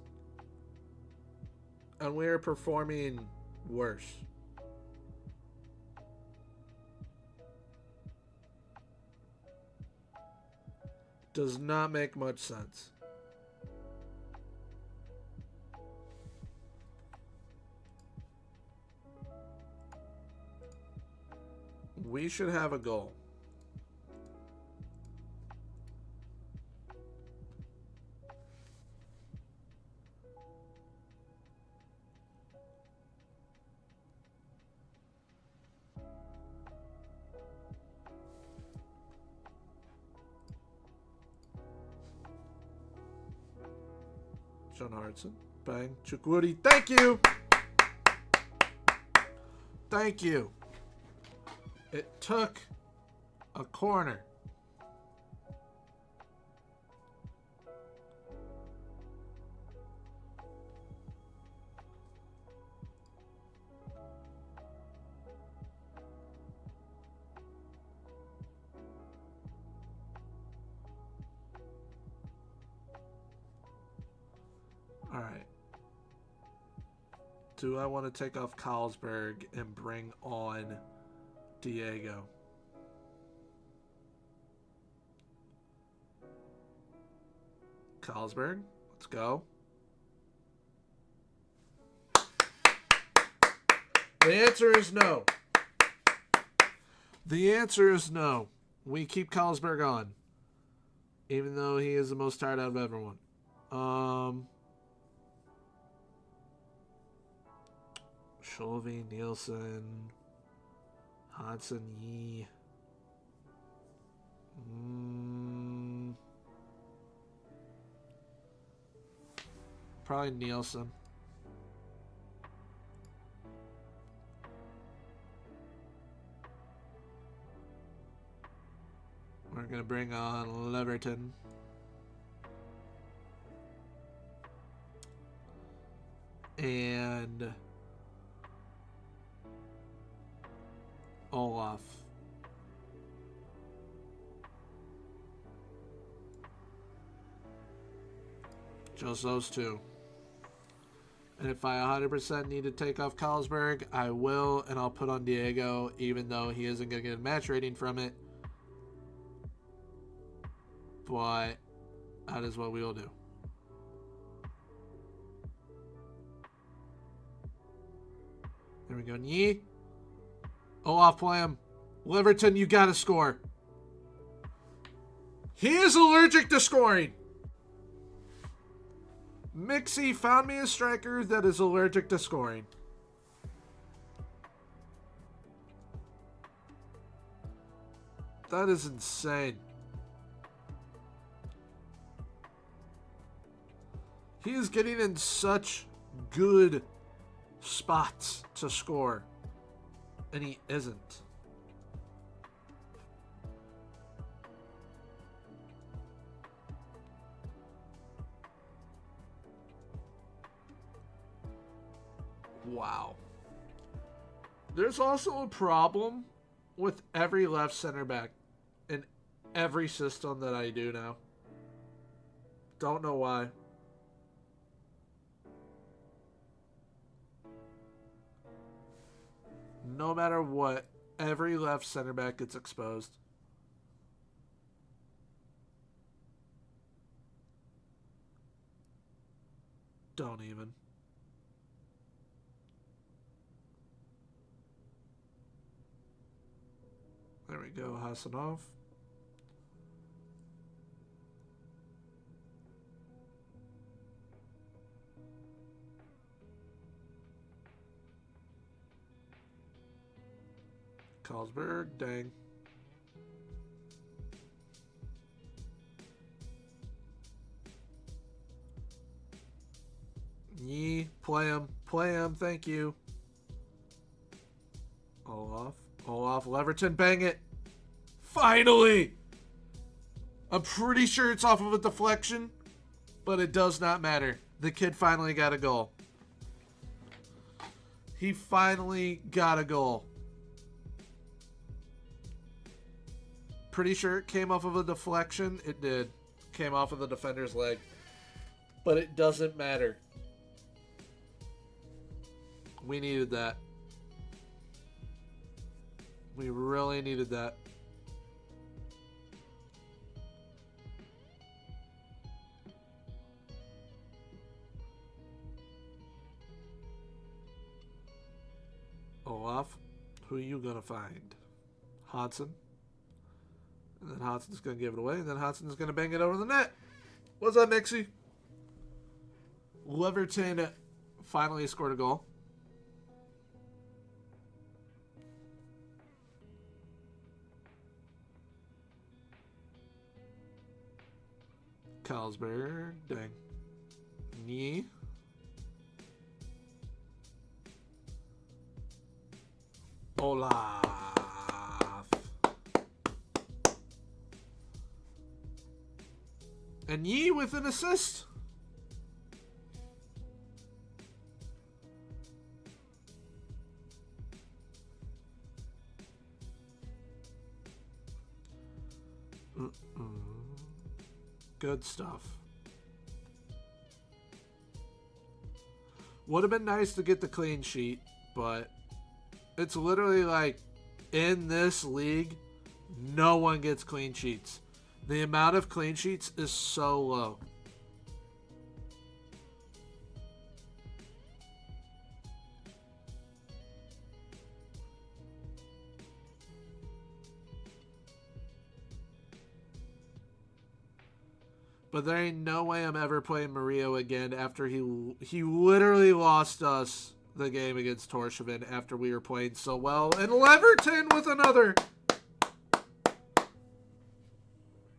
and we are performing worse. Does not make much sense. We should have a goal. John Hardson. Bang. Chukwudi. Thank you. Thank you. It took a corner. All right. Do I want to take off Carlsberg and bring on Diego? Carlsberg, let's go. The answer is no. The answer is no. We keep Carlsberg on, even though he is the most tired out of everyone. Scholve, Nielsen, Hodson, Yee. Probably Nielsen. We're going to bring on Leverton. And Olaf. Just those two. And if I 100% need to take off Carlsberg, I will, and I'll put on Diego, even though he isn't going to get a match rating from it. But that is what we will do. There we go. Yee. Olaf, play him. Leverton, you got to score. He is allergic to scoring. Mixie found me a striker that is allergic to scoring. That is insane. He is getting in such good spots to score, and he isn't. Wow. There's also a problem with every left center back in every system that I do now. Don't know why. No matter what, every left center back gets exposed. Don't even. There we go, Hasanov. Carlsberg, dang. Yee, play him, thank you. Olaf, Leverton, bang it. Finally! I'm pretty sure it's off of a deflection, but it does not matter. The kid finally got a goal. He finally got a goal. Pretty sure it came off of a deflection. It did. Came off of the defender's leg. But it doesn't matter. We needed that. We really needed that. Olaf, who are you gonna find? Hodson. And then Hodson's gonna give it away, and then Hodson's gonna bang it over the net. What's up, Mixie? Leverton finally scored a goal. Carlsberg, dang. Knee. Olaf. And Yee with an assist. Good stuff. Would have been nice to get the clean sheet, but it's literally like in this league, no one gets clean sheets. The amount of clean sheets is so low. But there ain't no way I'm ever playing Murillo again after he literally lost us the game against Torshevin after we were playing so well. And Leverton with another.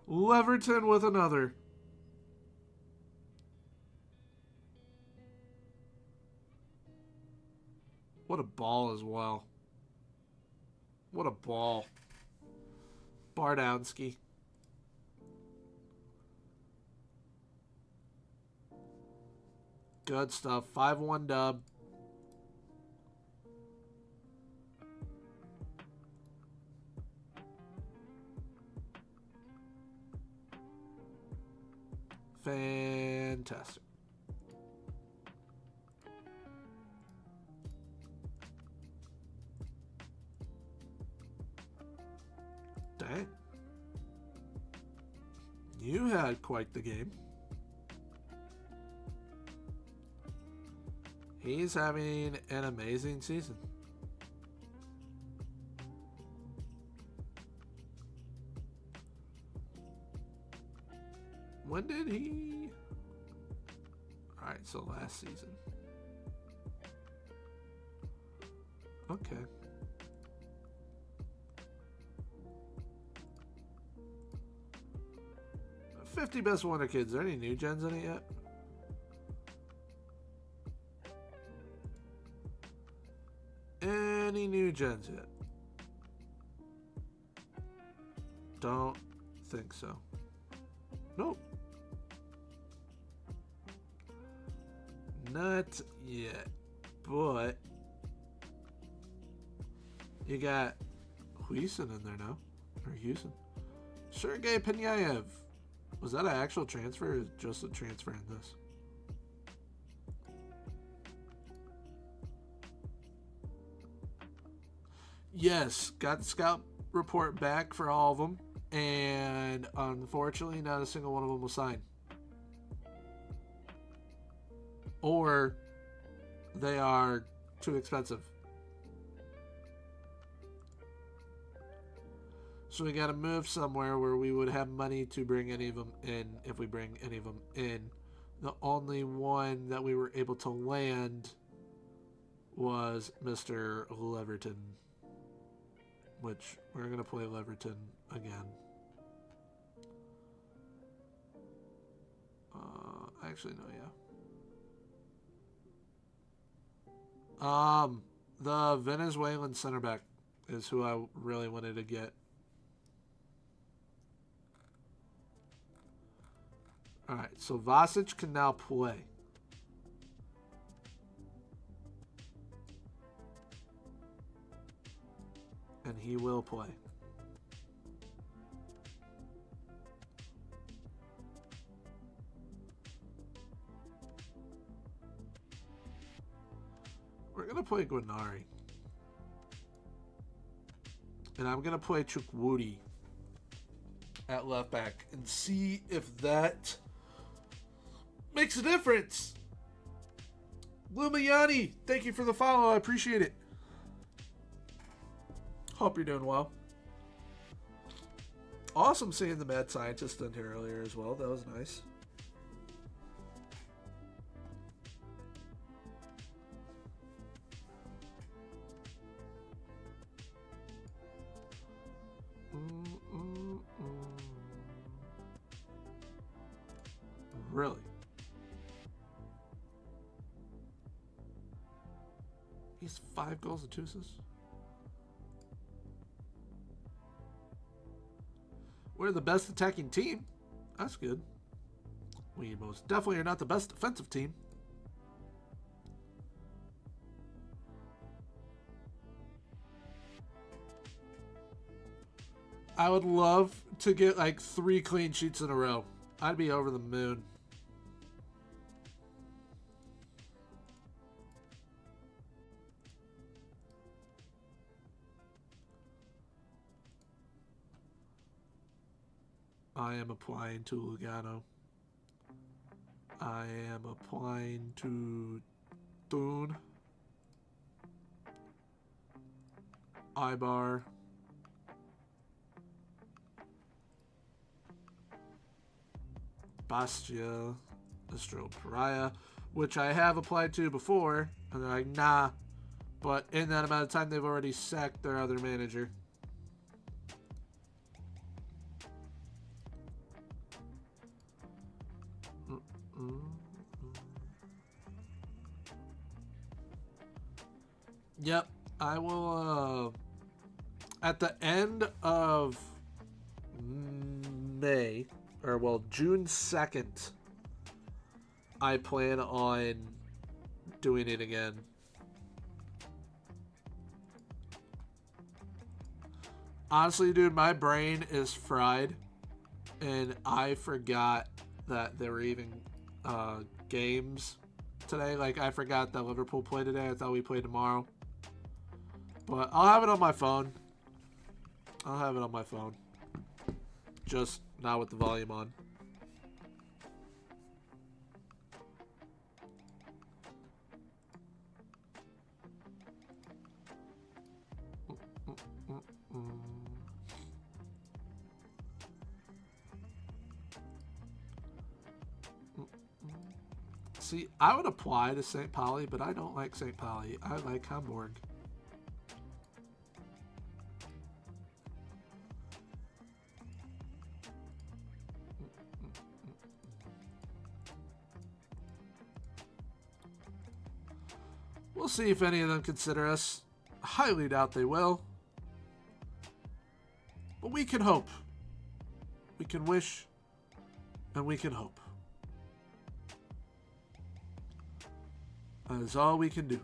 Leverton with another. What a ball as well. What a ball. Bardowski. Good stuff. 5-1 dub. Fantastic. Dang. You had quite the game. He's having an amazing season. When did he... Alright, so last season. Okay. 50 Best Wonder Kids. Are there any new gens in it yet? Any new gens yet? Don't think so. Nope. Not yet. But you got Huisin in there now. Or Houston. Sergei Penyaev. Was that an actual transfer or just a transfer in this? Yes, got the scout report back for all of them, and unfortunately, not a single one of them will sign. Or they are too expensive. So we got to move somewhere where we would have money to bring any of them in if we bring any of them in. The only one that we were able to land was Mr. Leverton, which we're going to play Leverton again. Actually, no, yeah. The Venezuelan center back is who I really wanted to get. Alright, so Vasic can now play. And he will play. We're going to play Guinari. And I'm going to play Chukwudi at left back and see if that makes a difference. Lumayani, thank you for the follow. I appreciate it. Hope you're doing well. Awesome seeing the mad scientist in here earlier as well. That was nice. Really? He's 5 goals and 2 assists? We're the best attacking team. That's good. We most definitely are not the best defensive team. I would love to get like 3 clean sheets in a row. I'd be over the moon. I am applying to Lugano. I am applying to Thun. Ibar. Bastia. Astro Pariah. Which I have applied to before. And they're like, nah. But in that amount of time, they've already sacked their other manager. Yep, I will, at the end of May, or well, June 2nd, I plan on doing it again. Honestly, dude, my brain is fried, and I forgot that there were even games today. Like, I forgot that Liverpool played today. I thought we played tomorrow. But I'll have it on my phone. I'll have it on my phone. Just not with the volume on. See, I would apply to St. Pauli, but I don't like St. Pauli. I like Hamburg. We'll see if any of them consider us. I highly doubt they will. But we can hope. We can wish, and we can hope. That is all we can do.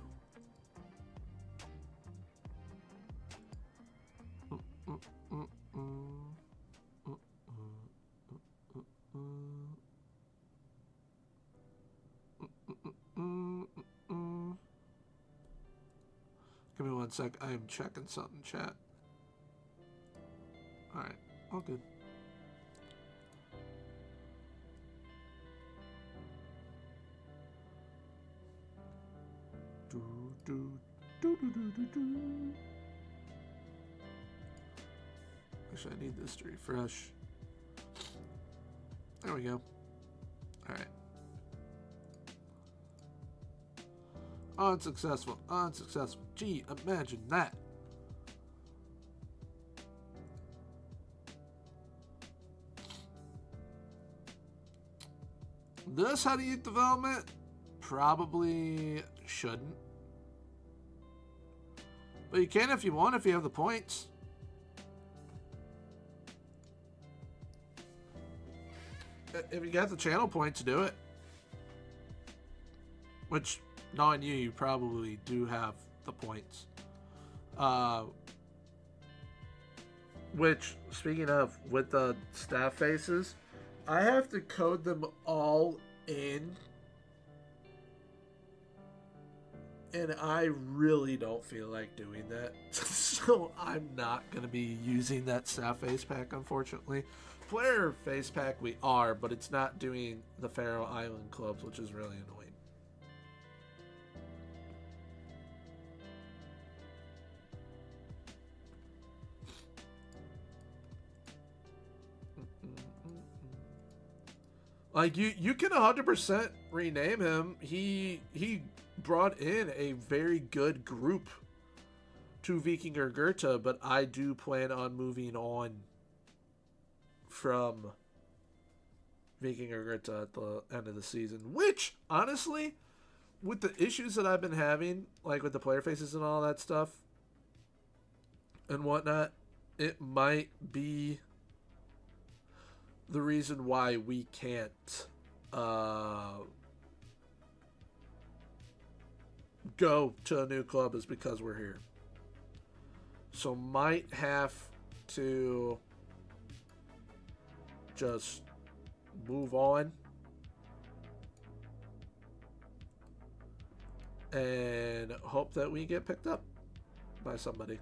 Give me one sec. I am checking something, chat. Alright, all good. Actually, I need this to refresh. There we go. Alright. Unsuccessful. Unsuccessful. Gee, imagine that. This how to youth development? Probably shouldn't. But you can if you want, if you have the points. If you got the channel points to do it. Which, knowing you, you probably do have the points. Which, speaking of, with the staff faces, I have to code them all in. And I really don't feel like doing that. So I'm not going to be using that staff face pack, unfortunately. Player face pack we are, but it's not doing the Faroe Island clubs, which is really annoying. Like, you can 100% rename him. He brought in a very good group to Vikingur Goethe, but I do plan on moving on from Vikingur Goethe at the end of the season. Which, honestly, with the issues that I've been having, like with the player faces and all that stuff and whatnot, it might be the reason why we can't go to a new club is because we're here. So might have to just move on and hope that we get picked up by somebody.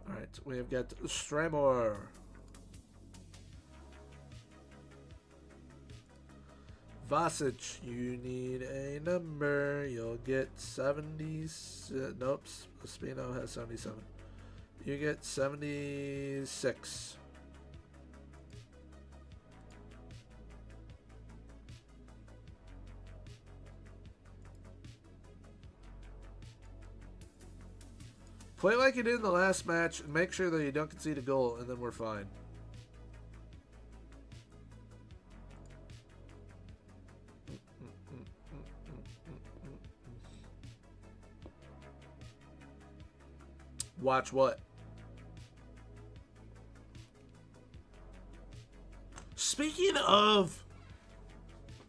Alright, we've got Stramor. Vasic, you need a number. You'll get 70. Nope, Spino has 77. You get 76. Play like you did in the last match and make sure that you don't concede a goal, and then we're fine. Watch what? Speaking of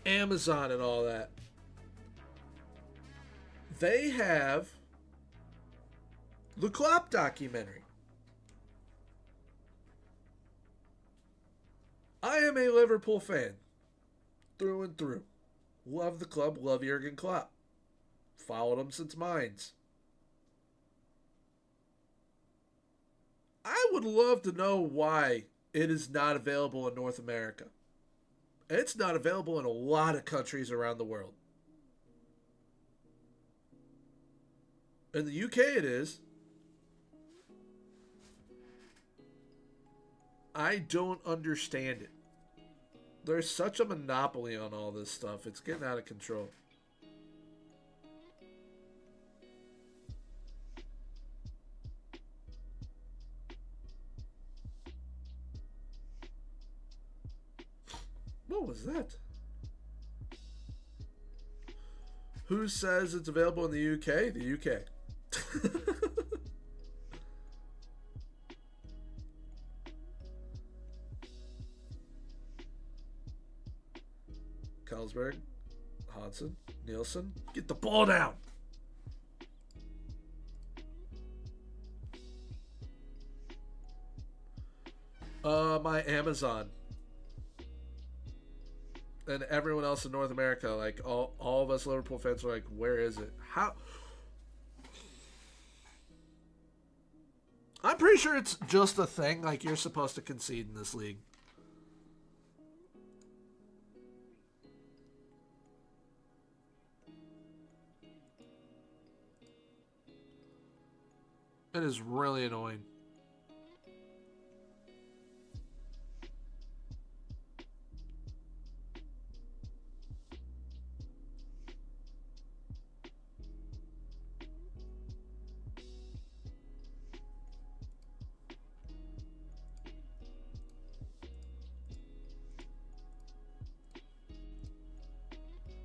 Amazon and all that, they have the Klopp documentary. I am a Liverpool fan through and through. Love the club, love Jurgen Klopp. Followed him since Mainz. I would love to know why it is not available in North America. It's not available in a lot of countries around the world. In the UK it is. I don't understand it. There's such a monopoly on all this stuff. It's getting out of control. was that? Who says it's available in the UK? The UK. Carlsberg, Hansen, Nielsen, get the ball down. My Amazon. And everyone else in North America, like all of us Liverpool fans, are like, where is it? How? I'm pretty sure it's just a thing. Like, you're supposed to concede in this league. It is really annoying.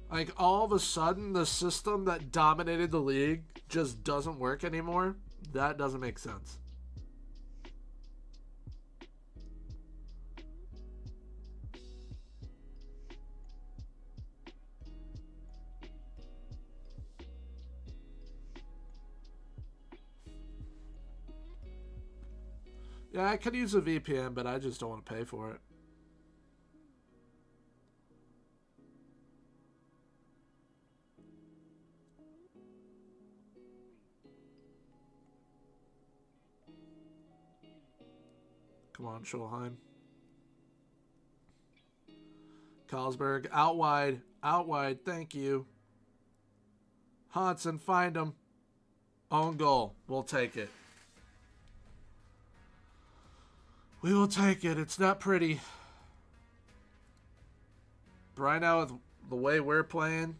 Like, all of a sudden, the system that dominated the league just doesn't work anymore. That doesn't make sense. Yeah, I could use a VPN, but I just don't want to pay for it. Come on, Schulheim. Carlsberg, out wide. Out wide, thank you. Hansen, find him. Own goal. We'll take it. We will take it. It's not pretty. But right now, with the way we're playing,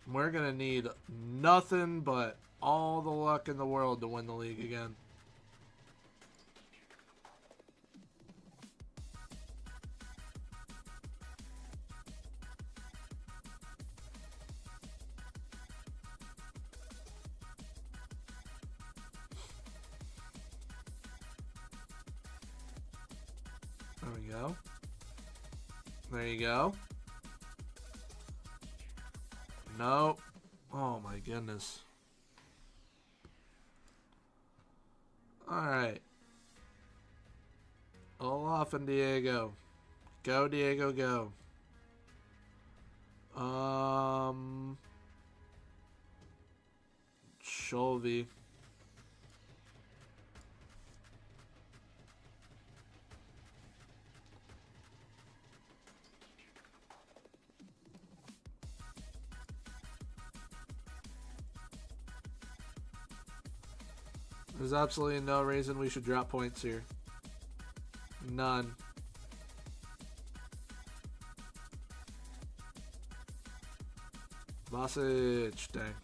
we're going to need nothing but all the luck in the world to win the league again. There we go. There you go. No. Oh my goodness. Alright. Olaf and Diego. Go, Diego, go. Sholvey. There's absolutely no reason we should drop points here. None. Vasic, dang.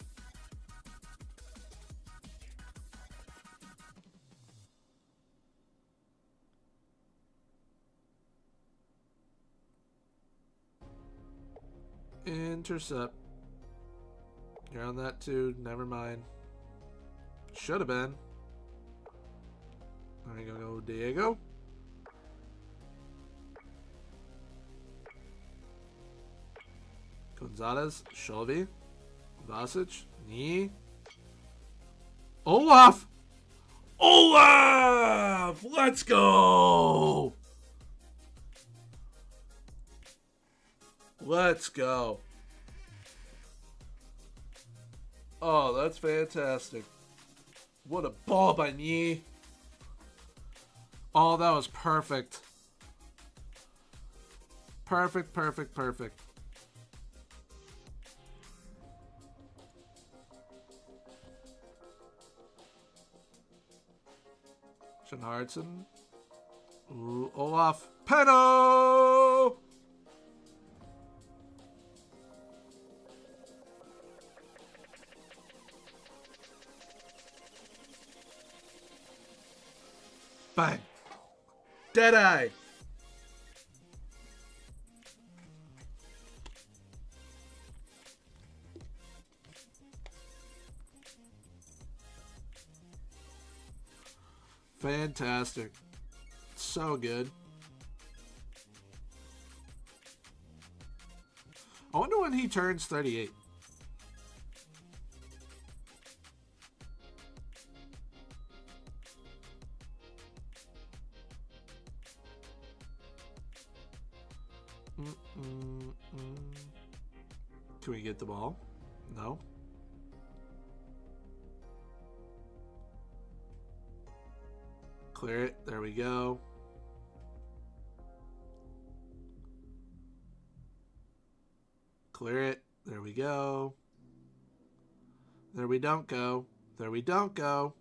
Intercept. You're on that too, never mind. Should have been. There you go, Diego. Gonzalez, Shelby, Vasic, Knee. Olaf! Olaf! Let's go! Let's go. Oh, that's fantastic. What a ball by Knee. Oh, that was perfect. Perfect, perfect, perfect. Hardson. Ooh, Olaf. Pedo! Bang. Deadeye. Fantastic. So good. I wonder when he turns 38. Can we get the ball? No. Clear it. There we go. Clear it. There we go. There we don't go. There we don't go.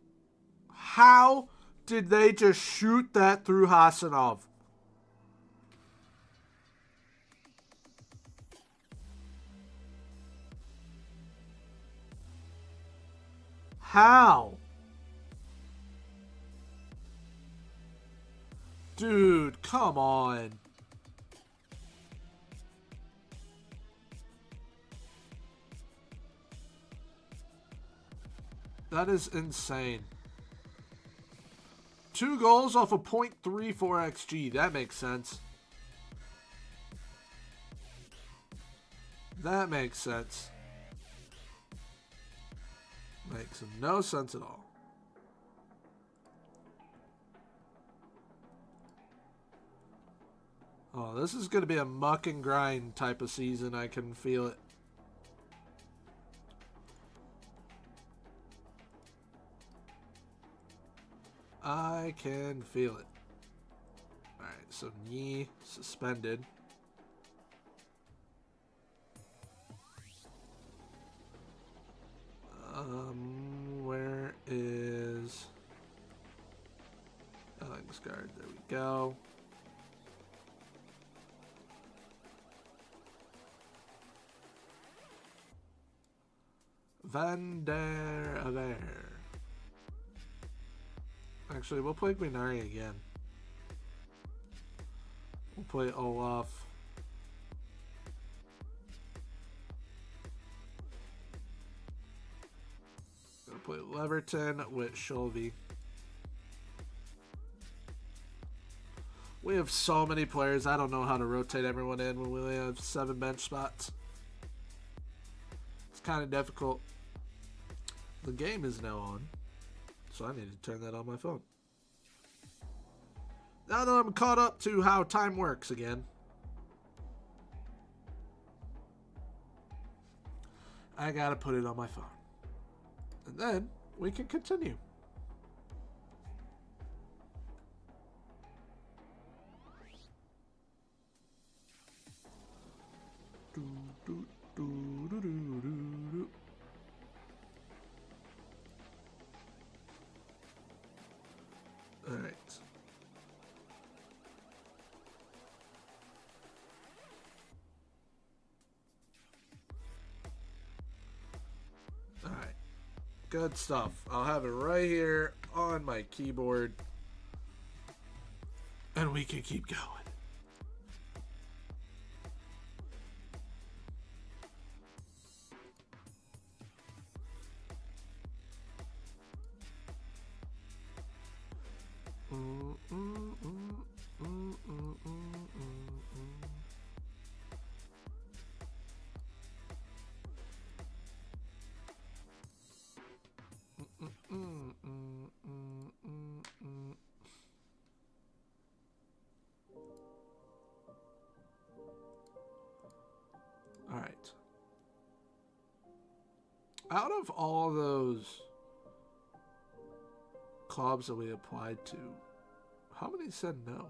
How did they just shoot that through Hasanov? How? Dude, come on. That is insane. 2 goals off a .34 XG. That makes sense. That makes sense. Makes no sense at all. Oh, this is going to be a muck and grind type of season. I can feel it. I can feel it. Alright, so knee suspended. Where is Ellingsgaard? There we go. Van der Aver. Actually, we'll play Guinari again. We'll play Olaf. Gonna play Leverton with Shelby. We have so many players. I don't know how to rotate everyone in when we only have 7 bench spots. It's kind of difficult. The game is now on, so I need to turn that on my phone. Now that I'm caught up to how time works again, I gotta put it on my phone. And then we can continue. All right. All right. Good stuff. I'll have it right here on my keyboard. And we can keep going. All right. Out of all those clubs that we applied to, how many said no?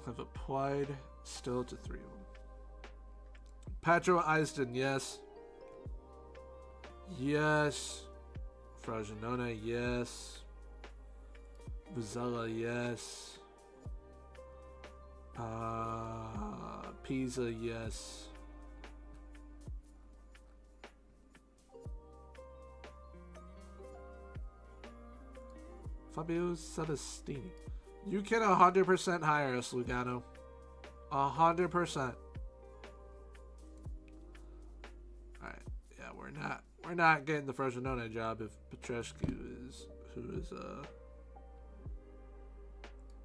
I've applied still to 3 of them. Patro Eisden, yes. Yes. Frosinone, yes. Vizela, yes. Pisa, yes. Fabio Celestini. You can 100% hire us, Lugano. 100%. Alright, yeah, we're not getting the Frosinone job if Petrescu is who is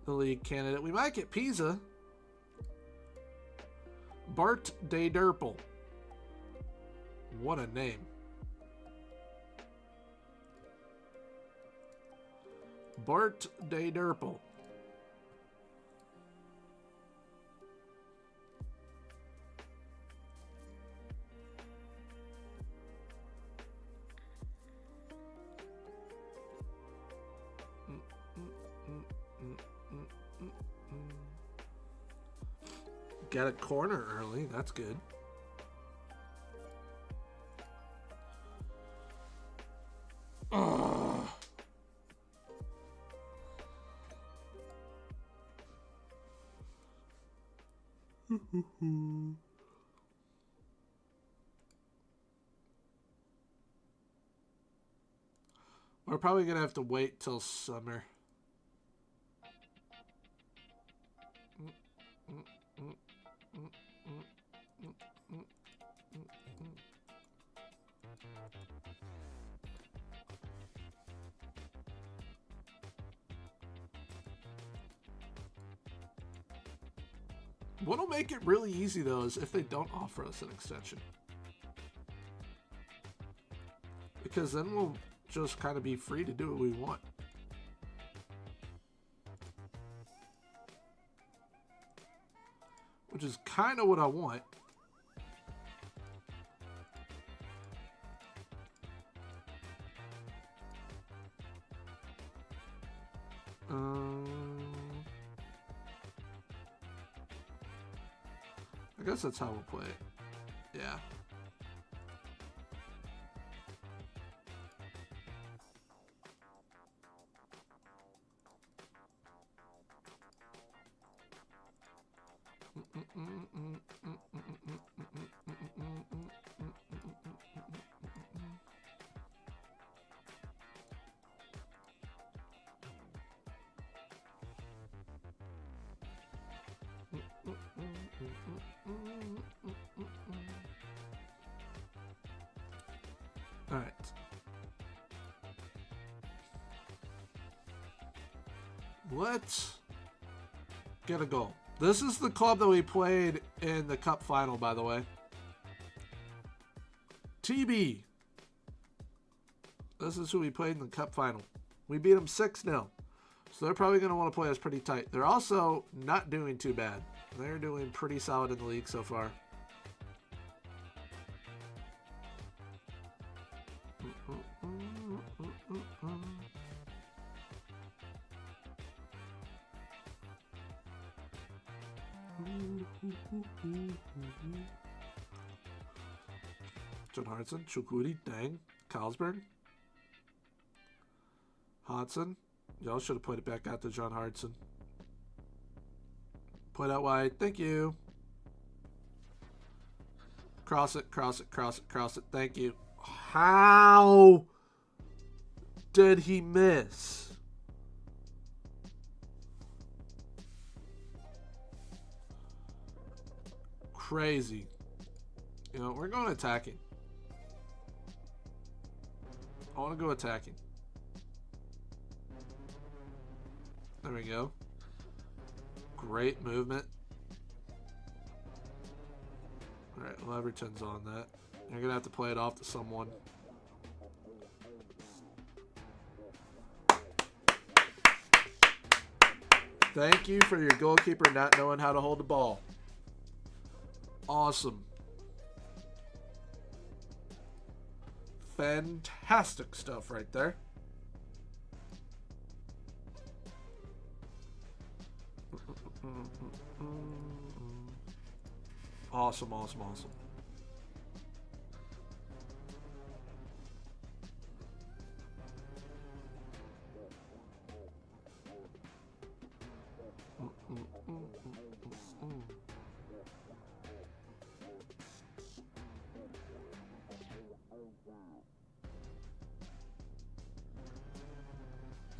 the league candidate. We might get Pisa. Bart de Derpel. What a name. Bart de Derpel. Get a corner early. That's good. Ugh. We're probably going to have to wait till summer. What'll make it really easy, though, is if they don't offer us an extension. Because then we'll just kind of be free to do what we want. Which is kind of what I want. I guess that's how we'll play it. Yeah. All right. Let's get a goal. This is the club that we played in the cup final, by the way. TB. This is who we played in the cup final. We beat them 6-0. So they're probably going to want to play us pretty tight. They're also not doing too bad. They're doing pretty solid in the league so far. John Hartson, Chukudi, Dang, Carlsberg, Hodson. Y'all should have put it back out to John Hartson. Put out wide. Thank you. Cross it, cross it, cross it, cross it. Thank you. How did he miss? Crazy. You know, we're going attacking. I want to go attacking. There we go. Great movement. Alright, Leverton's on that. You're going to have to play it off to someone. Thank you for your goalkeeper not knowing how to hold the ball. Awesome. Fantastic stuff right there. Awesome, awesome, awesome.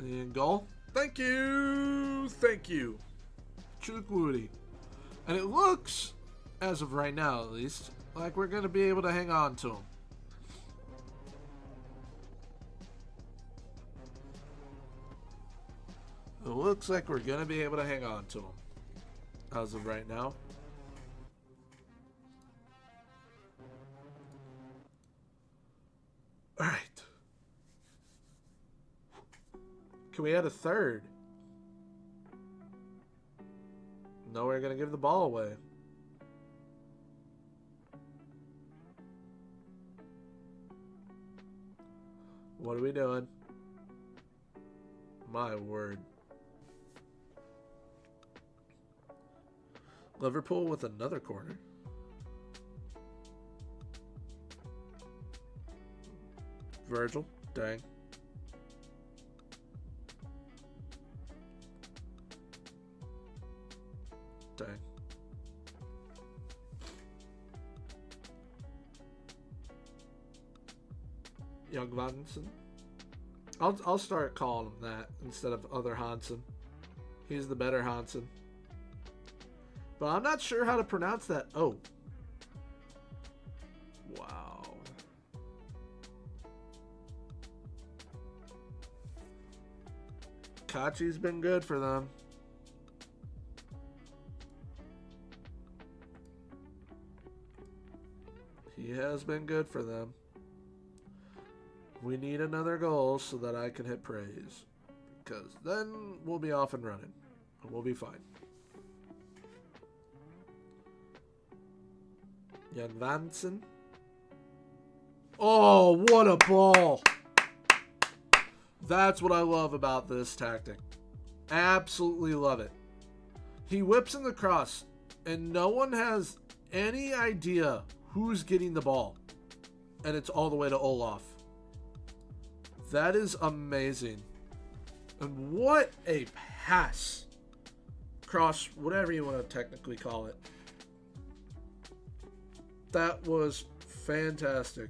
In goal. Thank you. Thank you. Chukwudi. And it looks, as of right now at least, like we're going to be able to hang on to him. It looks like we're going to be able to hang on to him. As of right now. Alright. Can we add a third? No, we're going to give the ball away. What are we doing? My word. Liverpool with another corner. Virgil, dang. Dang. Young Vanson. I'll start calling him that instead of other Hansen. He's the better Hansen. But I'm not sure how to pronounce that. Oh. Wow. Kachi's been good for them. He has been good for them. We need another goal so that I can hit praise. Because then we'll be off and running. And we'll be fine. Jan Vansen. Oh, what a ball. That's what I love about this tactic. Absolutely love it. He whips in the cross, and no one has any idea who's getting the ball. And it's all the way to Olaf. That is amazing. And what a pass. Cross, whatever you want to technically call it. That was fantastic.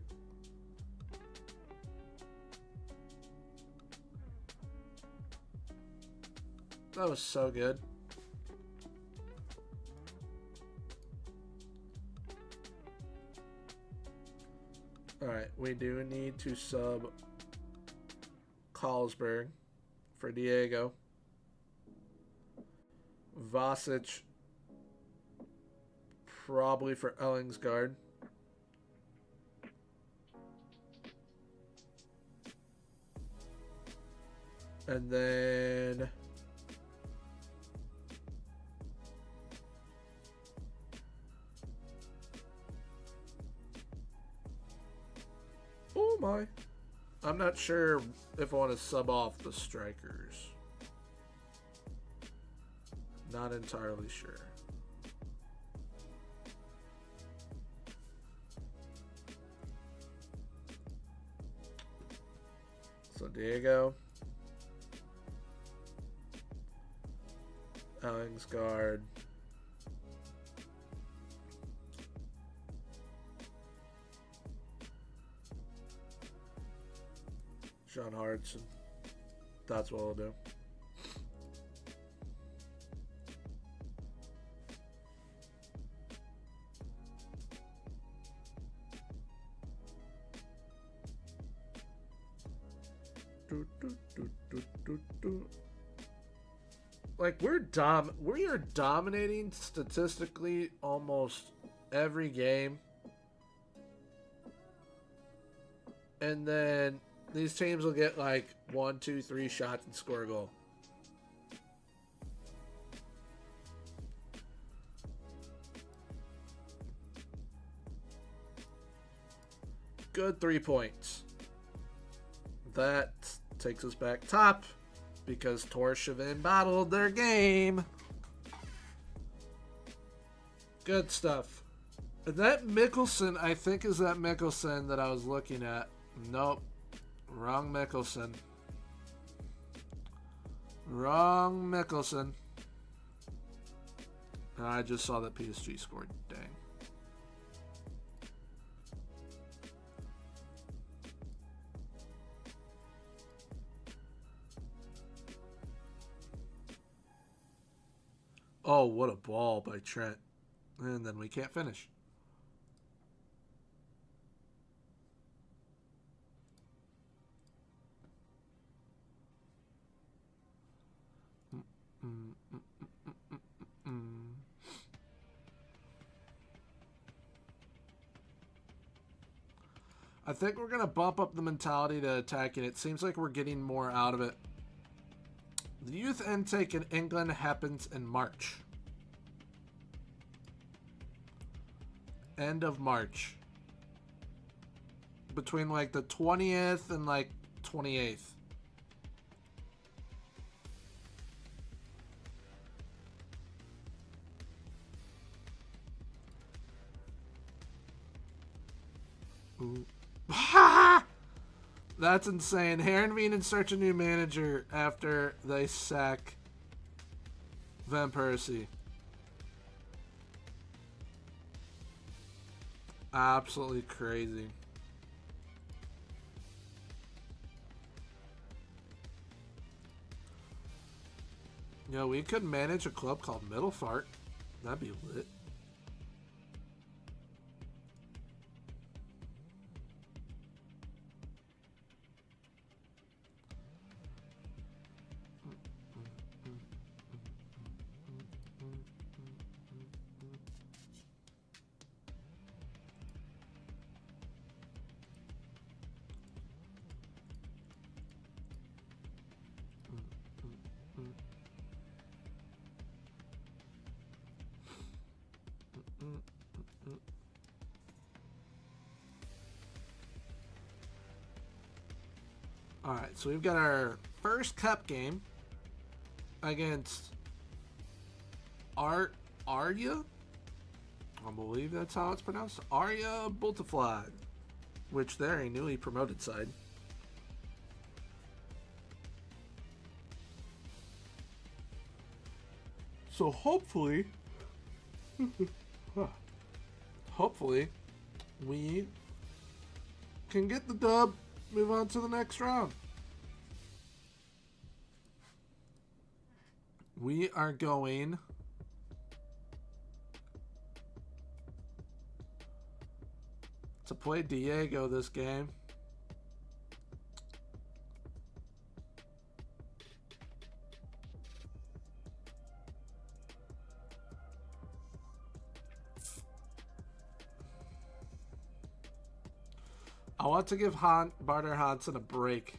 That was so good. Alright, we do need to sub Carlsberg for Diego. Vasic probably for Ellingsgaard. And then oh my. I'm not sure if I want to sub off the strikers. Not entirely sure. So Diego, Ellingsgaard, John Hartson. That's what I'll do. Like we are dominating statistically almost every game, and then these teams will get like 1, 2, 3 shots and score a goal. Good 3 points. That takes us back top because Torshavn battled their game. Good stuff. And that Mikkelsen, I think, is that Mikkelsen that I was looking at. Nope. Wrong Mikkelsen. Wrong Mikkelsen. And I just saw that PSG scored. Dang. Oh, what a ball by Trent. And then we can't finish. I think we're going to bump up the mentality to attacking. It seems like we're getting more out of it. The youth intake in England happens in March. End of March. Between like the 20th and like 28th. Ooh. That's insane. Heerenveen in search of new manager after they sack Van Persie. Absolutely crazy. You know, we could manage a club called Middlefart. That'd be lit. Alright, so we've got our first cup game against Arya? I believe that's how it's pronounced. Arya Bultaflag, which they're a newly promoted side. So hopefully, we can get the dub, move on to the next round. We are going to play Diego this game. I want to give Barter Hansen a break.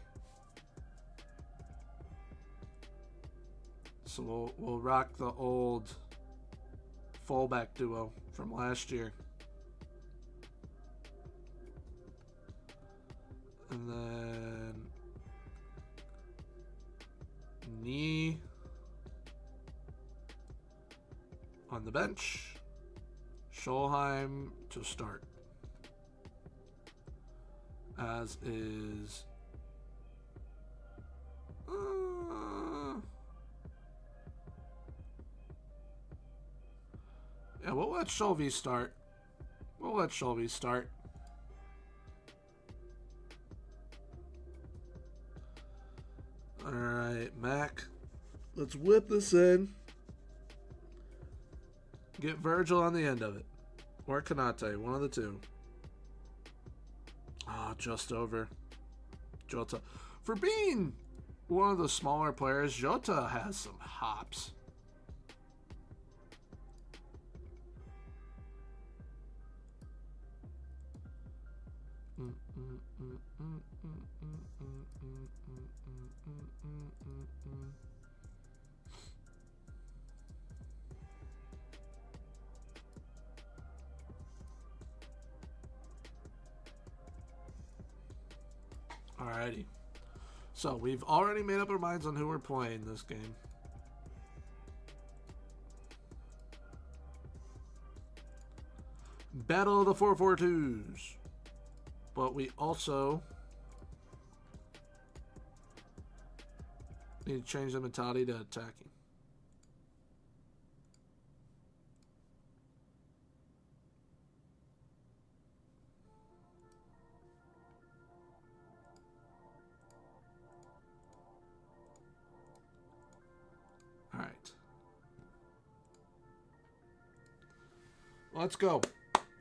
So we'll rock the old fullback duo from last year. And then Knee on the bench. Scholheim to start. As is yeah, we'll let Shelby start. Alright, Mac. Let's whip this in. Get Virgil on the end of it. Or Kanate, one of the two. Just over. Jota. For being one of the smaller players, Jota has some hops. Alrighty. So, we've already made up our minds on who we're playing this game. Battle of the 4-4-2s. But we also need to change the mentality to attacking. Alright. Let's go.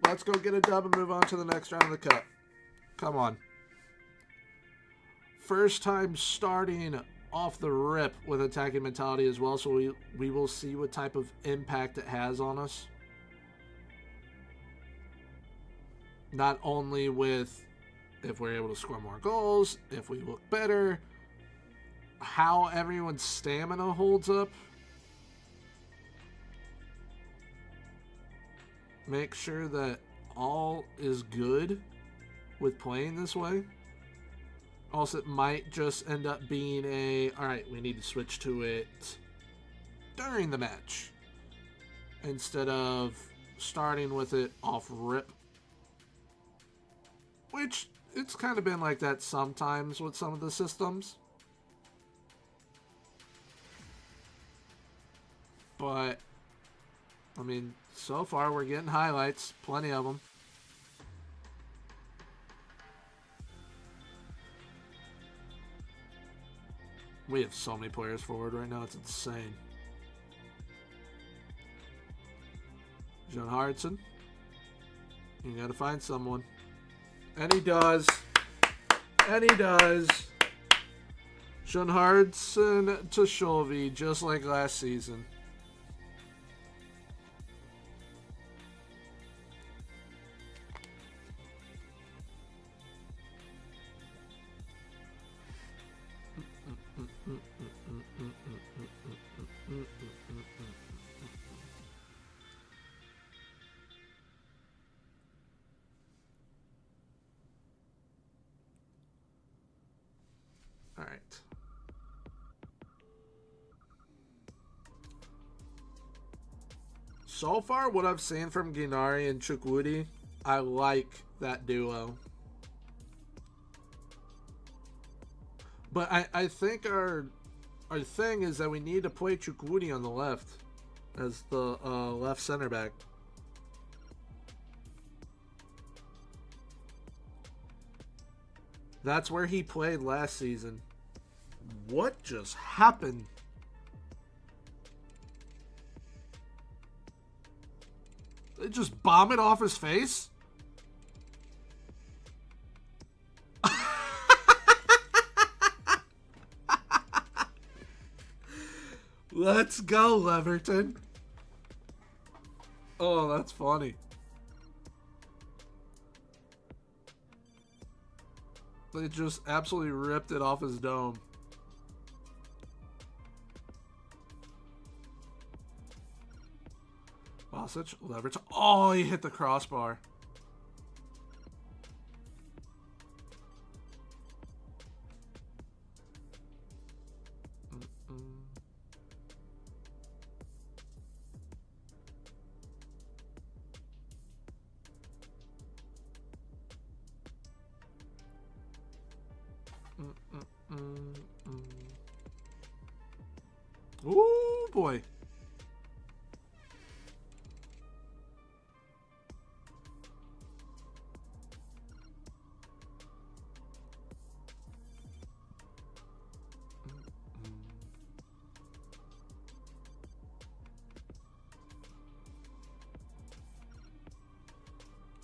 Let's go get a dub and move on to the next round of the cup. Come on. First time starting off the rip with attacking mentality as well, so we will see what type of impact it has on us. Not only with if we're able to score more goals, if we look better, how everyone's stamina holds up. Make sure that all is good with playing this way. Also, it might just end up being alright, we need to switch to it during the match instead of starting with it off rip. Which, it's kind of been like that sometimes with some of the systems. But, I mean, so far we're getting highlights, plenty of them. We have so many players forward right now, it's insane. John Hardson. You gotta find someone. And he does. And he does. John Hardson to Sholvey, just like last season. All right. So far, what I've seen from Ginari and Chukwudi, I like that duo. But I think our thing is that we need to play Chukwudi on the left as the left center back. That's where he played last season. What just happened? They just bomb it off his face? Let's go, Leverton. Oh, that's funny. They just absolutely ripped it off his dome. Wow, such leverage. Oh, he hit the crossbar. Ooh, boy.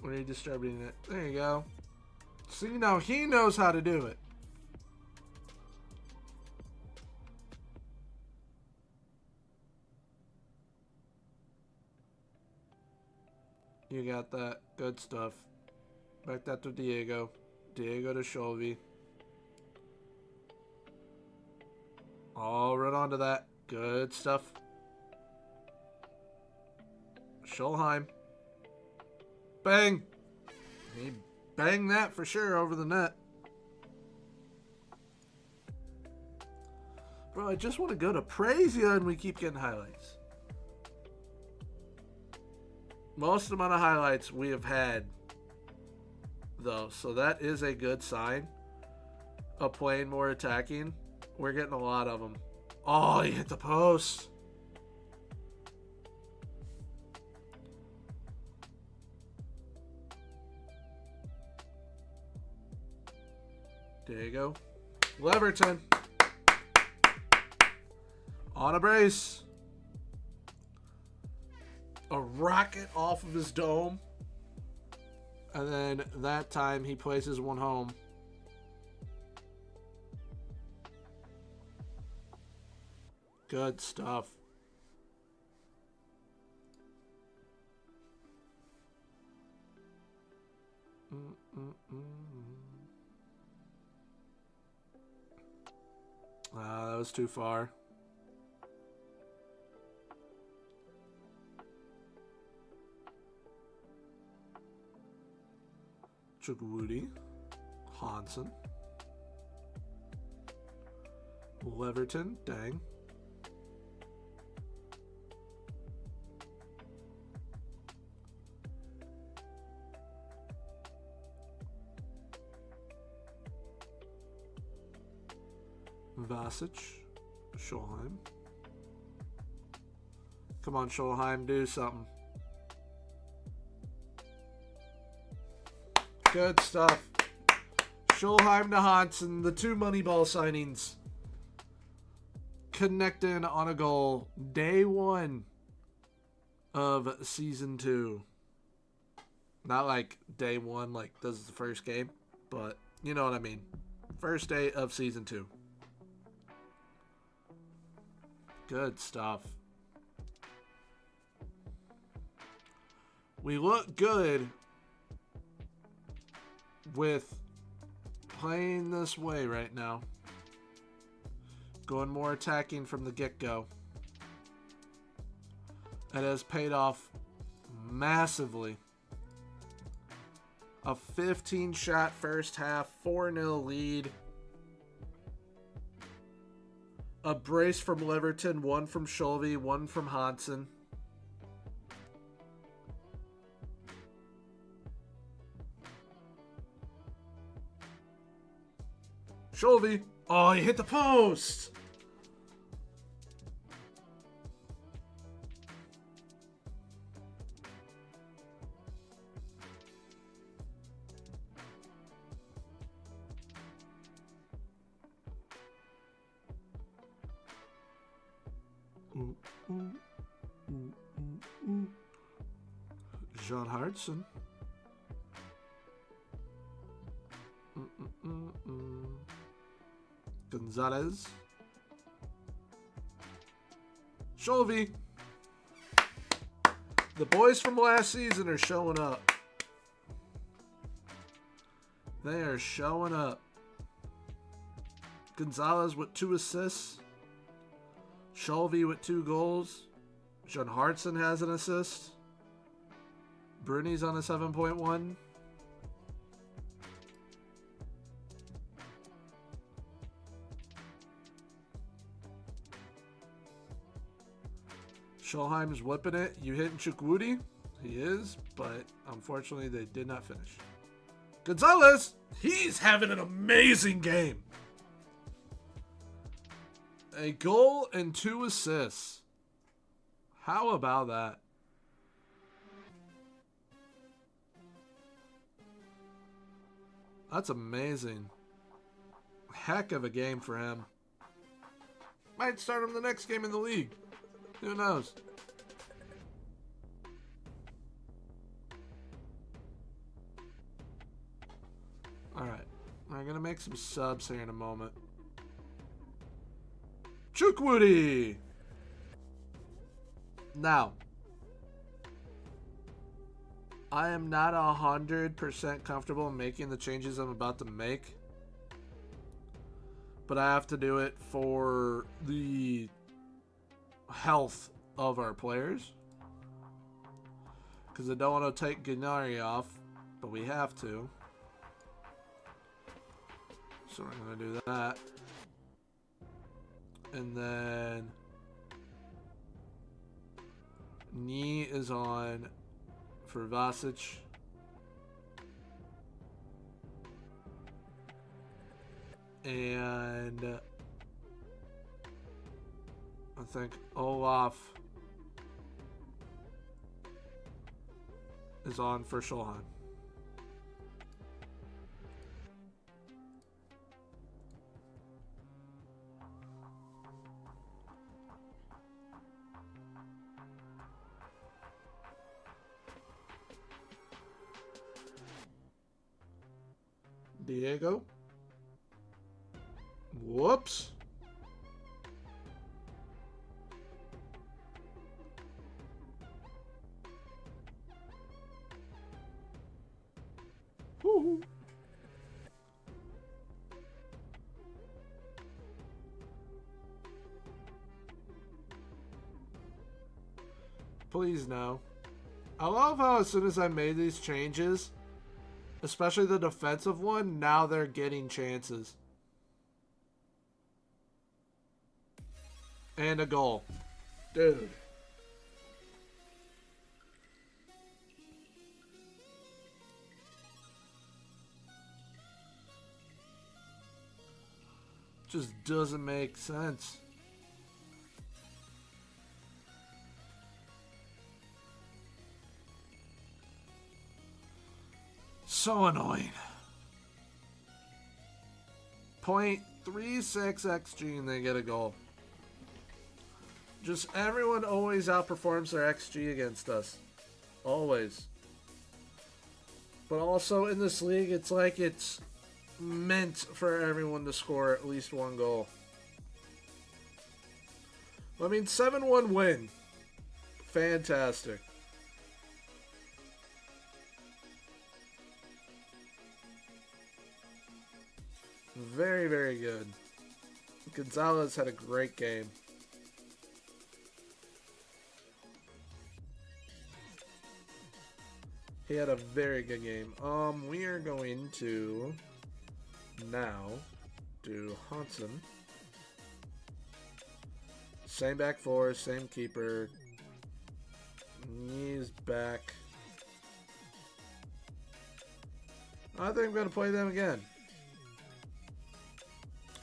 When are you distributing it? There you go. See, now he knows how to do it. You got that. Good stuff. Back that to Diego. Diego to Sholvey. All right onto that. Good stuff. Scholheim. Bang! He banged that for sure over the net. Bro, I just want to go to Praisia and we keep getting highlights. Most amount of highlights we have had, though, so that is a good sign of playing more attacking. We're getting a lot of them. Oh, he hit the post. There you go. Leverton. On a brace. a rocket off of his dome. And then that time he places one home. Good stuff. That was too far. Chukwudi, Hansen, Leverton, dang. Vasic, Scholheim. Come on, Scholheim, do something. Good stuff. Scholheim to Hansen, the two Moneyball signings. Connecting on a goal. Day 1 of Season 2. Not like day 1, like this is the first game, but you know what I mean. First day of Season 2. Good stuff. We look good with playing this way right now. Going more attacking from the get-go. It has paid off massively. A 15-shot first half, 4-0 lead. A brace from Leverton, 1 from Scholve, 1 from Hansen. Scholve. Oh, he hit the post. John Hartson. Gonzalez. Scholve. The boys from last season are showing up. They are showing up. Gonzalez with 2 assists. Scholve with 2 goals. John Hartson has an assist. Bruni's on a 7.1. Scholheim's whipping it. You hitting Chukwudi? He is, but unfortunately they did not finish. Gonzalez! He's having an amazing game. A goal and 2 assists. How about that? That's amazing. Heck of a game for him. Might start him the next game in the league. Who knows? Alright. I'm going to make some subs here in a moment. Chukwudi! Now, I am not 100% comfortable making the changes I'm about to make. But I have to do it for the health of our players. Because I don't want to take Gennari off, but we have to. So we're going to do that. And then Knee is on for Vasic. And I think Olaf is on for Scholheim. Diego. Whoops. Woo-hoo. Please no. I love how as soon as I made these changes, especially the defensive one, now they're getting chances. And a goal. Dude. Just doesn't make sense. So annoying. 0.36 XG and they get a goal. Just everyone always outperforms their XG against us. Always. But also in this league, it's like it's meant for everyone to score at least one goal. I mean, 7-1 win. Fantastic. Very, very good. Gonzalez had a great game. He had a very good game. We are going to now do Hansen. Same back four, same keeper. Knees back. I think I'm going to play them again.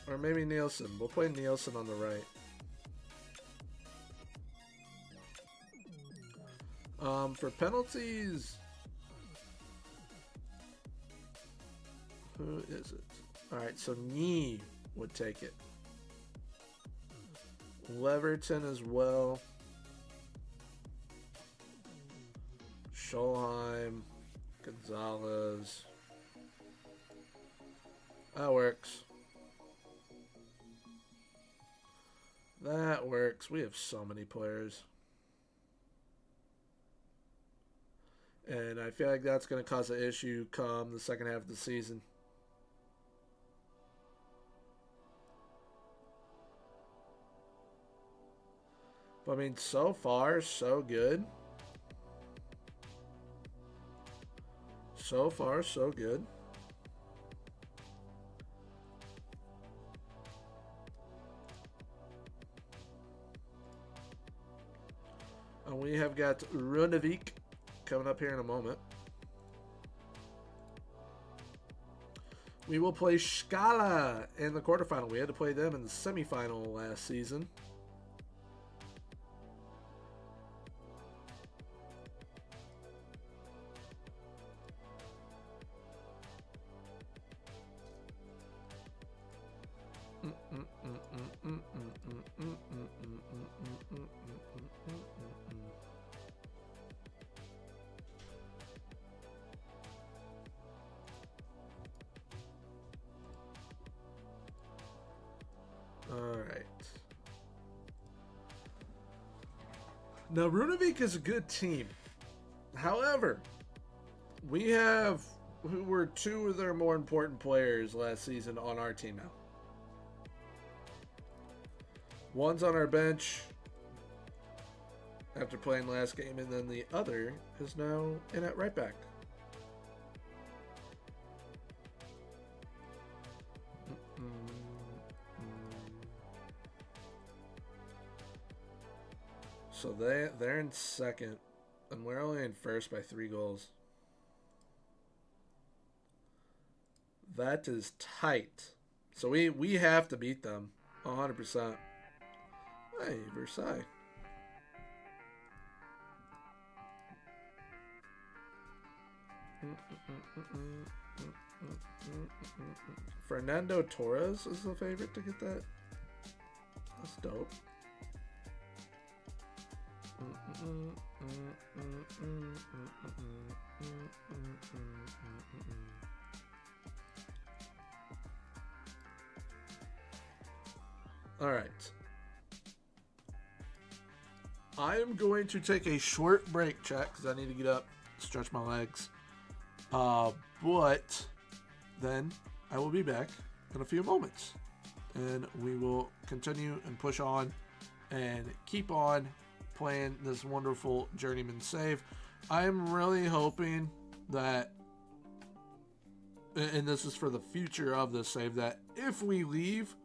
Or maybe Nielsen. We'll play Nielsen on the right. For penalties, who is it? Alright, so Knee would take it. Leverton as well. Scholheim. Gonzalez. That works. That works. We have so many players. And I feel like that's going to cause an issue come the second half of the season. But I mean, so far, so good. So far, so good. And we have got Runevik coming up here in a moment. We will play Scala in the quarterfinal. We had to play them in the semifinal last season. Alright. Now, Runevik is a good team. However, we have who were two of their more important players last season on our team now. One's on our bench after playing last game, and then the other is now in at right back. So they're in second, and we're only in first by 3 goals. That is tight. So we have to beat them 100%. Hey, Versailles. Fernando Torres is the favorite to get that. That's dope. All right. I am going to take a short break, chat, because I need to get up, stretch my legs. But then I will be back in a few moments. And we will continue and push on and keep on playing this wonderful Journeyman save. I'm really hoping that, and this is for the future of this save, that if we leave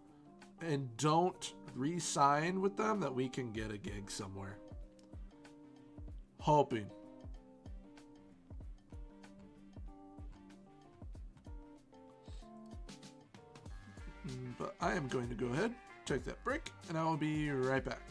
and don't re-sign with them, that we can get a gig somewhere. Hoping. But I am going to go ahead, take that break, and I will be right back.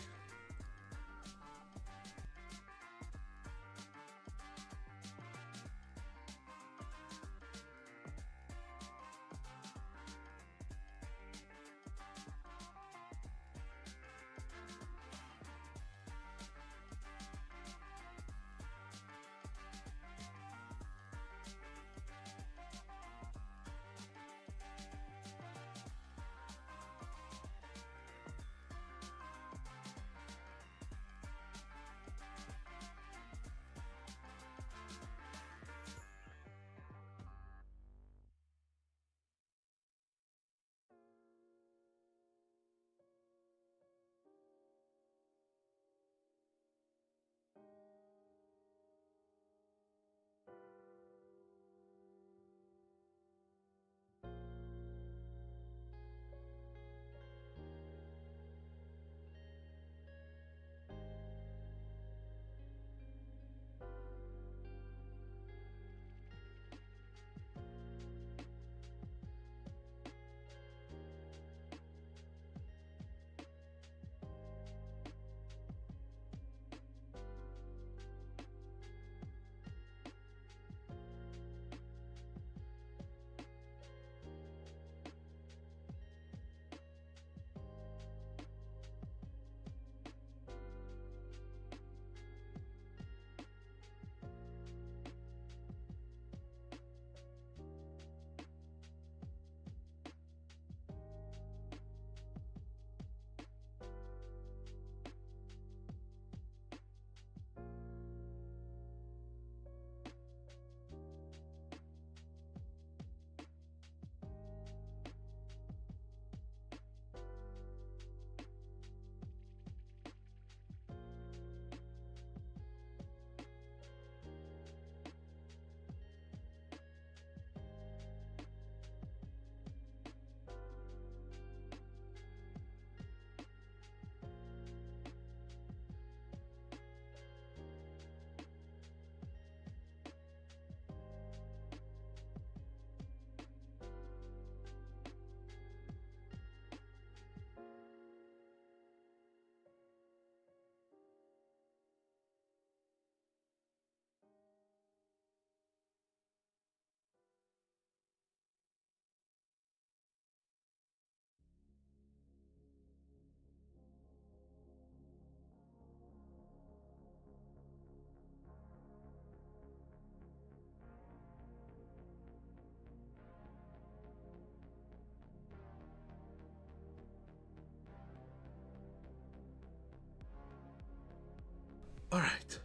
Alright.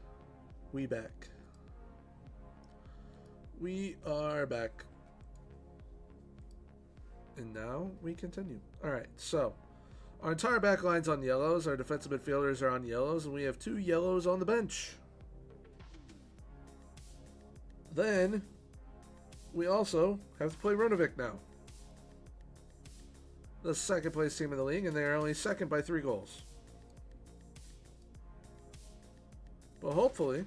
We back. We are back. And now we continue. Alright, so our entire back line's on yellows. Our defensive midfielders are on yellows, and we have 2 yellows on the bench. Then we also have to play Runovic now. The second place team in the league, and they are only second by 3 goals. But hopefully,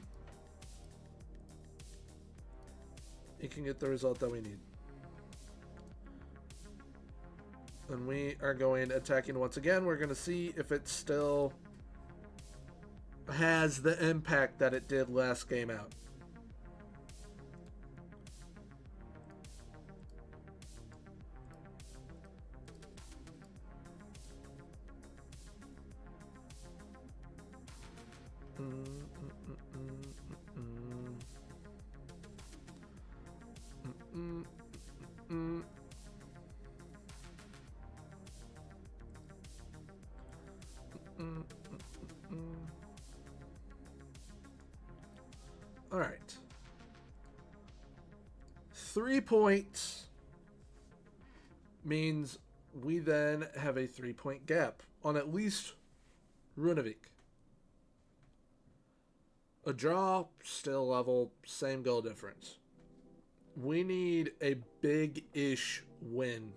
it can get the result that we need. And we are going attacking once again. We're going to see if it still has the impact that it did last game out. All right. 3 points means we then have a 3-point gap on at least Runavik. A draw, still level, same goal difference. We need a big-ish win.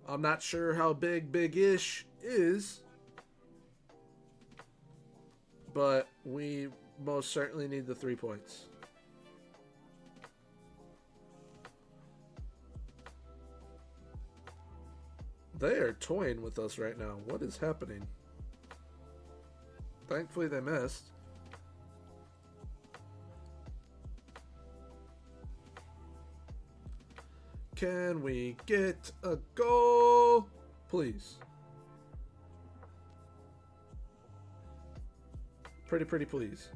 I'm not sure how big-ish is, but we most certainly need the 3 points. They are toying with us right now. What is happening? Thankfully they missed. Can we get a goal, please? Pretty please.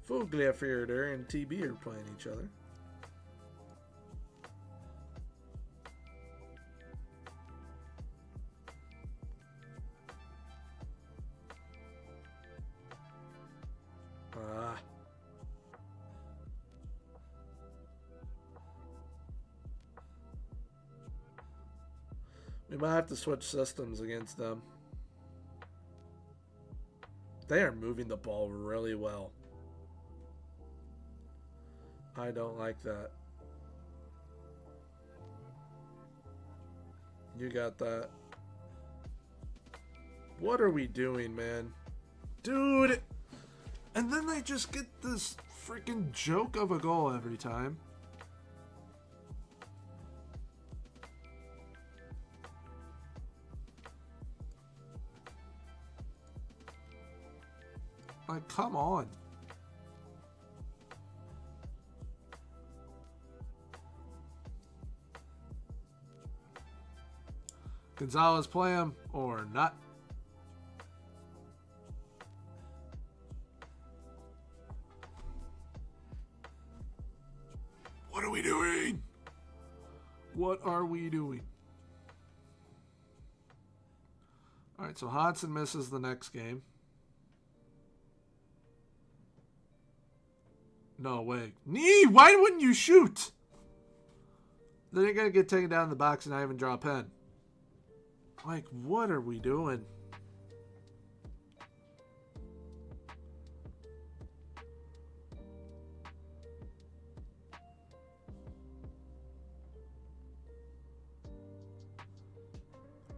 Fogliafjorder and TB are playing each other. We might have to switch systems against them. They are moving the ball really well. I don't like that. You got that. What are we doing, man? Dude! And then they just get this freaking joke of a goal every time. Like, come on. Gonzalez play him or not? What are we doing? What are we doing? All right, so Hodson misses the next game. No way. Nee, why wouldn't you shoot? Then you're going to get taken down in the box and not even draw a pen. Like, what are we doing?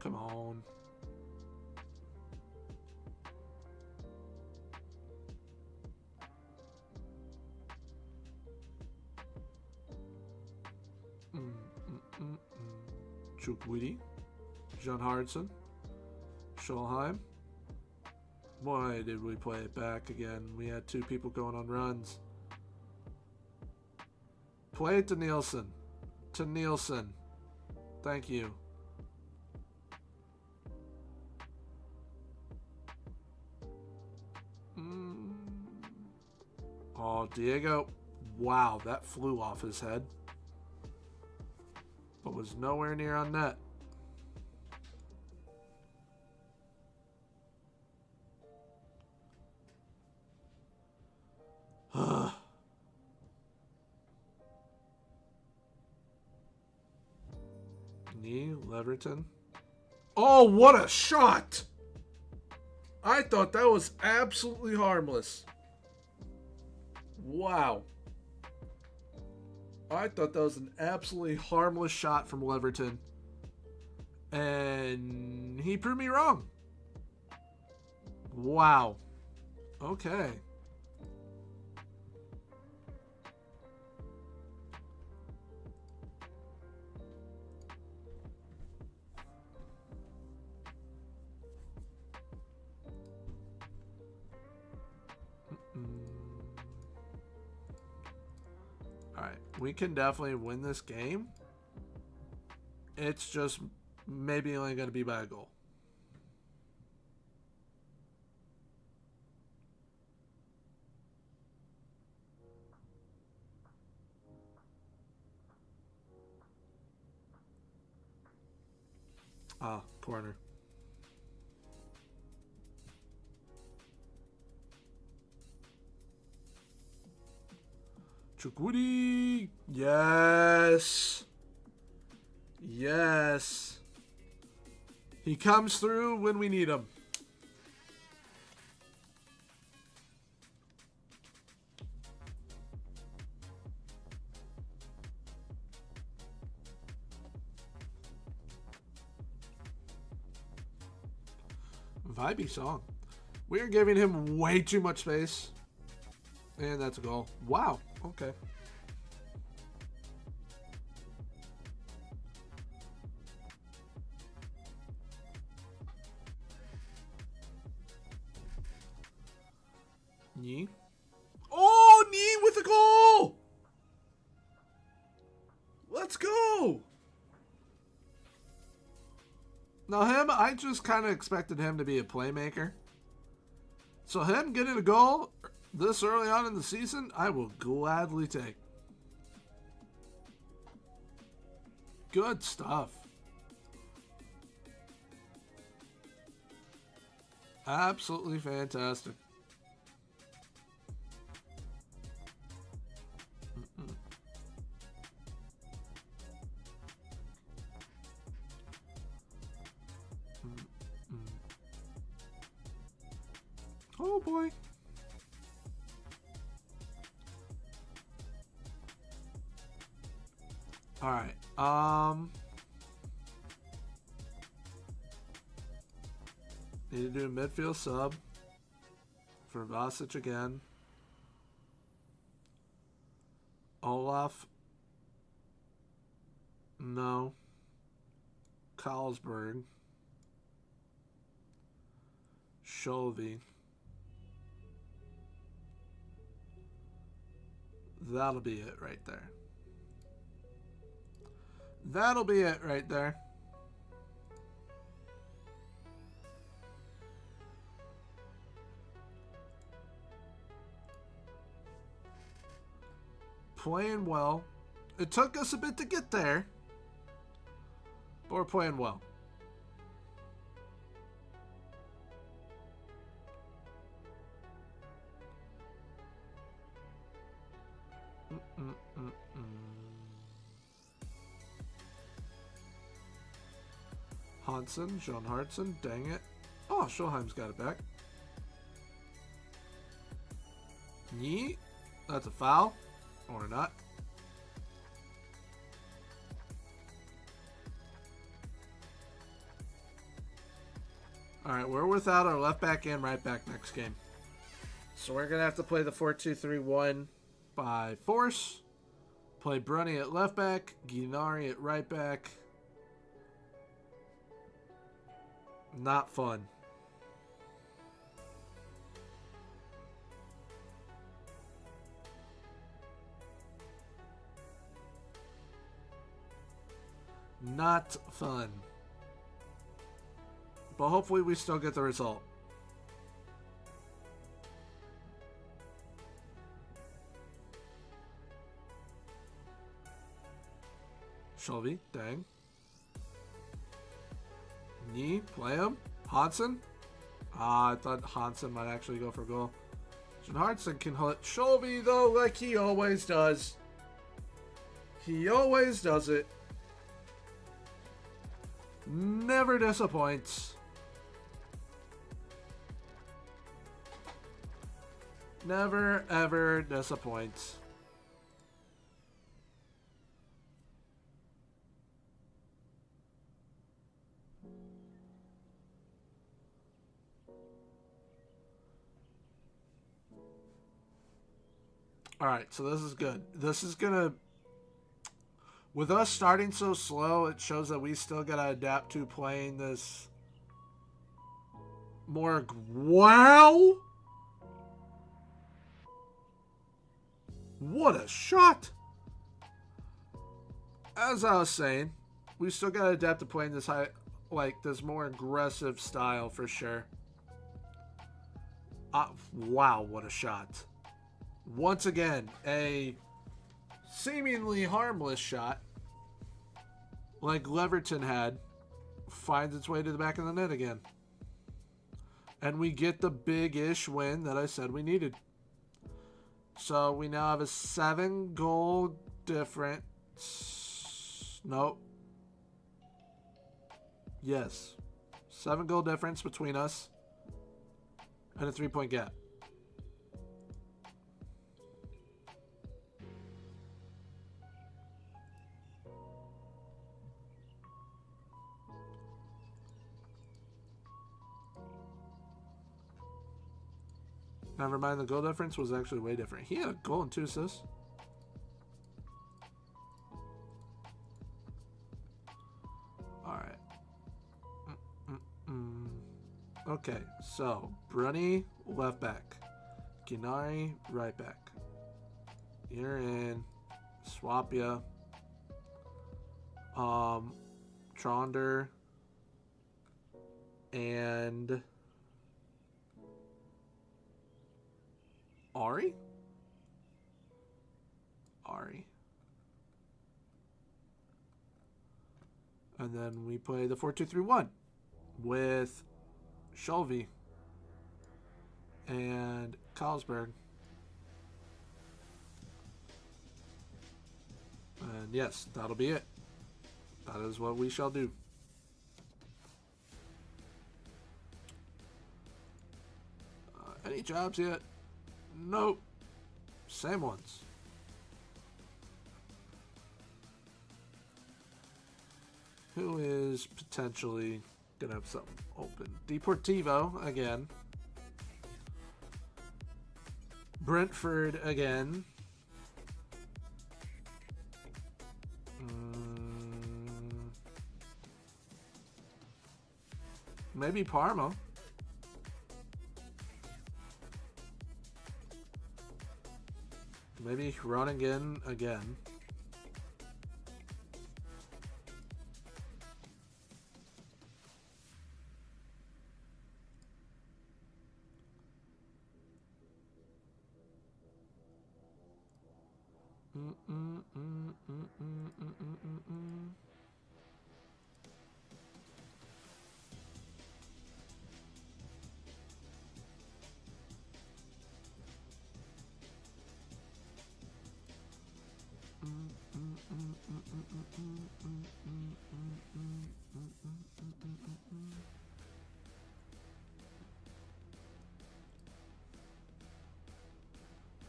Come on. Chukwudi, John Hardson, Scholheim. Why did we play it back again? We had 2 people going on runs. Play it to Nielsen. To Nielsen. Thank you. Oh, Diego. Wow, that flew off his head. But was nowhere near on net. Knee, Leverton. Oh, what a shot! I thought that was absolutely harmless. Wow. I thought that was an absolutely harmless shot from Leverton. And he proved me wrong. Wow. Okay. Alright, we can definitely win this game. It's just maybe only going to be by a goal. Ah, corner. Chukwudi! Yes! Yes! He comes through when we need him. Vibey song. We are giving him way too much space. And that's a goal. Wow. Okay. Knee. Oh, knee with a goal! Let's go! Now him, I just kind of expected him to be a playmaker. So him getting a goal this early on in the season, I will gladly take. Good stuff. Absolutely fantastic. Oh boy. All right. Need to do a midfield sub for Vasic again. Olaf. No. Carlsberg. Shelby. That'll be it right there. That'll be it right there. Playing well. It took us a bit to get there, but we're playing well. Hansen, John Hartson, dang it. Oh, Schulheim's got it back. Yeet. That's a foul. Or not. Alright, we're without our left back and right back next game. So we're going to have to play the 4-2-3-1 by force. Play Brunny at left back, Guinari at right back. Not fun. Not fun. But hopefully we still get the result. Shelby, dang. Knee, play him. Hansen. I thought Hansen might actually go for a goal. John Hartson can hit Shelby though, like he always does. He always does it. Never disappoints. Never ever disappoints. Alright, so this is good. This is gonna... With us starting so slow, it shows that we still gotta adapt to playing this more... Wow! What a shot! As I was saying, we still gotta adapt to playing this high, like this more aggressive style for sure. Wow, what a shot. Once again, a seemingly harmless shot like Leverton had finds its way to the back of the net again. And we get the big-ish win that I said we needed. So we now have a 7-goal difference. Nope. Yes. 7-goal difference between us. And a 3-point gap. Never mind, the goal difference was actually way different. He had a goal and 2 assists. Alright. Okay, so Brunny, left back. Ginari, right back. You're in. Swap ya. Tronder. And Ari? Ari. And then we play the 4-2-3-1 with Shelby and Carlsberg. And yes, that'll be it. That is what we shall do. Any jobs yet? Nope. Same ones. Who is potentially going to have something open? Deportivo again. Brentford again. Maybe Parma. Maybe Groningen again.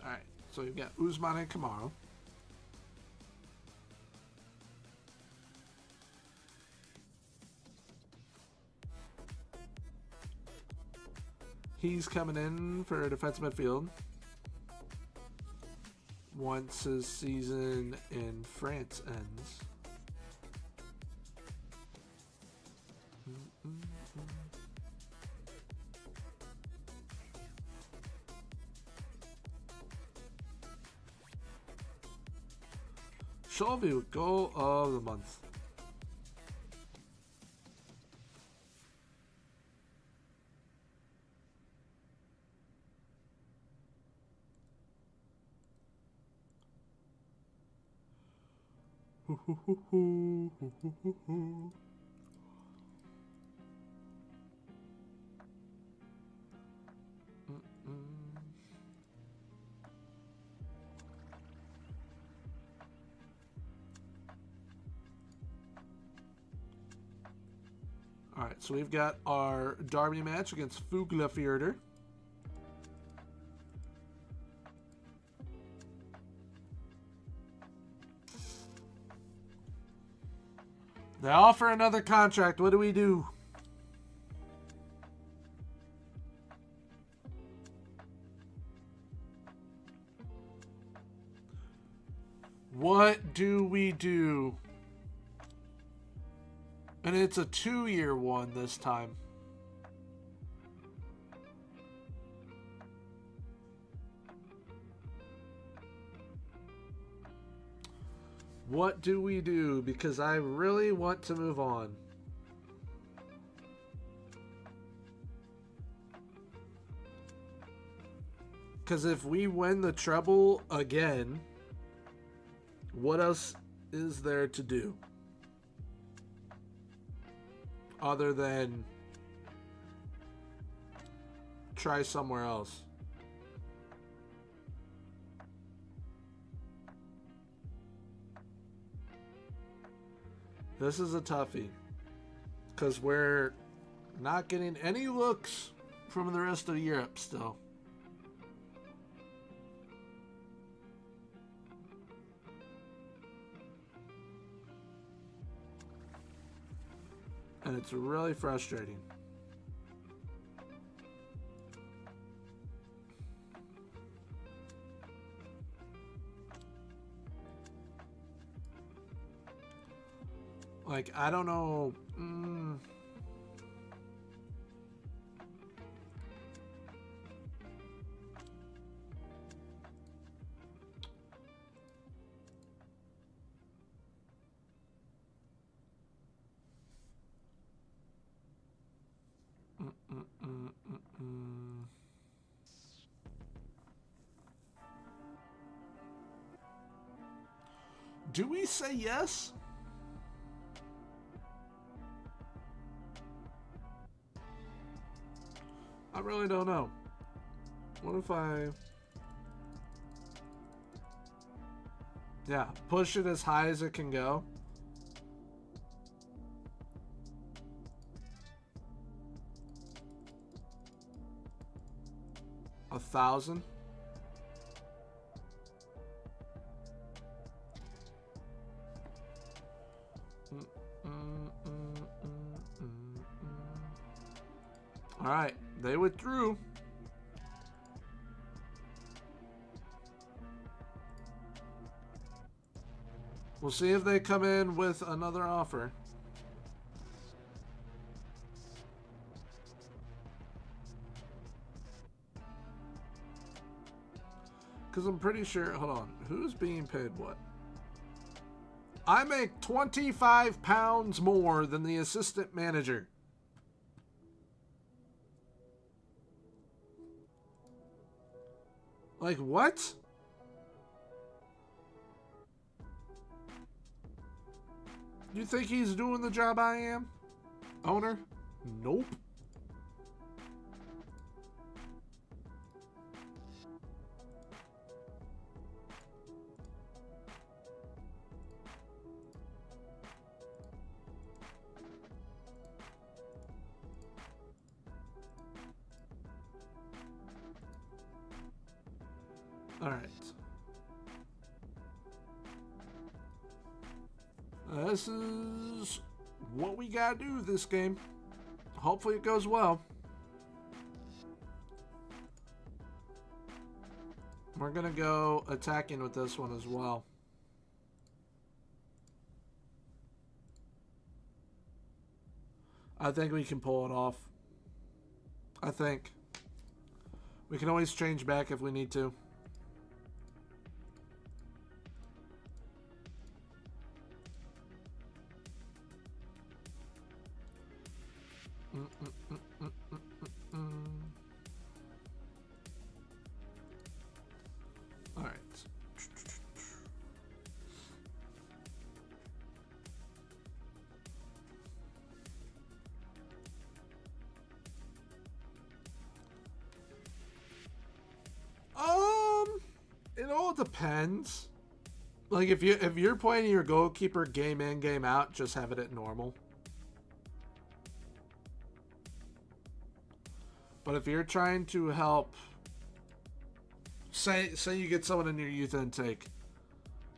Alright, so you've got Usman and Kamara. He's coming in for defensive midfield once his season in France ends. Shelby with goal of the month. All right, so we've got our derby match against Fuglafjordur. They offer another contract. What do we do? What do we do? And it's a 2-year one this time. What do we do? Because I really want to move on. Because if we win the treble again, what else is there to do? other than try somewhere else. This is a toughie because we're not getting any looks from the rest of Europe still. And it's really frustrating. Like, I don't know. Do we say yes? I really don't know. What if I... Yeah, push it as high as it can go. $1,000. All right, they withdrew. We'll see if they come in with another offer. Because I'm pretty sure, hold on, who's being paid what? I make 25 pounds more than the assistant manager. Like, what? You think he's doing the job I am? Owner? Nope. All right. This is what we gotta do this game. Hopefully it goes well. We're gonna go attacking with this one as well. I think we can pull it off. I think. We can always change back if we need to. All right. It all depends. Like if you're playing your goalkeeper game in, game out, just have it at normal. But if you're trying to help, say you get someone in your youth intake,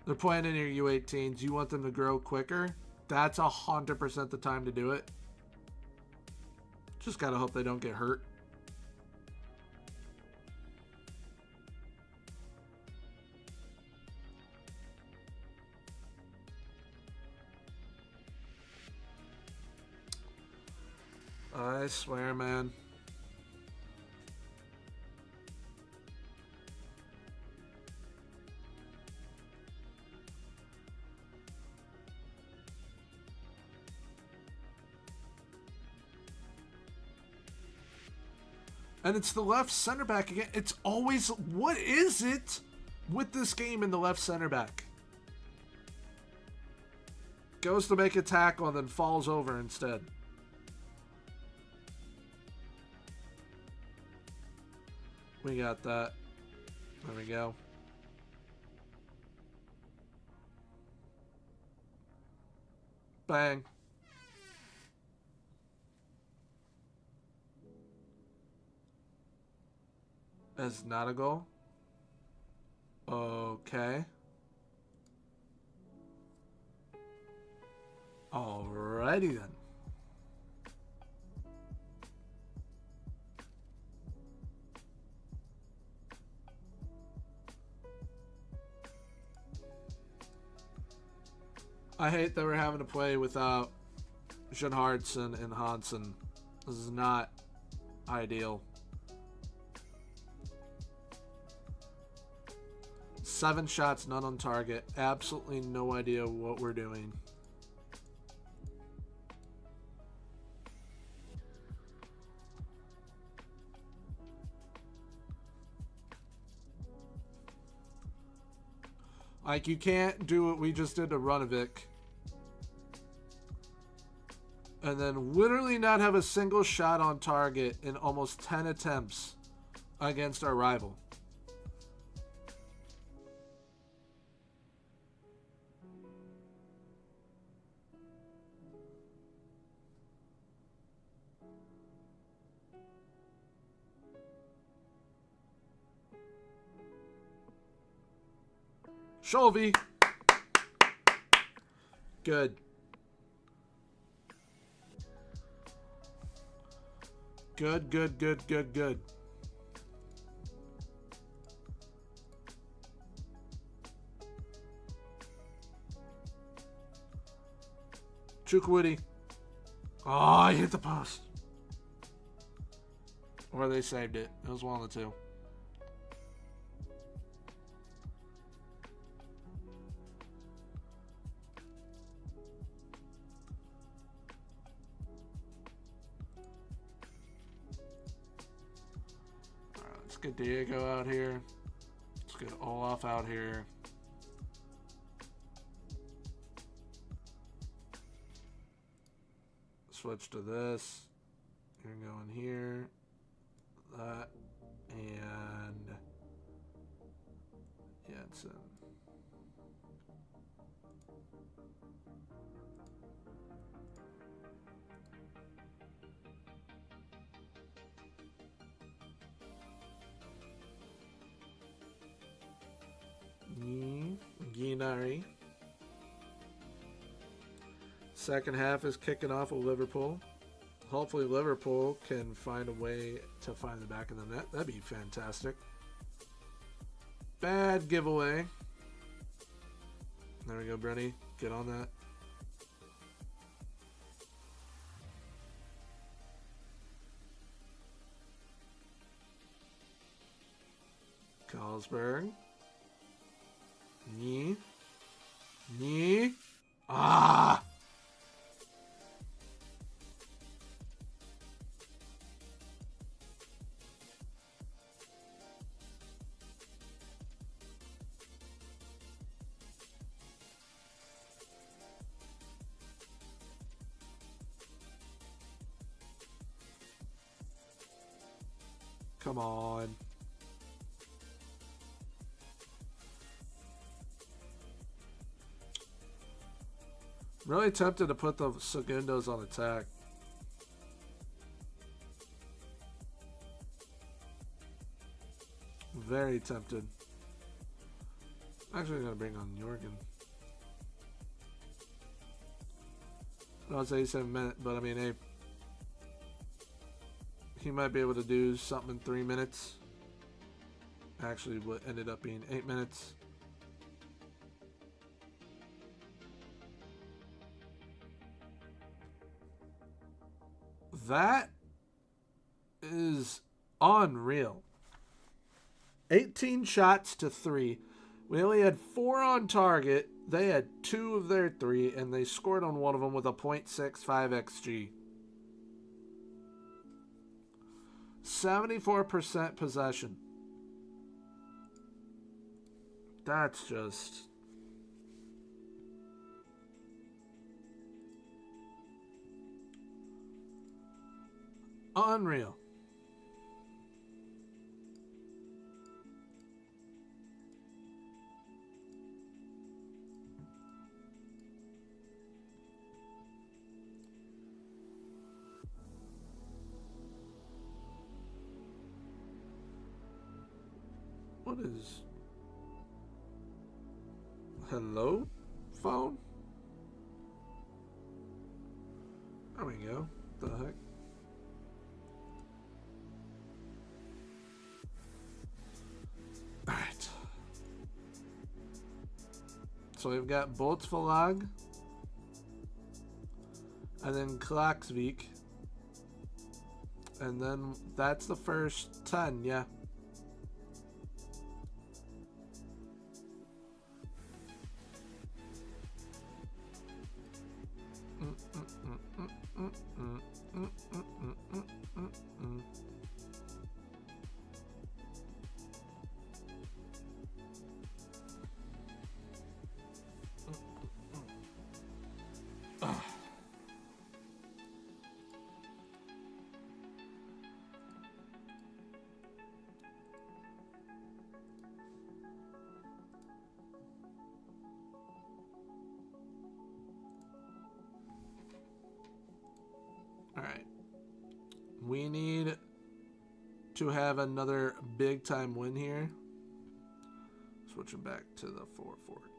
they're playing in your U18s, you want them to grow quicker, that's 100% the time to do it. Just gotta hope they don't get hurt. I swear, man. And it's the left center back again. It's always, what is it with this game and the left center back? Goes to make a tackle and then falls over instead. We got that. There we go. Bang. That's not a goal. Okay. Alrighty then. I hate that we're having to play without Schoenhartson and Hansen. This is not ideal. 7 shots, none on target. Absolutely no idea what we're doing. Like, you can't do what we just did to Runovic and then literally not have a single shot on target in almost 10 attempts against our rival. Sholvey. Good. Good, good, good, good, good. Chukwudi. Oh, I hit the post. Or they saved it. It was one of the two. Let's get Diego out here. Let's get Olaf out here. Switch to this. You're going here. That. And Jensen. Guinari. Second half is kicking off with Liverpool. Hopefully Liverpool can find a way to find the back of the net. That'd be fantastic. Bad giveaway. There we go, Brenny. Get on that. Carlsberg. Knee. Knee. Ah! Come on. I'm really tempted to put the Segundos on attack. Very tempted. Actually, I'm going to bring on Jorgen. I was 87 minutes, but I mean, hey, he might be able to do something in 3 minutes. Actually, what ended up being 8 minutes. That is unreal. 18 shots to 3. We only had 4 on target. They had 2 of their 3, and they scored on one of them with a .65 XG. 74% possession. That's just... unreal. What is... Hello? Phone? There we go. What the heck? Alright. So we've got Boltverlag. And then Klaksvik. And then that's the first 10, yeah. Alright. We need to have another big time win here. Switching back to the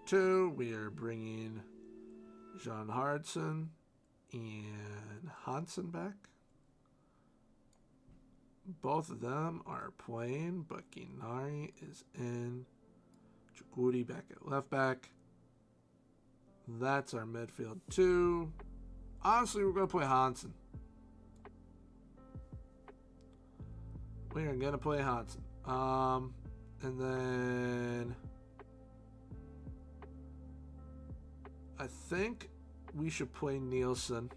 4-4-2. We are bringing John Hardson and Hansen back. Both of them are playing, but Ginari is in. Chukudi back at left back. That's our midfield too. Honestly, we're going to play Hansen. We are going to play Hansen. And then I think we should play Nielsen.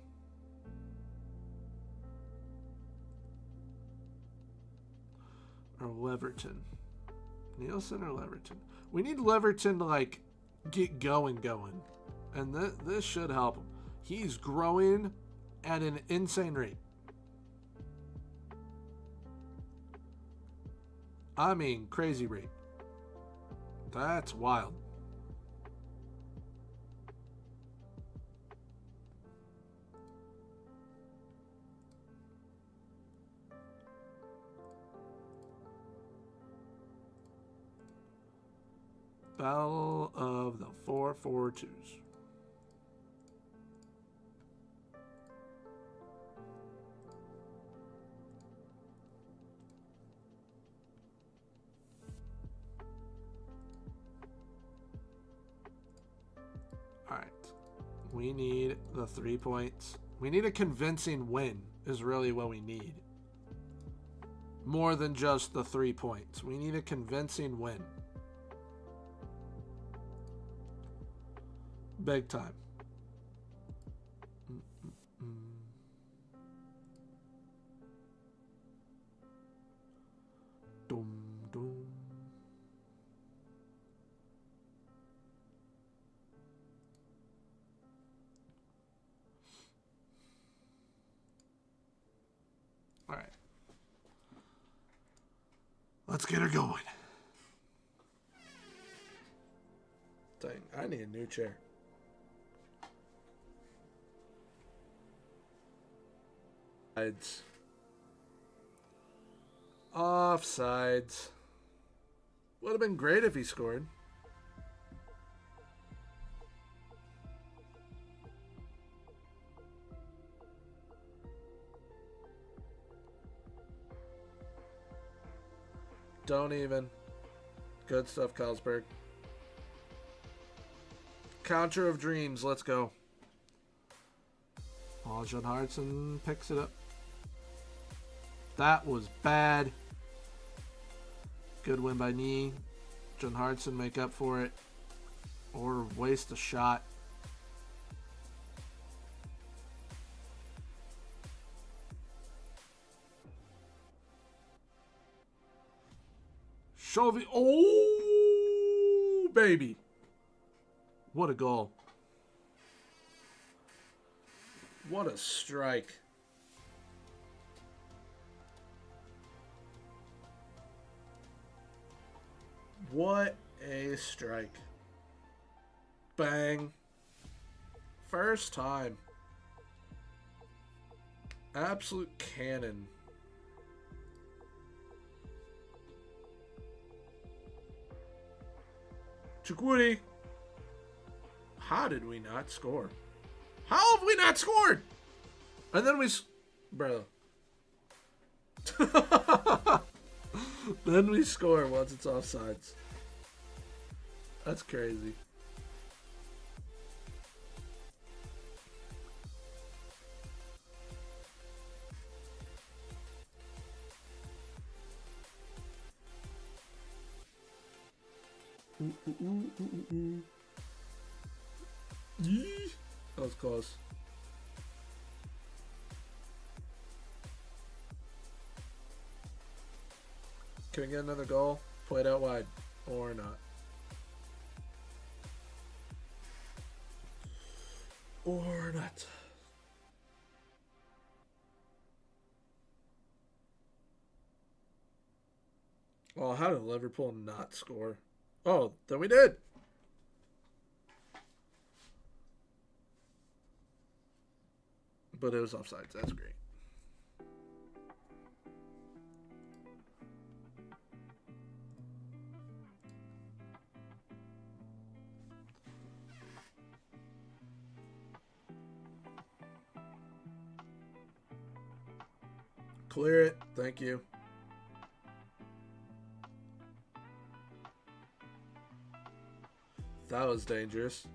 Or Leverton. Nielsen or Leverton? We need Leverton to like get going. And this should help him. He's growing at an insane rate. I mean, crazy rate. That's wild. Battle of the 4-4-2s. Alright. We need the 3 points. We need a convincing win is really what we need. More than just the 3 points. We need a convincing win. Big time. Dum, dum. All right. Let's get her going. Dang, I need a new chair. Offsides. Would have been great if he scored. Don't even. Good stuff, Carlsberg. Counter of dreams. Let's go. John Hardson picks it up. That was bad. Good win by knee. John Hardson make up for it. Or waste a shot. Shovey. Oh, baby. What a goal. What a strike. What a strike. Bang. First time. Absolute cannon. Chukwudi. How did we not score? How have we not scored? And then we... Bro. Then we score once it's offsides. That's crazy. Yee. That was close. Can we get another goal? Play it out wide. Or not. Or not. Oh, how did Liverpool not score? Oh, then we did. But it was offsides. That's great. Clear it. Thank you. That was dangerous.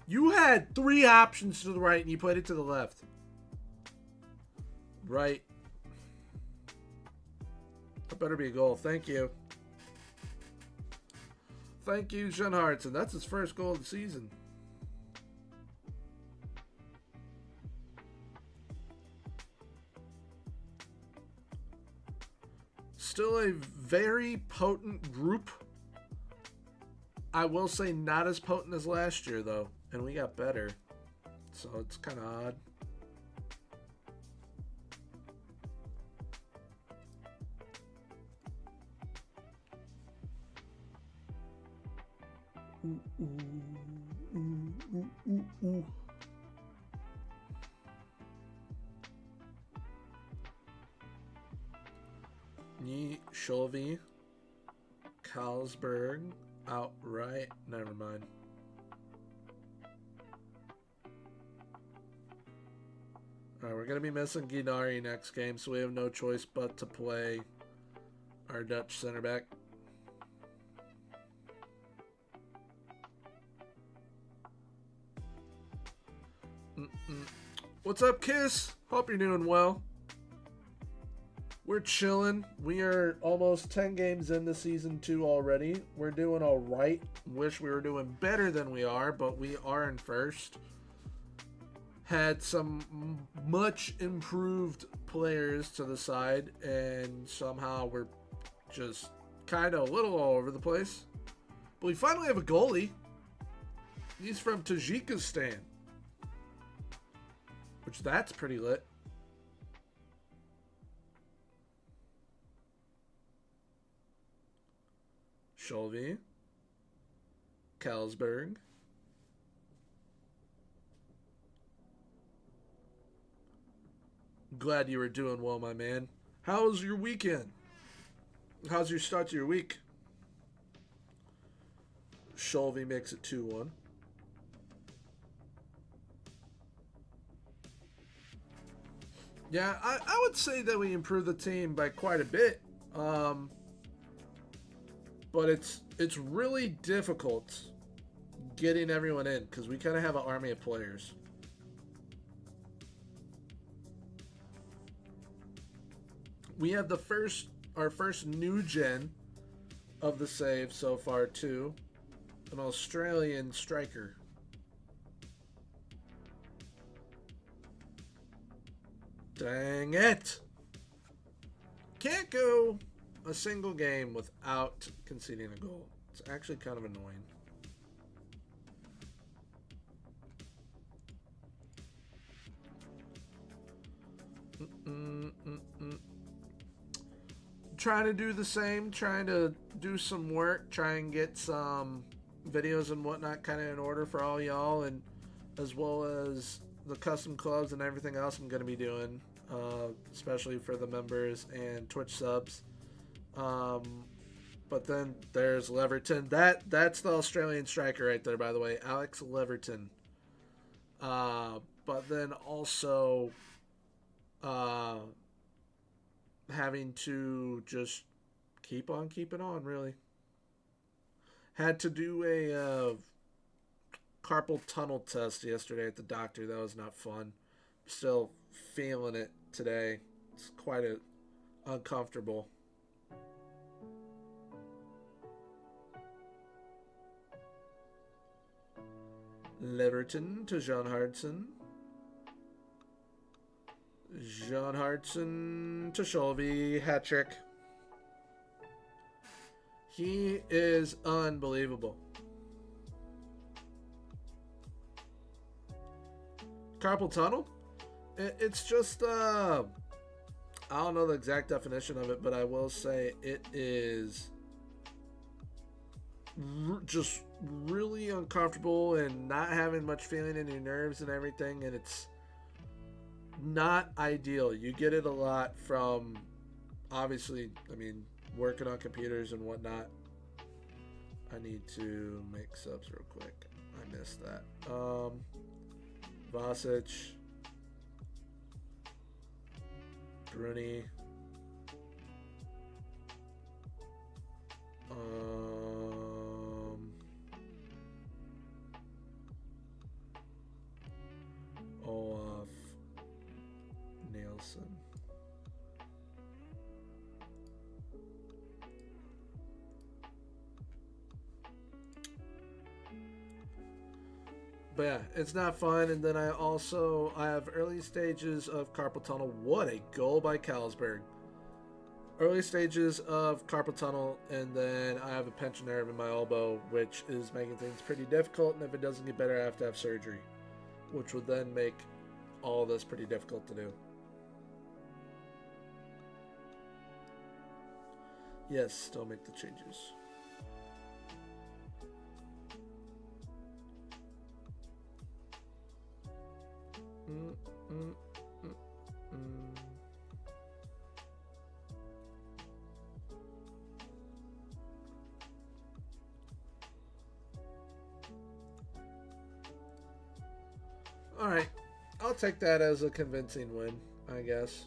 You had 3 options to the right and you played it to the left. Right. That better be a goal. Thank you. Thank you, Sean Hartson. That's his first goal of the season. Still a very potent group. I will say not as potent as last year, though. And we got better. So it's kind of odd. Sholvey, Carlsberg, outright. Never mind. Alright, we're going to be missing Guinari next game, so we have no choice but to play our Dutch center back. What's up, Kiss? Hope you're doing well. We're chilling. We are almost 10 games into season 2 already. We're doing all right. Wish we were doing better than we are, but we are in first. Had some much improved players to the side, and somehow we're just kind of a little all over the place. But we finally have a goalie. He's from Tajikistan, which that's pretty lit. Sholvey, Carlsberg, glad you were doing well, my man. How's your weekend? How's your start to your week? Sholvey makes it 2-1. Yeah, I would say that we improved the team by quite a bit. But it's really difficult getting everyone in because we kind of have an army of players. We have our first new gen of the save so far too, an Australian striker. Dang it! Can't go a single game without conceding a goal. It's actually kind of annoying. Trying to do the same, trying to do some work, try and get some videos and whatnot kind of in order for all y'all, and as well as the custom clubs and everything else I'm going to be doing, especially for the members and Twitch subs. But then there's Leverton. That's the Australian striker right there, by the way, Alex Leverton. But then also having to just keep on keeping on, really. Had to do a carpal tunnel test yesterday at the doctor. That was not fun. Still feeling it today. It's quite uncomfortable. Leverton to John Hardson. John Hardson to Shelby. Hat trick. He is unbelievable. Carpal tunnel? It's just, I don't know the exact definition of it, but I will say it is just really uncomfortable and not having much feeling in your nerves and everything, and it's not ideal. You get it a lot from, obviously, I mean, working on computers and whatnot. I need to make subs real quick. I missed that. Vasic, Bruni, Olaf, Nielsen. But yeah, it's not fun. And then I have early stages of carpal tunnel. What a goal by Carlsberg. Early stages of carpal tunnel, and then I have a pinched nerve in my elbow, which is making things pretty difficult. And if it doesn't get better, I have to have surgery, which would then make all this pretty difficult to do. Yes, still make the changes. All right, I'll take that as a convincing win, I guess.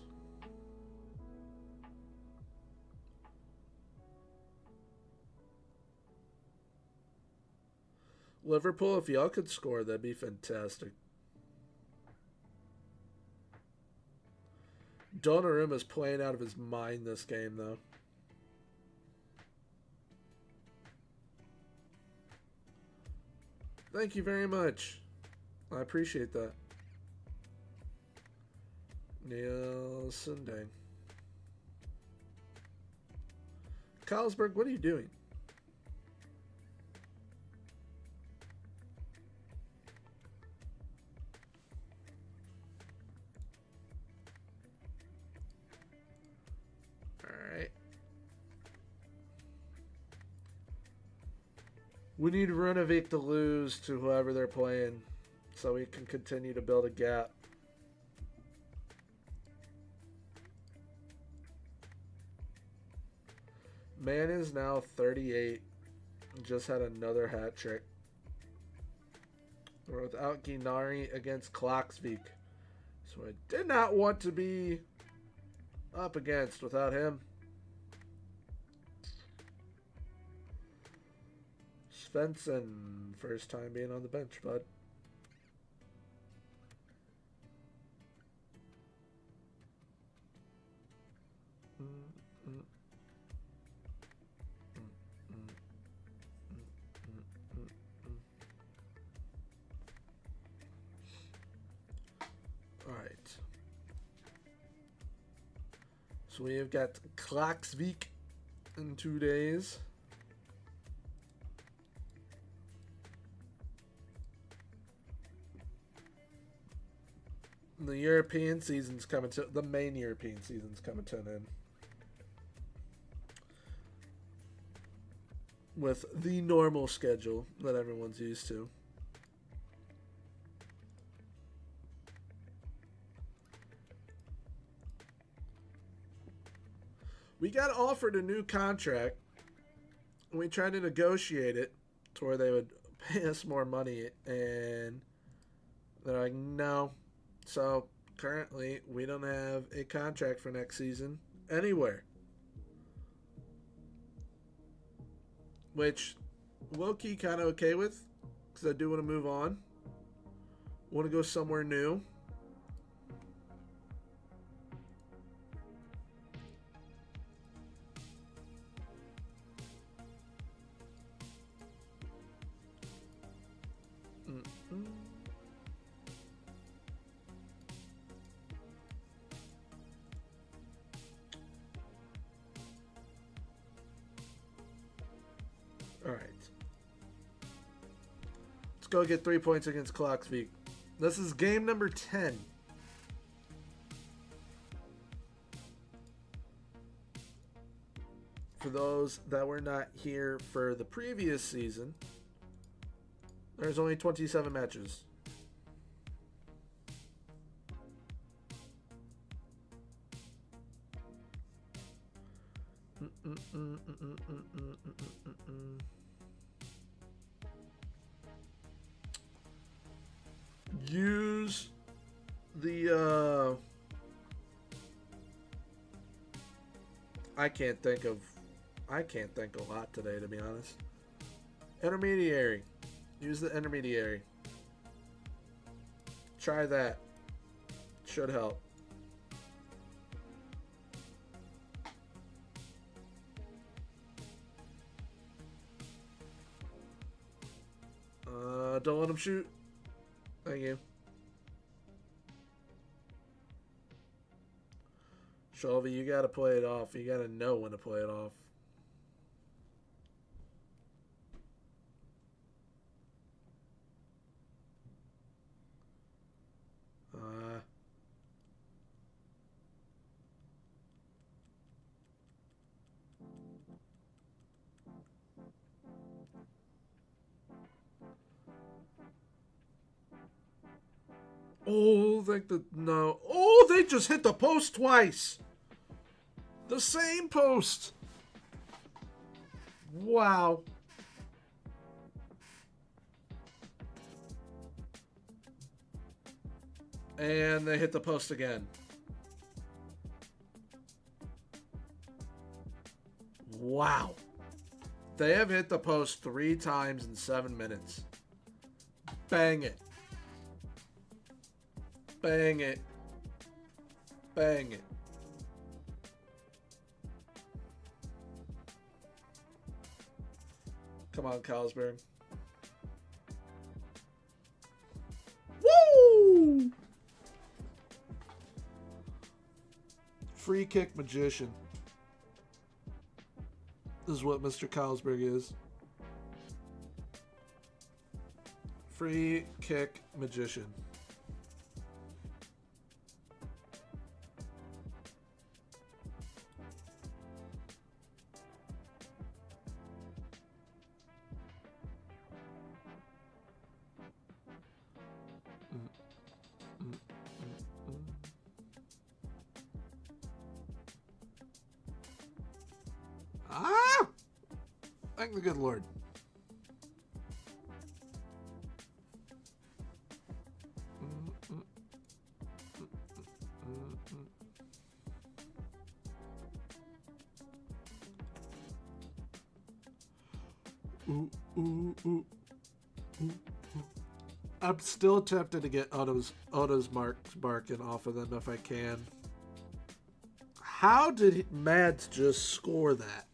Liverpool, if y'all could score, that'd be fantastic. Donnarumma's playing out of his mind this game, though. Thank you very much. I appreciate that. Nielsen, dang. Carlsberg, what are you doing? We need Runovic to lose to whoever they're playing so we can continue to build a gap. Man is now 38. Just had another hat trick. We're without Ginari against Klaksvik. So I did not want to be up against without him. Svensson, first time being on the bench, bud. All right. So we have got Klaksvik in 2 days. The European season's coming to the main European season's coming to an end. With the normal schedule that everyone's used to. We got offered a new contract we tried to negotiate it to where they would pay us more money, and they're like, no. So currently, we don't have a contract for next season anywhere. Which, low-key kind of okay with, because I do want to move on. Want to go somewhere new. All right. Let's go get 3 points against Clockspeak. This is game number 10. For those that were not here for the previous season, there's only 27 matches. Use the I can't think a lot today, to be honest. Intermediary. Use the intermediary. Try that. Should help. Don't let him shoot. Thank you. Shelby, you gotta play it off. You gotta know when to play it off. No. Oh, they just hit the post twice. The same post. Wow. And they hit the post again. Wow. They have hit the post 3 times in 7 minutes. Bang it. Bang it. Bang it. Come on, Carlsberg. Woo! Free kick magician. This is what Mr. Carlsberg is. Free kick magician. Thank the good Lord. I'm still tempted to get Otto's marks barking off of them if I can. How did Mads just score that?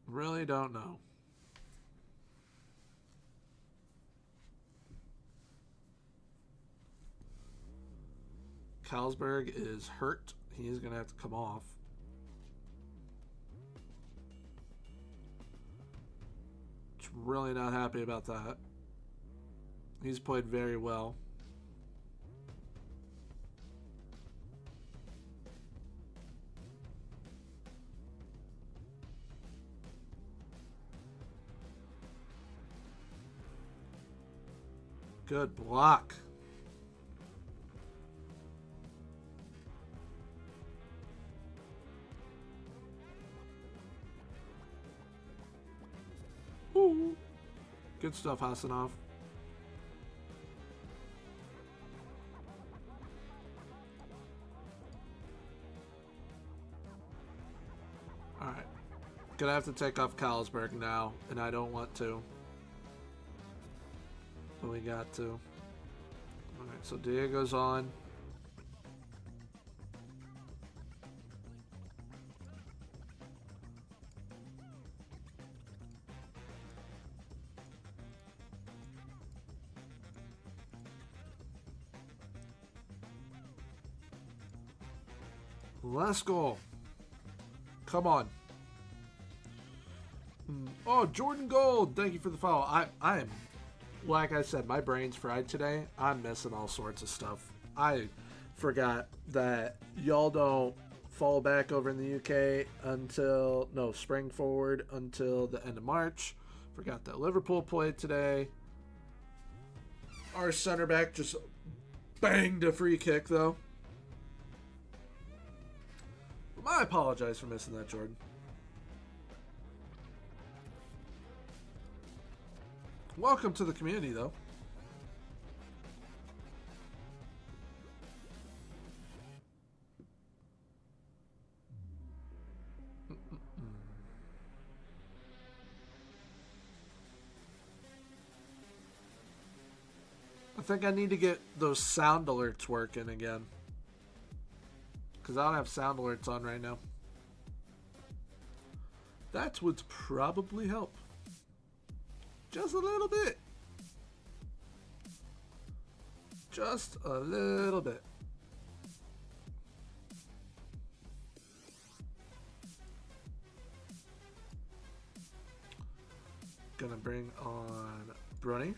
Really don't know. Carlsberg is hurt. He's going to have to come off. Really not happy about that. He's played very well. Good block. Good stuff, Hasanov. Alright. Gonna have to take off Carlsberg now, and I don't want to. But we got to. Alright, so Diego's on. Let's go. Come on. Oh, Jordan Gold. Thank you for the follow. I am, like I said, my brain's fried today. I'm missing all sorts of stuff. I forgot that y'all don't fall back over in the UK until, no, spring forward until the end of March. Forgot that Liverpool played today. Our center back just banged a free kick, though. I apologize for missing that, Jordan. Welcome to the community, though. I think I need to get those sound alerts working again. Because I don't have sound alerts on right now. That would probably help. Just a little bit. Just a little bit. Gonna bring on Bruni.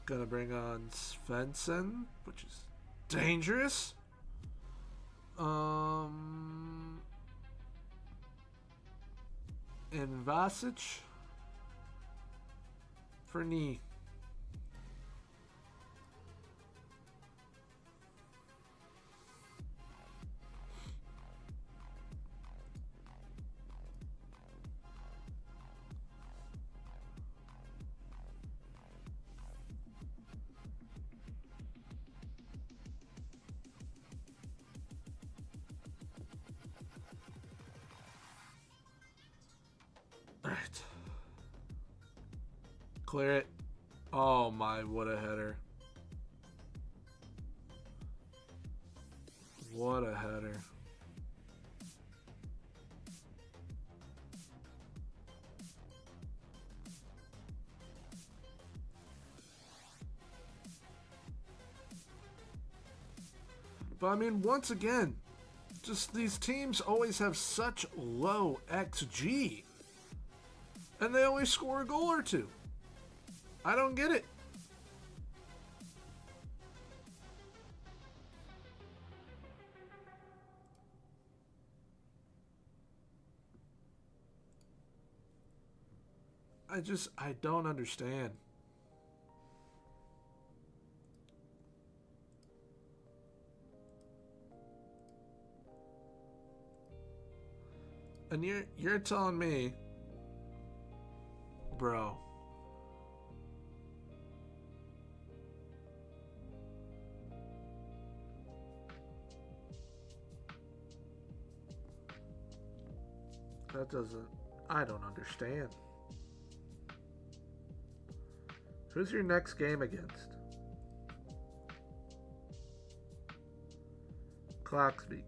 Gonna bring on Svensson, which is dangerous. And Vasic for knee. Alright. Clear it. Oh my, what a header. What a header. But I mean, once again, just these teams always have such low XG. And they always score a goal or two. I don't get it. I don't understand. And you're telling me, bro, that doesn't, I don't understand. Who's your next game against? Clockspeak.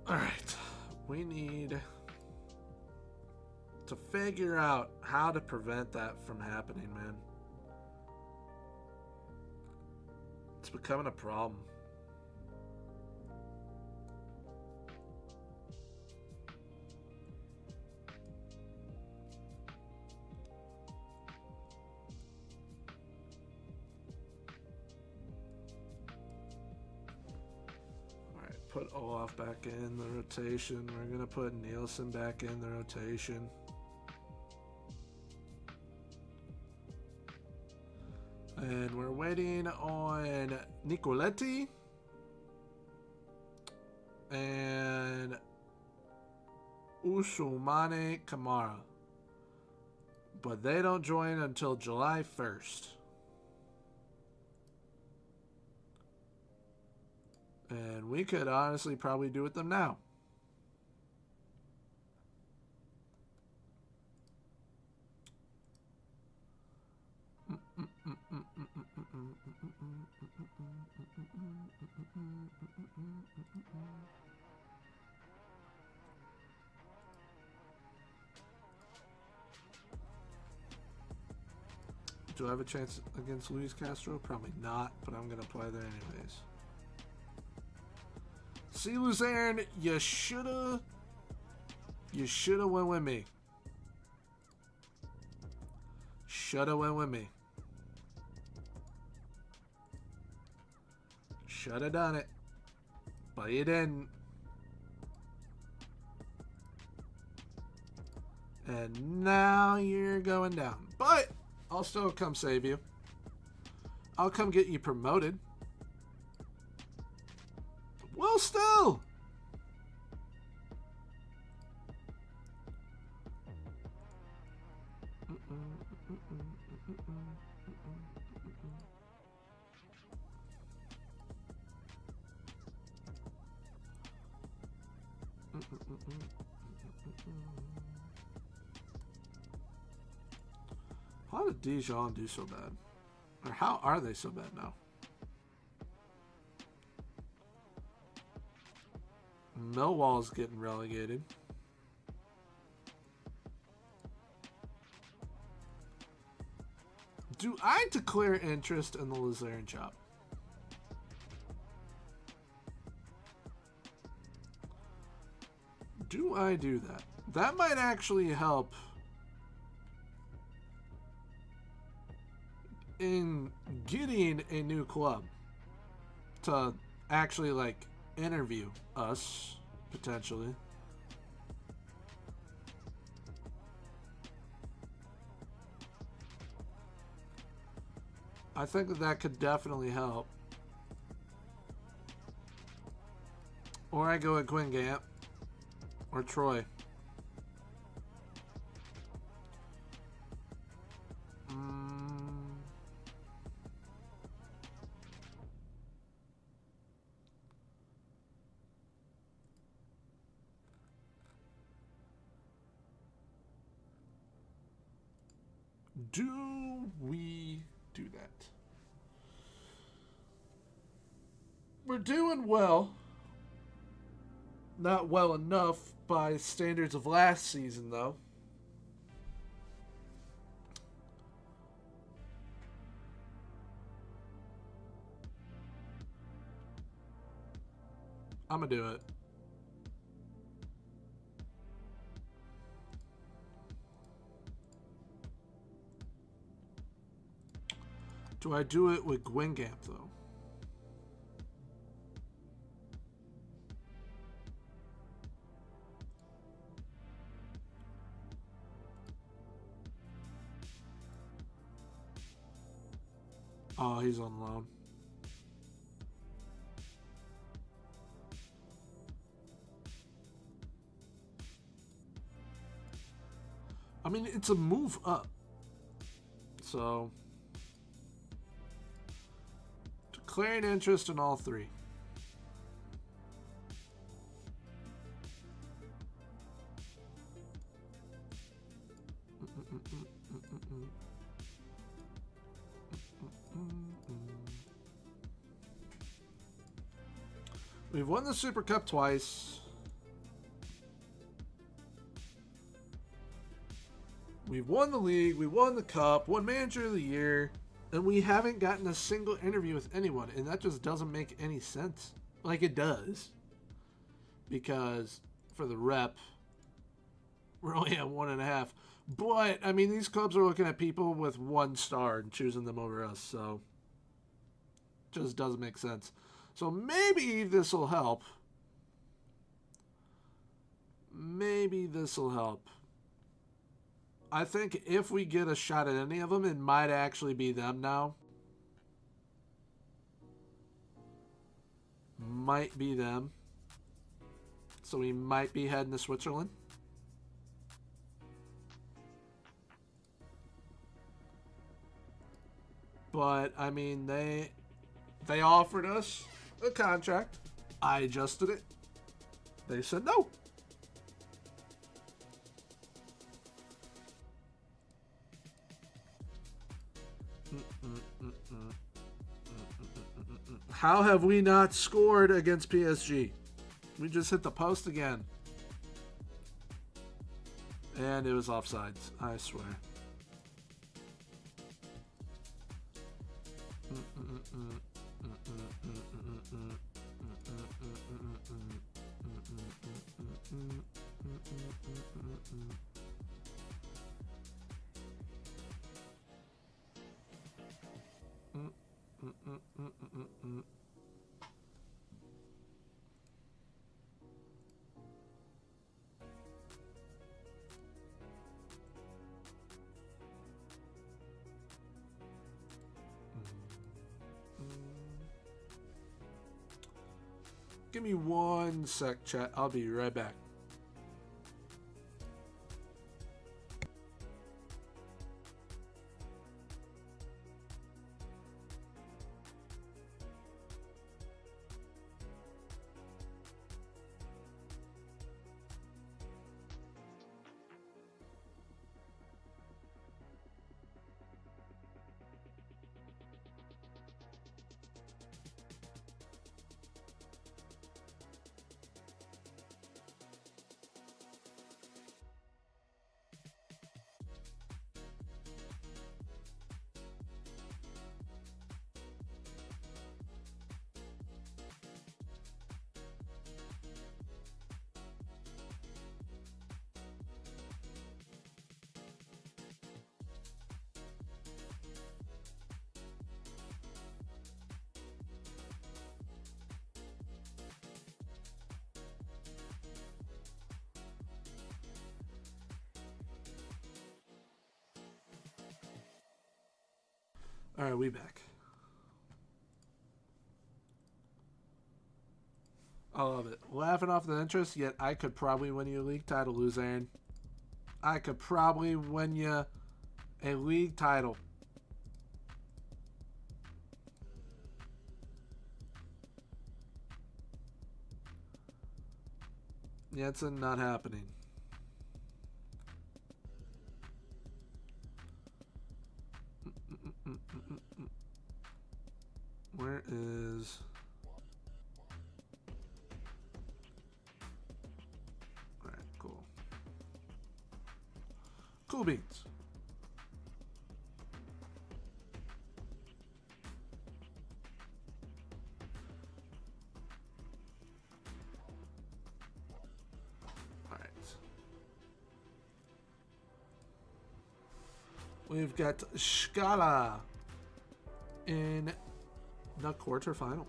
Alright, we need to figure out how to prevent that from happening, man. It's becoming a problem. Alright, put Olaf back in the rotation. We're going to put Nielsen back in the rotation. And we're waiting on Nicoletti and Usumane Kamara. But they don't join until July 1st. And we could honestly probably do with them now. Do I have a chance against Luis Castro? Probably not, but I'm going to play there anyways. See, Luzerne, you shoulda went with me. Shoulda went with me. Shoulda done it, but you didn't. And now you're going down. But I'll still come save you. I'll come get you promoted. Well, still. How did Dijon do so bad? Or how are they so bad now? Millwall's getting relegated. Do I declare interest in the Luzerne job? Do I do that? That might actually help in getting a new club to actually like interview us potentially. I think that could definitely help. Or I go with Guingamp or Troy. Do we do that? We're doing well. Not well enough by standards of last season, though. I'm gonna do it. Do I do it with Guingamp, though? Oh, he's on loan. I mean, it's a move up. So, declaring interest in all three. We've won the Super Cup twice. We've won the league. We won the cup. Won Manager of the Year. And we haven't gotten a single interview with anyone. And that just doesn't make any sense. Like it does. Because for the rep, we're only at 1.5. But, I mean, these clubs are looking at people with 1 star and choosing them over us. So, just doesn't make sense. So maybe this will help. maybe this will help. I think if we get a shot at any of them, it might actually be them now. Might be them. So we might be heading to Switzerland. But, I mean, they offered us a contract. I adjusted it. They said no. How have we not scored against PSG? We just hit the post again. And it was offsides, I swear. Give me 1 sec, chat. I'll be right back. All right, we back. I love it. Laughing off the interest, yet I could probably win you a league title, Luzerne. I could probably win you a league title. Jensen, not happening. Where is... Alright, cool. Cool beans. Alright. We've got Scala in the quarterfinal.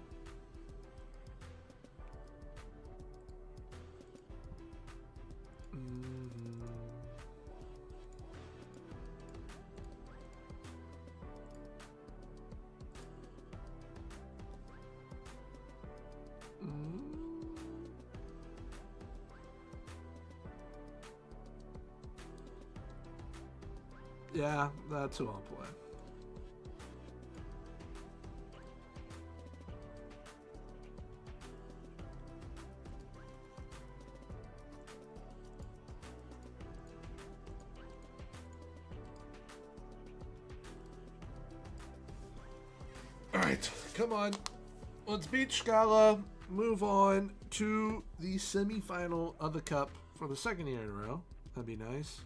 Yeah, that's who I'll play. Alright, come on. Let's beat Scala. Move on to the semifinal of the Cup for the second year in a row. That'd be nice.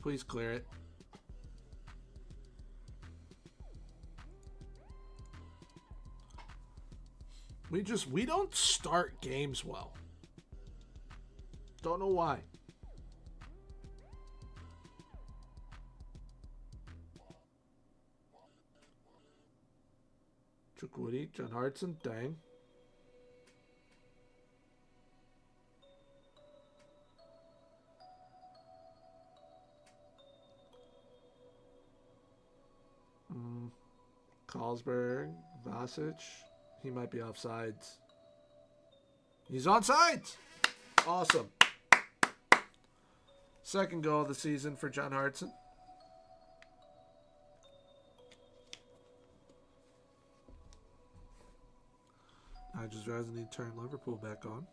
Please clear it. We don't start games well. Don't know why. Chukwudi, John Hartson, dang. Carlsberg, Vasic. He might be offsides. He's onside. Awesome. Second goal of the season for John Hartson. I just realized I need to turn Liverpool back on.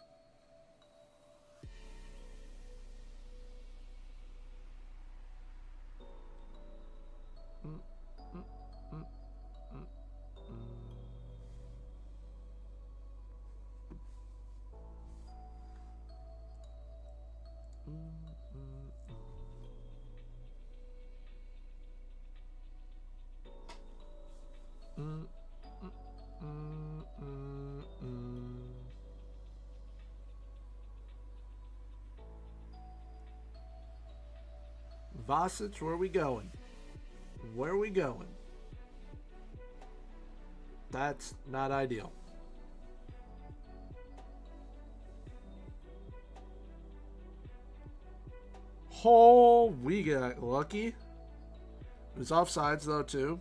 Vasic, where are we going? Where are we going? That's not ideal. Oh, we got lucky. It was offsides though too,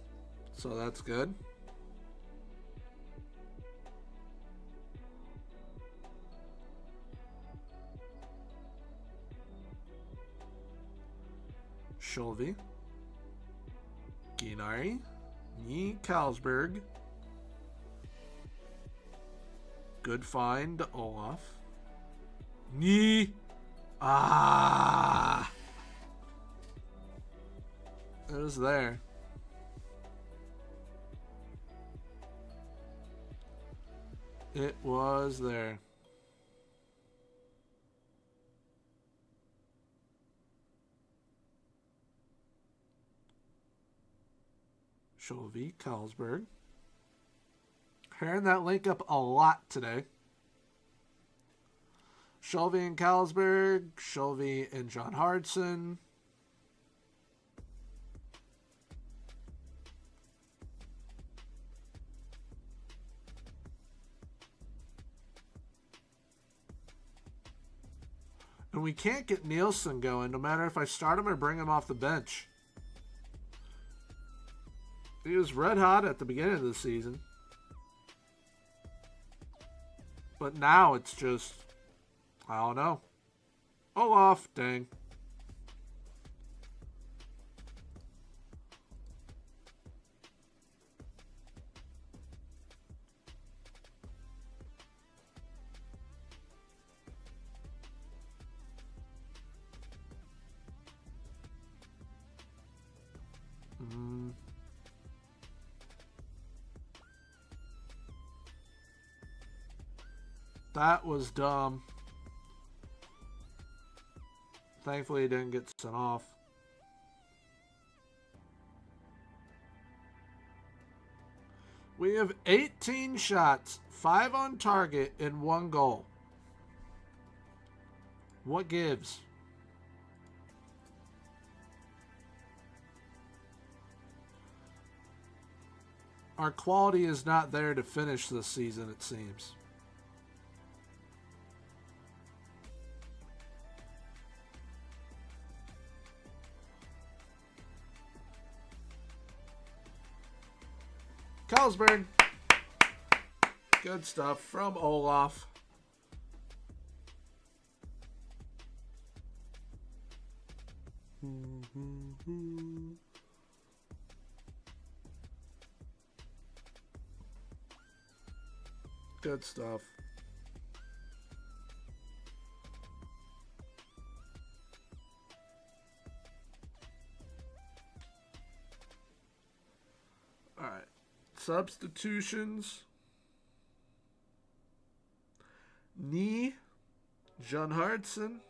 so that's good. Sholvey, Ginari, Ni Carlsberg. Good find, Olaf. Ni. Ah. It was there. It was there. Sholvey, Carlsberg. Hearing that link up a lot today. Sholvey and Carlsberg. Sholvey and John Hartson. And we can't get Nielsen going no matter if I start him or bring him off the bench. He was red hot at the beginning of the season. But now it's just, I don't know. Olaf, dang. That was dumb. Thankfully, he didn't get sent off. We have 18 shots, 5 on target, and 1 goal. What gives? Our quality is not there to finish this season, it seems. Carlsberg. Good stuff from Olaf. Good stuff. All right. Substitutions. Knee. John Hartson.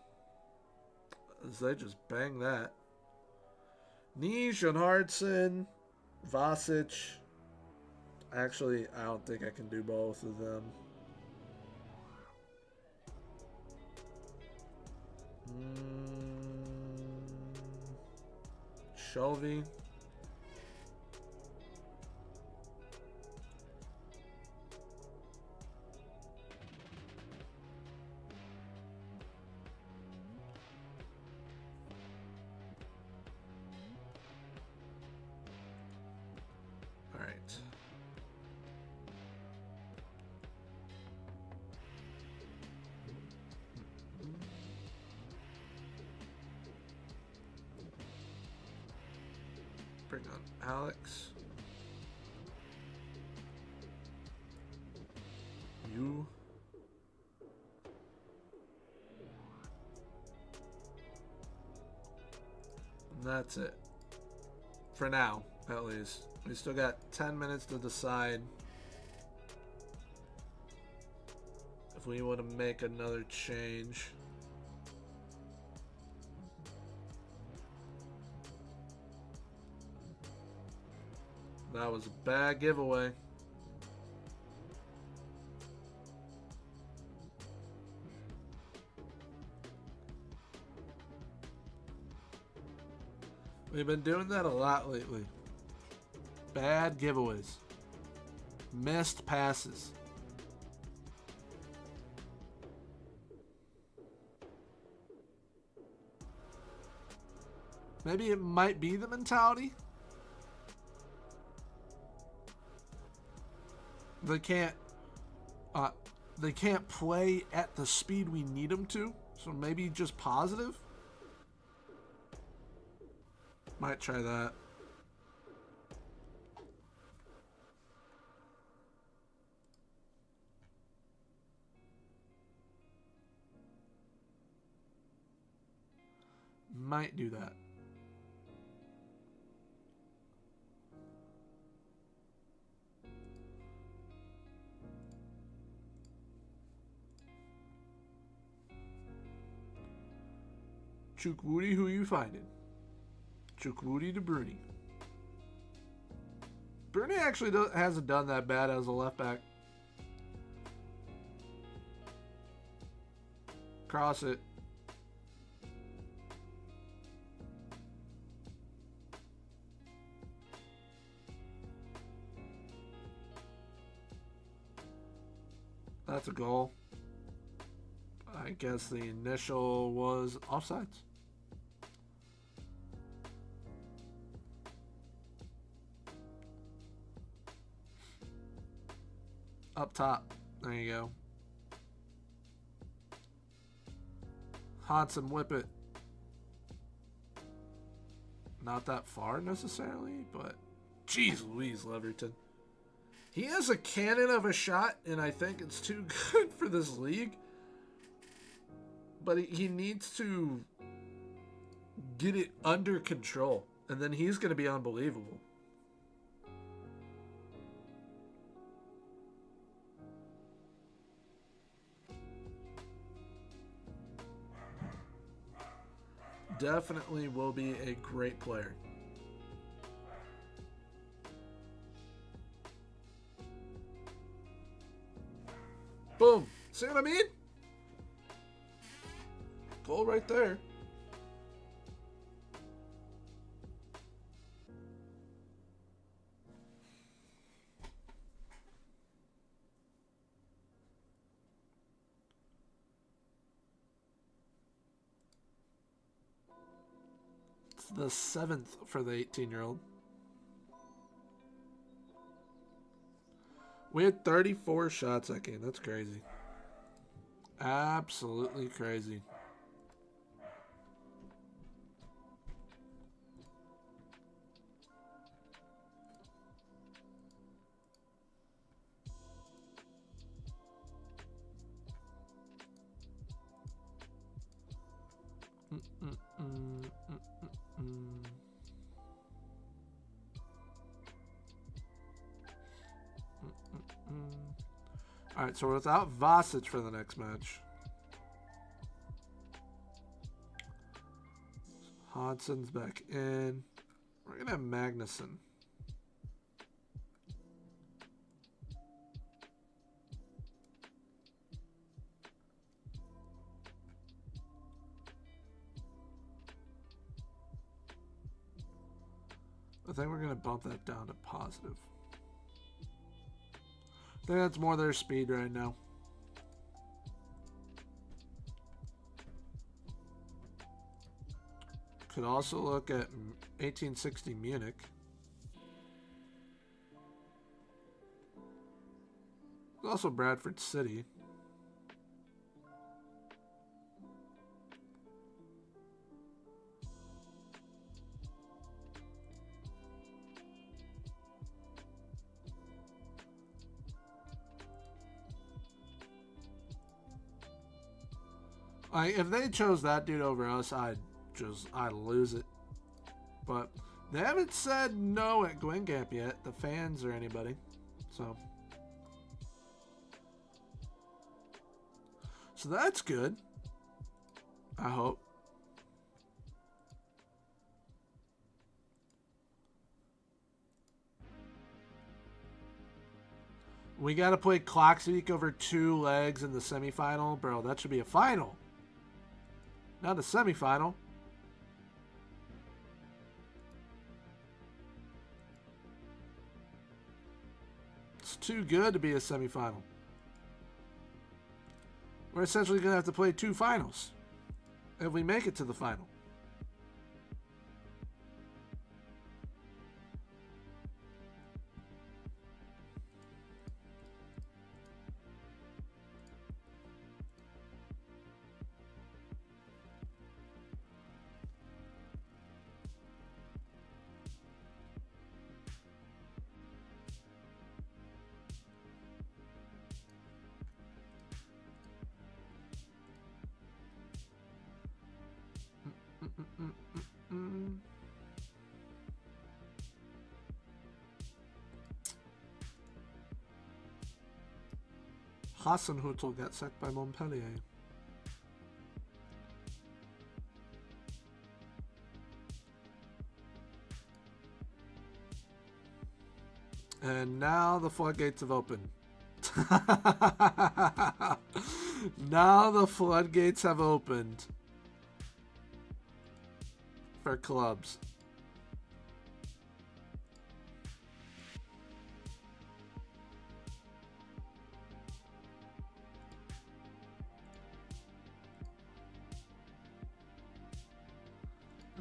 As they just bang that. Knee, John Hartson. Vasic. Actually, I don't think I can do both of them. Shelby. right. Bring on Alex. You. And that's it. For now, at least. We still got 10 minutes to decide if we want to make another change. That was a bad giveaway. We've been doing that a lot lately. Bad giveaways. Missed passes. Maybe it might be the mentality. They can't play at the speed we need them to. So maybe just positive. Might try that. Might do that. Chukwudi, who you finding? Chukwudi to Bruni. Bruni actually hasn't done that bad as a left back. Cross it. That's a goal. I guess the initial was offsides. Up top. There you go. Hodson, whip it. Not that far necessarily, but jeez Louise, Leverton. He has a cannon of a shot, and I think it's too good for this league. But he needs to get it under control, and then he's going to be unbelievable. Definitely will be a great player. Boom. See what I mean? Goal right there. It's the 7th for the 18-year-old. We had 34 shots that game. That's crazy. Absolutely crazy. All right, so we're without Vasic for the next match. Hodson's back in. We're going to have Magnuson. I think we're going to bump that down to positive. I think that's more their speed right now. Could also look at 1860 Munich. also Bradford City. Like, if they chose that dude over us, I'd lose it. But they haven't said no at Gwencamp yet, the fans or anybody. So that's good. I hope. We got to play Clockspeak over 2 legs in the semifinal. Bro, that should be a final. Not a semifinal. It's too good to be a semifinal. We're essentially going to have to play 2 finals if we make it to the final. Hasenhüttl got sacked by Montpellier. And now the floodgates have opened. Now the floodgates have opened for clubs.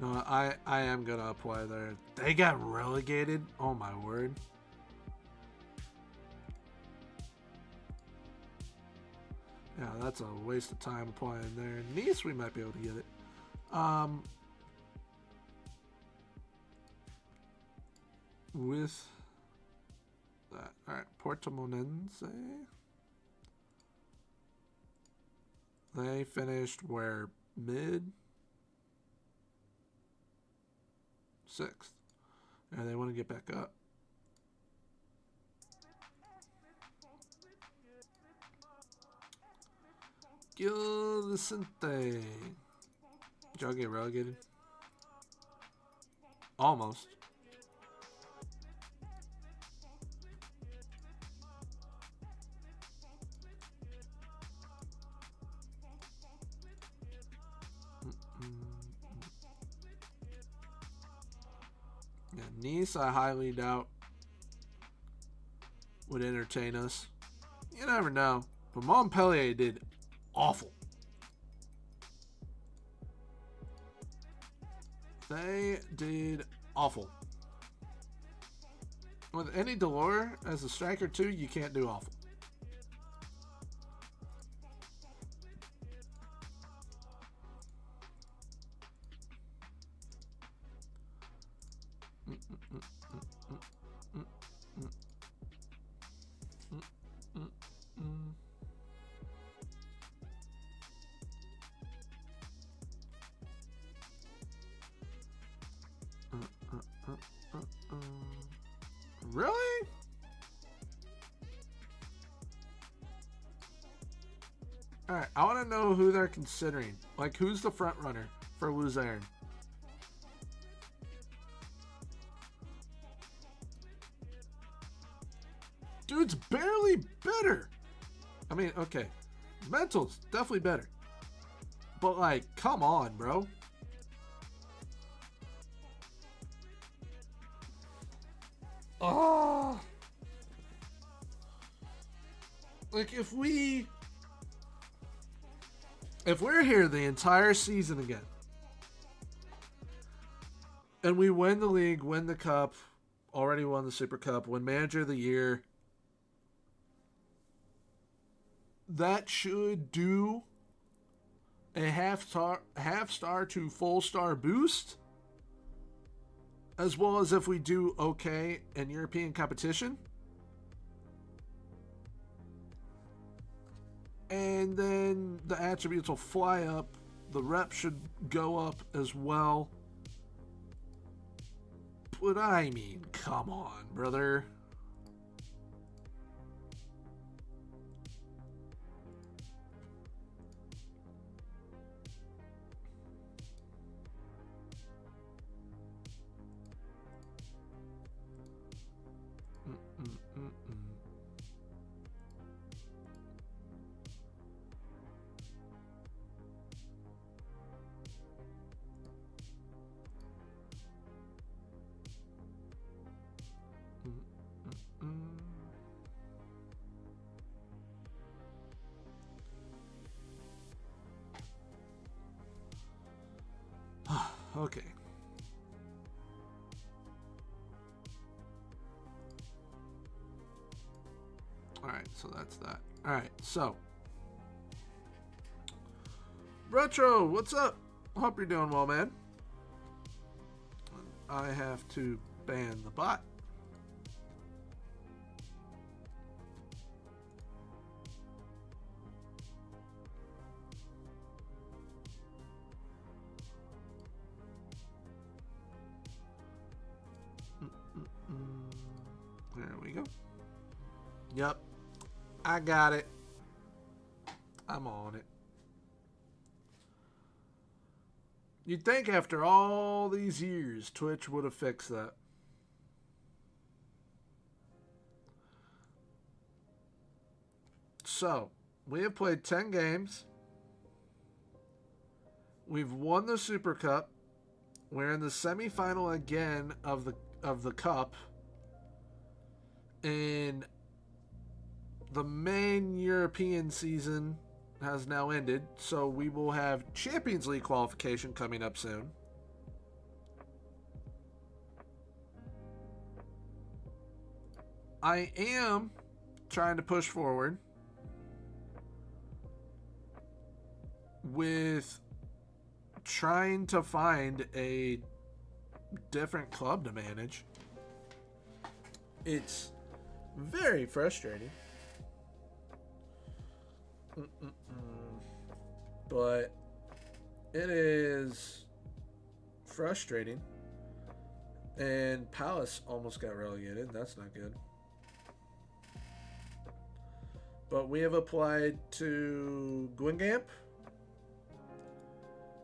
No, I am gonna apply there. They got relegated? Oh my word. Yeah, that's a waste of time applying there. Nice, we might be able to get it. With that. Alright, Portimonense. They finished where? Mid? 6th. And they want to get back up. Gil Vicente. Did y'all get relegated? Almost. Yeah, Nice, I highly doubt would entertain us. You never know. But Montpellier did awful. They did awful. With any Delors as a striker too, you can't do awful. Really? Alright, I want to know who they're considering. Like, who's the front runner for Luzerne? Dude's barely better. I mean, okay. Mental's definitely better. But, like, come on, bro. Oh. Like, if we're here the entire season again, and we win the league, win the cup, already won the Super Cup, win Manager of the Year, that should do a half star to full star boost, as well as if we do okay in European competition. And then the attributes will fly up. The rep should go up as well. But I mean, come on, brother. Okay. Alright, so that's that. Alright, so. Retro, what's up? Hope you're doing well, man. I have to ban the bot. There we go. Yep. I got it. I'm on it. You'd think after all these years, Twitch would have fixed that. So, we have played 10 games. We've won the Super Cup. We're in the semifinal again of the Cup. And the main European season has now ended, so we will have Champions League qualification coming up soon. I am trying to push forward with trying to find a different club to manage. It's very frustrating. But it is frustrating. And Palace almost got relegated. That's not good. But we have applied to Guingamp,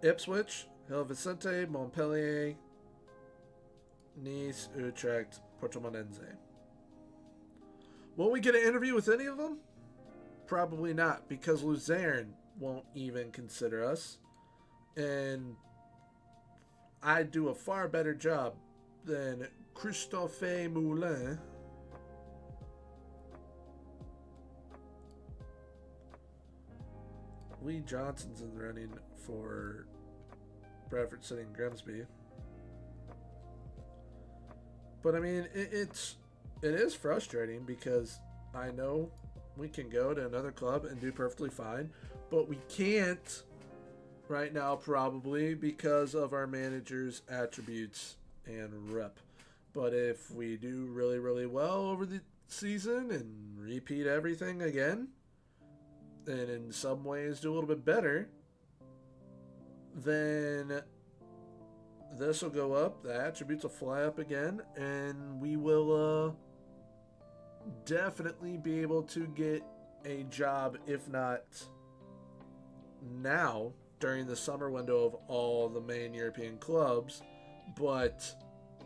Ipswich, Gil Vicente, Montpellier, Nice, Utrecht, Portimonense. Will we get an interview with any of them? Probably not, because Luzerne won't even consider us. And I do a far better job than Christophe Moulin. Lee Johnson's in the running for Bradford City and Grimsby. But I mean, it is frustrating because I know we can go to another club and do perfectly fine, but we can't right now probably because of our manager's attributes and rep. But if we do really, really well over the season and repeat everything again, and in some ways do a little bit better, then this will go up, the attributes will fly up again, and we will definitely be able to get a job, if not now, during the summer window of all the main European clubs, but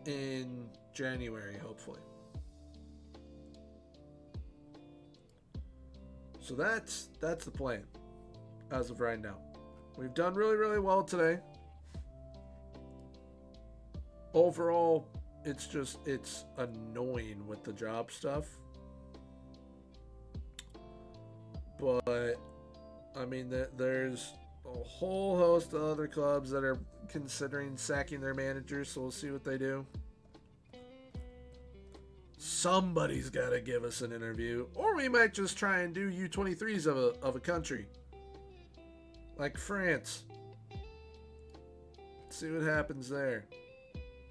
in January, hopefully. So that's the plan as of right now. We've done really, really well today. Overall, it's annoying with the job stuff. But, I mean, there's a whole host of other clubs that are considering sacking their managers, so we'll see what they do. somebody's got to give us an interview, or we might just try and do U23s of a country, like France. See what happens there.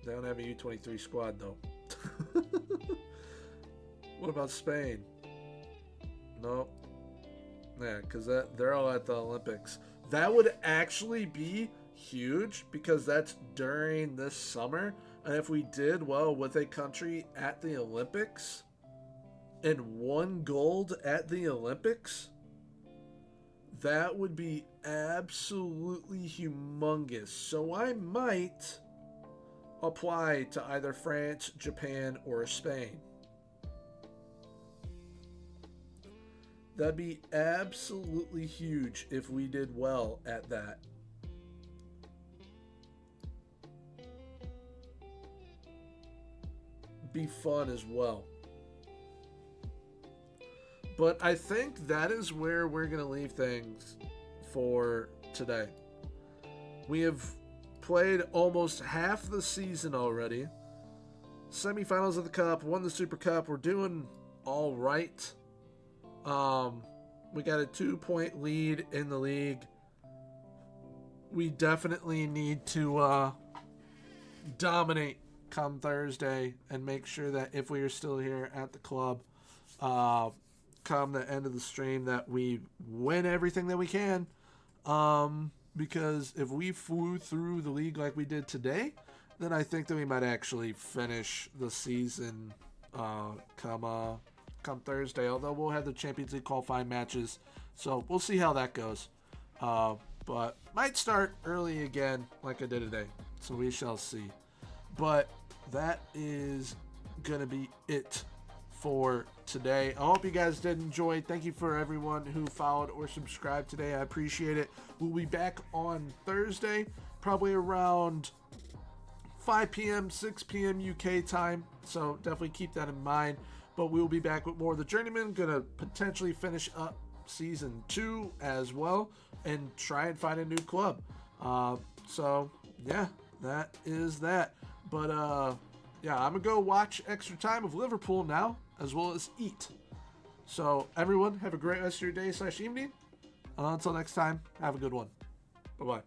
They don't have a U23 squad though. What about Spain? Nope. Yeah, because they're all at the Olympics. That would actually be huge because that's during this summer. And if we did well with a country at the Olympics and won gold at the Olympics, that would be absolutely humongous. So I might apply to either France, Japan, or Spain. That'd be absolutely huge if we did well at that. Be fun as well. But I think that is where we're going to leave things for today. We have played almost half the season already. Semifinals of the Cup, won the Super Cup. We're doing all right. We got a 2-point lead in the league. We definitely need to dominate come Thursday and make sure that if we are still here at the club, come the end of the stream, that we win everything that we can. Because if we flew through the league like we did today, then I think that we might actually finish the season come Thursday, although we'll have the Champions League qualifying matches, so we'll see how that goes. But might start early again like I did today, so we shall see. But that is gonna be it for today. I hope you guys did enjoy. Thank you for everyone who followed or subscribed today. I appreciate it. We'll be back on Thursday, probably around 5 p.m., 6 p.m. UK time, so definitely keep that in mind. But we'll be back with more of the Journeyman. Gonna potentially finish up season 2 as well and try and find a new club. So yeah, that is that. But yeah, I'm gonna go watch extra time of Liverpool now, as well as eat. So everyone, have a great rest of your day / evening. Until next time, have a good one. Bye bye.